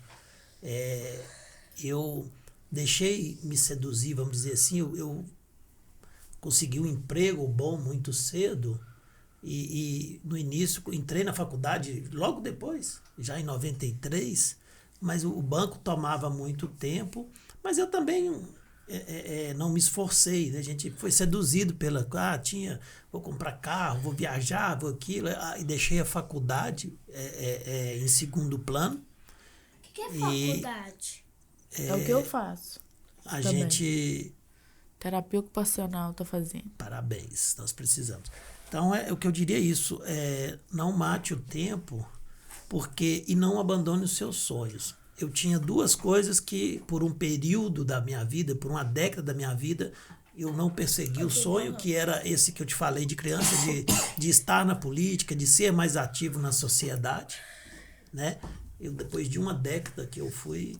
Eu deixei me seduzir, vamos dizer assim, eu consegui um emprego bom muito cedo e no início entrei na faculdade logo depois, já em 93, mas o banco tomava muito tempo, mas eu também não me esforcei, né? A gente foi seduzido vou comprar carro, vou viajar, vou aquilo, e deixei a faculdade em segundo plano. que é faculdade? É o que eu faço. A Também. gente... Terapia ocupacional tô fazendo. Parabéns, nós precisamos. Então, o que eu diria é isso, não mate o tempo e não abandone os seus sonhos. Eu tinha duas coisas que, por um período da minha vida, por uma década da minha vida, eu não persegui o sonho, que era esse que eu te falei de criança, de estar na política, de ser mais ativo na sociedade, né? Eu, depois de uma década que eu fui...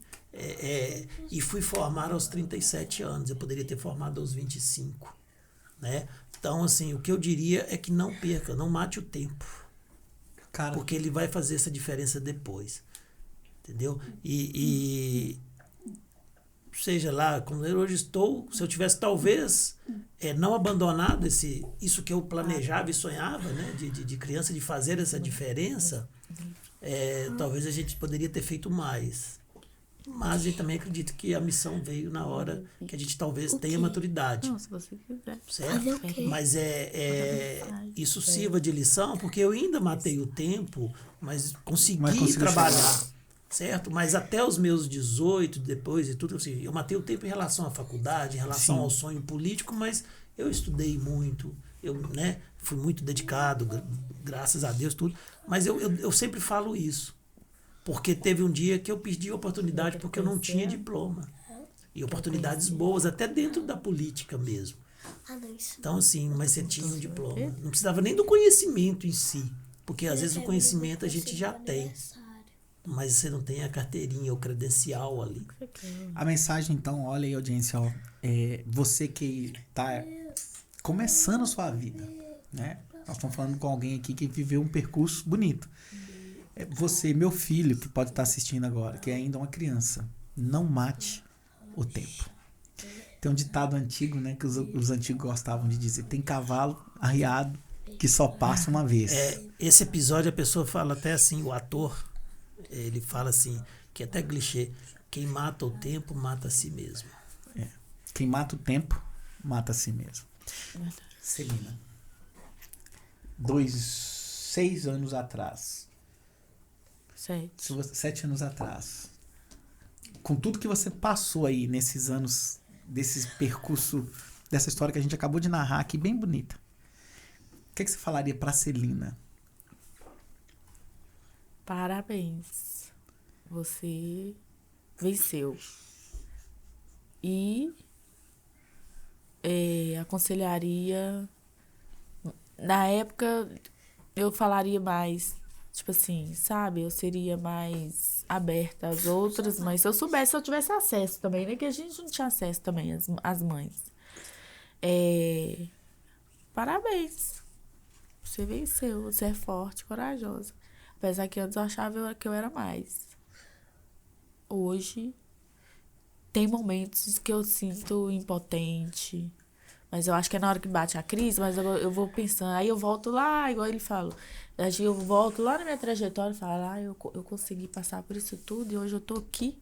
e fui formar aos 37 anos. Eu poderia ter formado aos 25. Né? Então, assim, o que eu diria é que não perca, não mate o tempo. Cara, Porque ele vai fazer essa diferença depois. Entendeu? E seja lá, como eu hoje estou, se eu tivesse talvez não abandonado isso que eu planejava e sonhava, né? de criança, de fazer essa diferença, talvez a gente poderia ter feito mais. Mas a gente também acredita que a missão veio na hora que a gente talvez tenha maturidade. Não, se você quiser. Certo? Mas isso sirva de lição, porque eu ainda matei o tempo, mas consegui trabalhar. Certo? Mas até os meus 18, depois e tudo, assim, eu matei o tempo em relação à faculdade, em relação ao sonho político, mas eu estudei muito, eu, né, fui muito dedicado, graças a Deus, tudo. Mas eu sempre falo isso. Porque teve um dia que eu perdi a oportunidade porque eu não tinha diploma. E oportunidades boas, até dentro da política mesmo. Então, assim, mas você tinha um diploma. Não precisava nem do conhecimento em si. Porque às vezes o conhecimento a gente já tem. Mas você não tem a carteirinha, o credencial ali. a mensagem, então, olha aí, audiência, ó, você que está começando a sua vida, né? Nós estamos falando com alguém aqui que viveu um percurso bonito. Você, meu filho, que pode estar assistindo agora, que é ainda uma criança, não mate o tempo. Tem um ditado antigo, né, que os antigos gostavam de dizer: tem cavalo arriado que só passa uma vez. Esse episódio a pessoa fala até assim, o ator, ele fala assim, que é até clichê: quem mata o tempo mata a si mesmo. Quem mata o tempo mata a si mesmo. Celina, 6 anos atrás, 7 anos atrás, com tudo que você passou aí nesses anos, desse percurso, dessa história que a gente acabou de narrar aqui, bem bonita, o que você falaria pra Celina? Parabéns. Você venceu. E aconselharia... Na época, eu falaria mais... Tipo assim, sabe? Eu seria mais aberta às outras mães. Se eu soubesse, se eu tivesse acesso também, né? Que a gente não tinha acesso também, as mães. Parabéns. Você venceu. Você é forte, corajosa. Apesar que antes eu achava que eu era mais. Hoje, tem momentos que eu sinto impotente. Mas eu acho que é na hora que bate a crise, mas eu vou pensando. Aí eu volto lá, igual ele falou. Aí eu volto lá na minha trajetória e falo, eu consegui passar por isso tudo e hoje eu tô aqui.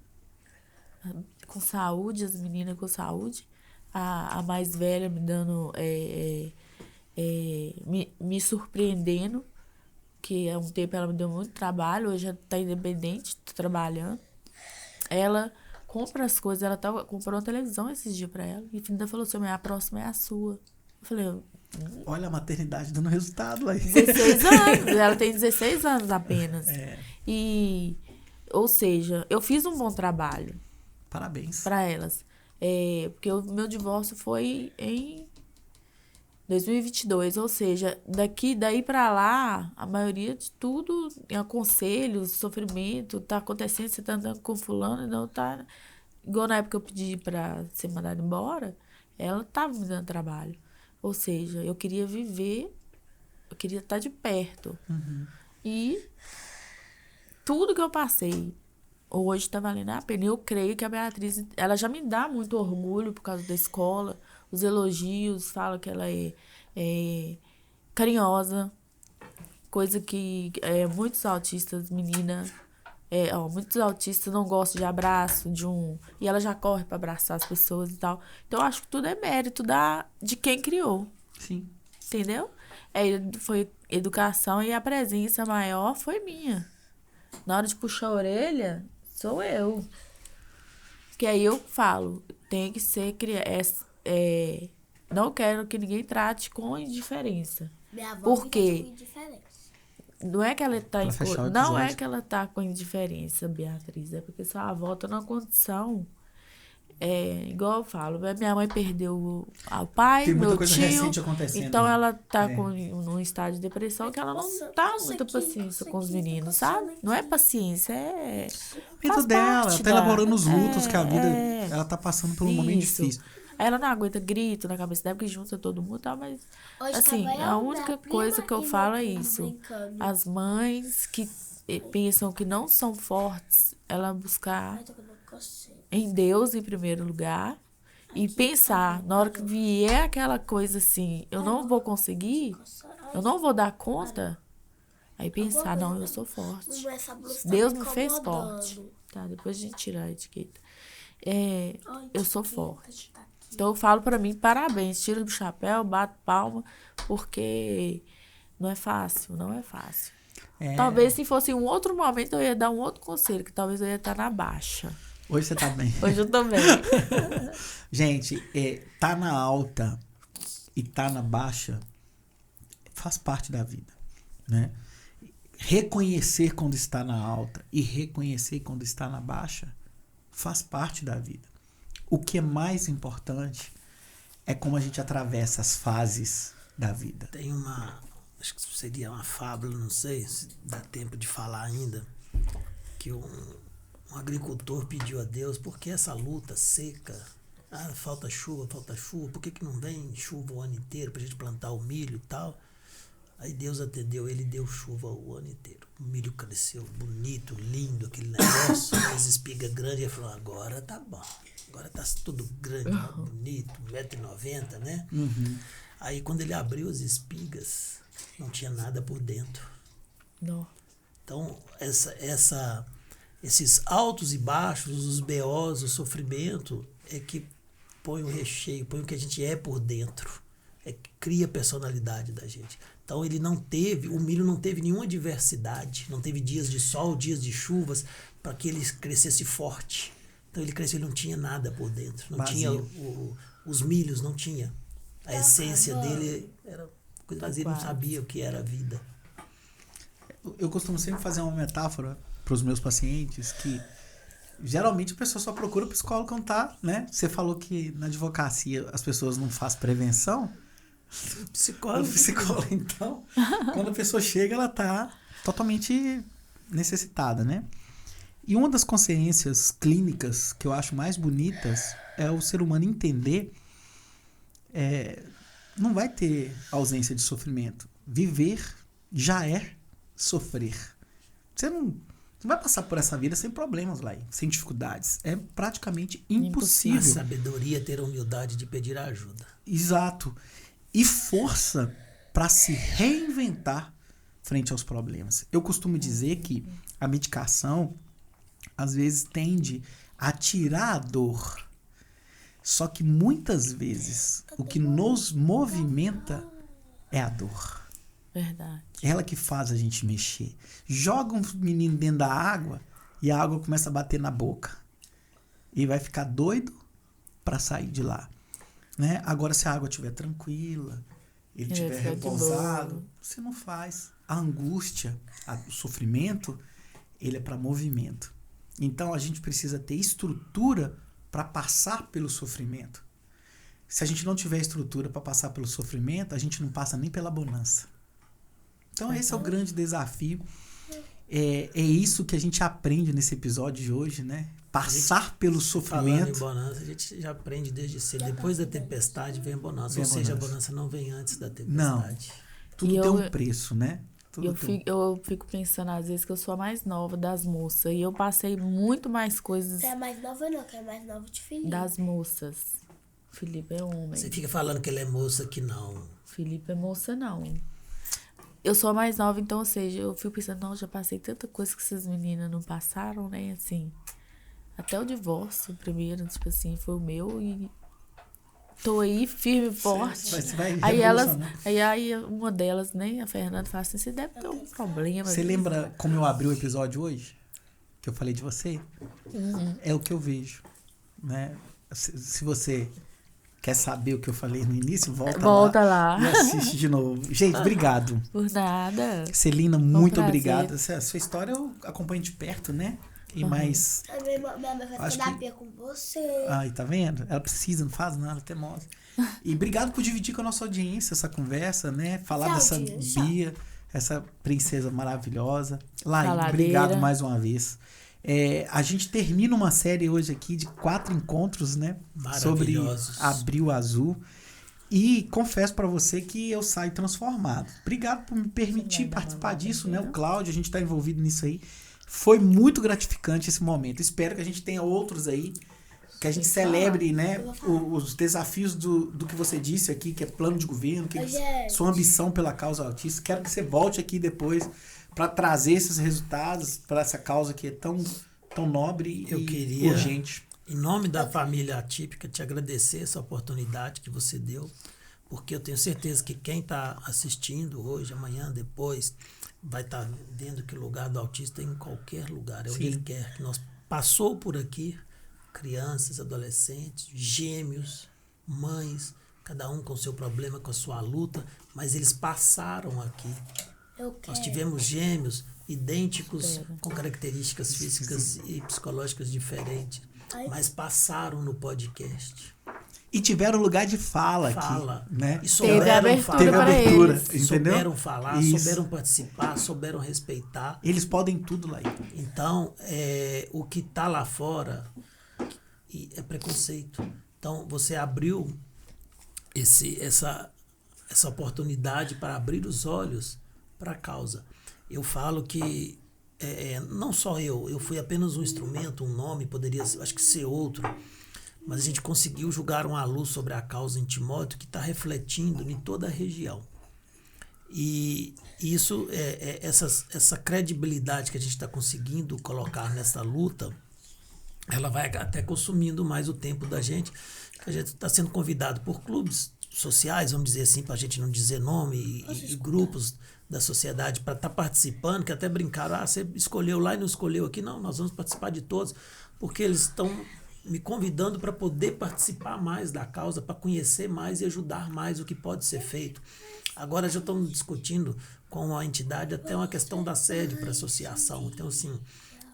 Com saúde, as meninas com saúde. A mais velha me dando... me surpreendendo. Que há um tempo ela me deu muito trabalho. Hoje ela tá independente, tá trabalhando. Ela... compra as coisas, ela comprou uma televisão esses dias pra ela. E ainda falou assim: a próxima é a sua. Eu falei: olha a maternidade dando resultado aí. 16 anos, ela tem 16 anos apenas. E, ou seja, eu fiz um bom trabalho. Parabéns. Pra elas. Porque o meu divórcio foi em 2022, ou seja, daí pra lá, a maioria de tudo, em aconselhos, sofrimento, tá acontecendo, você tá andando com fulano, não tá... Igual na época que eu pedi pra ser mandada embora, ela tava me dando trabalho. Ou seja, eu queria viver, eu queria estar de perto. Uhum. E tudo que eu passei hoje tá valendo a pena. Eu creio que a Beatriz, ela já me dá muito orgulho por causa da escola. Os elogios, fala que ela é carinhosa, coisa que muitos autistas, muitos autistas não gostam de abraço, e ela já corre para abraçar as pessoas e tal. Então, eu acho que tudo é mérito de quem criou. Sim. Entendeu? Foi educação e a presença maior foi minha. Na hora de puxar a orelha, sou eu. Que aí eu falo, tem que ser não quero que ninguém trate com indiferença. Minha avó Por fica quê? com indiferença. Não é que ela tá Pra fechar o não é episódio. que ela tá com indiferença, Beatriz, é porque sua avó tá numa condição igual eu falo, minha mãe perdeu o pai, Tem muita meu coisa tio, recente acontecendo. então ela tá É. num estado de depressão que ela não Nossa, tá nossa, muita aqui, paciência nossa, com os aqui, meninos, nossa, sabe? aqui. Não é paciência, é Vida faz dela, parte ela tá elaborando os da- lutos que a vida. é. Ela tá passando por um momento Isso. difícil. Aí ela não aguenta grito na cabeça dela, porque junta todo mundo e tal, mas Hoje assim, tava eu, a minha única prima coisa que eu e meu falo é primo isso. brincando. As mães que pensam que não são fortes, ela buscar Ai, tô com coceira. em Deus em primeiro lugar e pensar, na hora que vier aquela coisa assim, eu não vou conseguir, eu não vou dar conta, aí pensar, não, eu sou forte. Mamãe, essa blusa tá Deus me me fez incomodando. forte. Tá, depois a gente tira a etiqueta. Ai, Eu sou etiqueta, forte. tá aqui. Então eu falo pra mim, parabéns, tiro do chapéu, bato palma, porque não é fácil, não é fácil. É, Talvez se fosse um outro momento eu ia dar um outro conselho, que talvez eu ia estar na baixa. Hoje você tá bem. Hoje eu tô bem. Gente, tá na alta e tá na baixa faz parte da vida, né? Reconhecer quando está na alta e reconhecer quando está na baixa faz parte da vida. O que é mais importante é como a gente atravessa as fases da vida. Tem acho que seria uma fábula, não sei se dá tempo de falar ainda, que um agricultor pediu a Deus, por que essa luta seca? Ah, falta chuva, por que não vem chuva o ano inteiro pra gente plantar o milho e tal? Aí Deus atendeu, ele deu chuva o ano inteiro. O milho cresceu bonito, lindo, aquele negócio, as espigas grandes, ele falou, agora tá bom, agora tá tudo grande, bonito, 1,90 m, né? Aí quando ele abriu as espigas, não tinha nada por dentro. Não. Então, esses altos e baixos, os BOs, o sofrimento, é que põe o recheio, põe o que a gente é por dentro. É que cria a personalidade da gente. Então, o milho não teve nenhuma diversidade, não teve dias de sol, dias de chuvas, para que ele crescesse forte. Então, ele cresceu, ele não tinha nada por dentro. Não Vazio. tinha os milhos, não tinha. A essência dele era coisa vazia, ele não Quase. sabia o que era a vida. Eu costumo sempre fazer uma metáfora para os meus pacientes que geralmente a pessoa só procura o psicólogo quando tá, né? Você falou que na advocacia as pessoas não fazem prevenção. O Psicólogo. psicólogo, então, quando a pessoa chega, ela tá totalmente necessitada, né? E uma das consciências clínicas que eu acho mais bonitas é o ser humano entender não vai ter ausência de sofrimento. Viver já é sofrer. Você não vai passar por essa vida sem problemas, lá, sem dificuldades. É praticamente A impossível. sabedoria é ter a humildade de pedir ajuda. Exato. E força para se reinventar frente aos problemas. Eu costumo dizer que a medicação às vezes tende a tirar a dor. Só que muitas vezes o que nos movimenta é a dor. Verdade. Ela que faz a gente mexer. Joga um menino dentro da água e a água começa a bater na boca. E vai ficar doido para sair de lá. Né? Agora, se a água estiver tranquila, ele estiver fica de repousado, boa. você não faz. A angústia, o sofrimento, ele é para movimento. Então, a gente precisa ter estrutura para passar pelo sofrimento. Se a gente não tiver estrutura para passar pelo sofrimento, a gente não passa nem pela bonança. Então, esse é o grande desafio. É isso que a gente aprende nesse episódio de hoje, né? Passar pelo Falando em sofrimento. bonança, a gente já aprende desde cedo. Depois da tempestade vem a bonança. Vem Ou a seja, a bonança. bonança não vem antes da Não. tempestade. Tudo E tem eu- um preço, né? Tudo tem Eu fico pensando às vezes que eu sou a mais nova das moças. E eu passei muito mais coisas Você é mais nova não, que é mais nova de filho. das moças. Felipe é homem. Você fica falando que ele é moça que não. Felipe é moça, não. Eu sou a mais nova, então, ou seja, eu fico pensando, não, já passei tanta coisa que essas meninas não passaram, né? Assim, até o divórcio primeiro, tipo assim, foi o meu e tô aí firme e forte. Você vai Aí elas, revolucionar. aí uma delas, né, a Fernanda, fala assim, você deve ter um problema. Você lembra como eu abri o episódio hoje? que eu falei de você, é o que eu vejo, né? Se você quer saber o que eu falei no início, volta lá e assiste de novo. Gente, obrigado. Por nada. Celina, muito prazer. obrigado. A sua história eu acompanho de perto, né? E mais... A minha mãe faz terapia com você. Ai, tá vendo? Ela precisa, não faz nada, até mostra. E obrigado por dividir com a nossa audiência essa conversa, né? Falar dessa Bia, essa princesa maravilhosa. Laís, obrigado mais uma vez. A gente termina uma série hoje aqui de 4 encontros, né? Sobre Abril Azul. E confesso pra você que eu saio transformado. Obrigado por me permitir participar disso, né? O Cláudio, a gente tá envolvido nisso aí. Foi muito gratificante esse momento. Espero que a gente tenha outros aí. Que a gente celebre, né, os desafios do que você disse aqui, que é plano de governo, que sua ambição pela causa autista. Quero que você volte aqui depois para trazer esses resultados para essa causa que é tão nobre e urgente. Em nome da família Atípica, te agradecer essa oportunidade que você deu, porque eu tenho certeza que quem está assistindo hoje, amanhã, depois, vai estar vendo que o lugar do autista é em qualquer lugar, é onde ele quer. Que nós passou por aqui, crianças, adolescentes, gêmeos, mães, cada um com seu problema, com a sua luta, mas eles passaram aqui. Nós tivemos gêmeos idênticos, com características físicas e psicológicas diferentes, mas passaram no podcast. E tiveram lugar de fala aqui, né? E souberam falar. Teve abertura, entendeu? Souberam falar, souberam participar, souberam respeitar. Eles podem tudo lá. Então, o que está lá fora é preconceito. Então, você abriu essa oportunidade para abrir os olhos para a causa. Eu falo que não só eu fui apenas um instrumento, um nome, poderia, acho que ser outro, mas a gente conseguiu jogar uma luz sobre a causa em Timóteo que está refletindo em toda a região. E isso, essa credibilidade que a gente está conseguindo colocar nessa luta, ela vai até consumindo mais o tempo da gente, que a gente está sendo convidado por clubes sociais, vamos dizer assim, para a gente não dizer nome, e grupos da sociedade para estar participando, que até brincaram, você escolheu lá e não escolheu aqui. Não, nós vamos participar de todos, porque eles estão me convidando para poder participar mais da causa, para conhecer mais e ajudar mais o que pode ser feito. Agora já estamos discutindo com a entidade até uma questão da sede para a associação. Então, assim,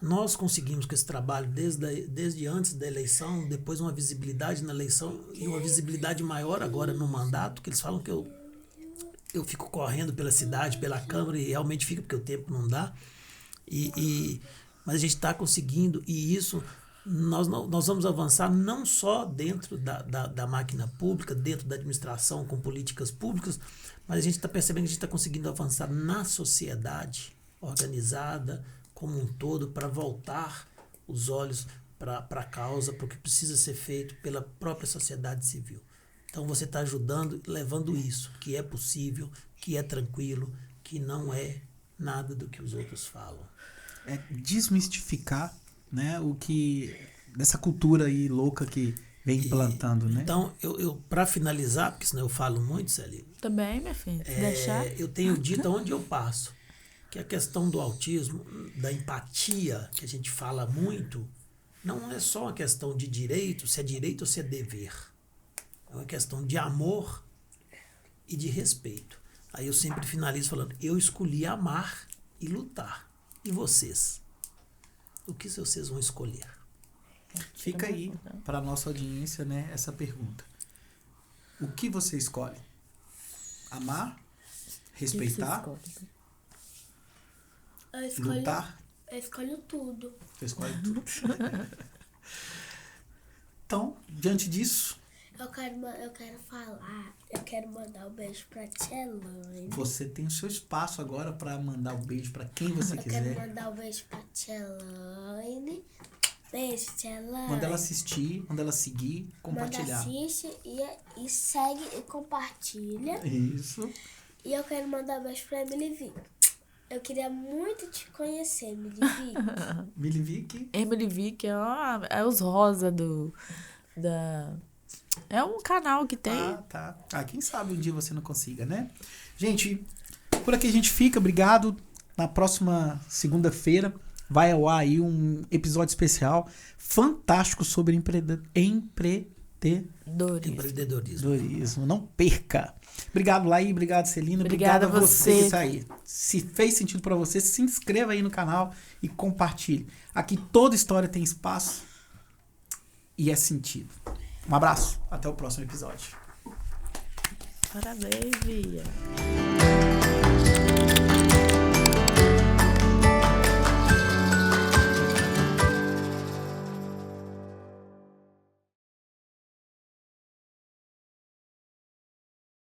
nós conseguimos com esse trabalho desde antes da eleição, depois uma visibilidade na eleição e uma visibilidade maior agora no mandato, que eles falam que eu fico correndo pela cidade, pela Câmara, e realmente fica porque o tempo não dá. Mas a gente está conseguindo, e isso nós vamos avançar não só dentro da máquina pública, dentro da administração, com políticas públicas, mas a gente está percebendo que a gente está conseguindo avançar na sociedade organizada como um todo, para voltar os olhos para a causa, para o que precisa ser feito pela própria sociedade civil. Então você está ajudando, levando isso, que é possível, que é tranquilo, que não é nada do que os outros falam. É desmistificar, né, o que dessa cultura aí louca que vem implantando, né? Então, eu para finalizar, porque senão eu falo muito, Celi. Também, minha filha, se deixar. Eu tenho dito aonde eu passo, que a questão do autismo, da empatia, que a gente fala muito, não é só uma questão de direito, se é direito ou se é dever. É uma questão de amor e de respeito. Aí eu sempre finalizo falando, eu escolhi amar e lutar. E vocês? O que vocês vão escolher? Fica aí para a nossa audiência, né, essa pergunta. O que você escolhe? Amar? Respeitar? Lutar? Eu escolho tudo. Você escolhe tudo. Então, diante disso, eu quero mandar um beijo pra tia Elaine. Você tem o seu espaço agora para mandar um beijo para quem você quiser. Eu quero mandar um beijo pra tia Elaine. Beijo, tia Elaine. Manda ela assistir, manda ela seguir, compartilhar. Manda assiste e segue e compartilha. Isso. E eu quero mandar um beijo pra Emily Vick. Eu queria muito te conhecer, Emily Vick. Emily Vick? Emily Vick é os rosa é um canal que tem. Tá. Quem sabe um dia você não consiga, né? Gente, por aqui a gente fica. Obrigado. Na próxima segunda-feira vai ao ar aí um episódio especial fantástico sobre empreendedorismo. Não perca. Obrigado, Laí. Obrigado, Celina. Obrigada Obrigado a você. você. Isso aí. Se fez sentido pra você, se inscreva aí no canal e compartilhe. Aqui toda história tem espaço e é sentido. Um abraço. Até o próximo episódio. Parabéns, Bia.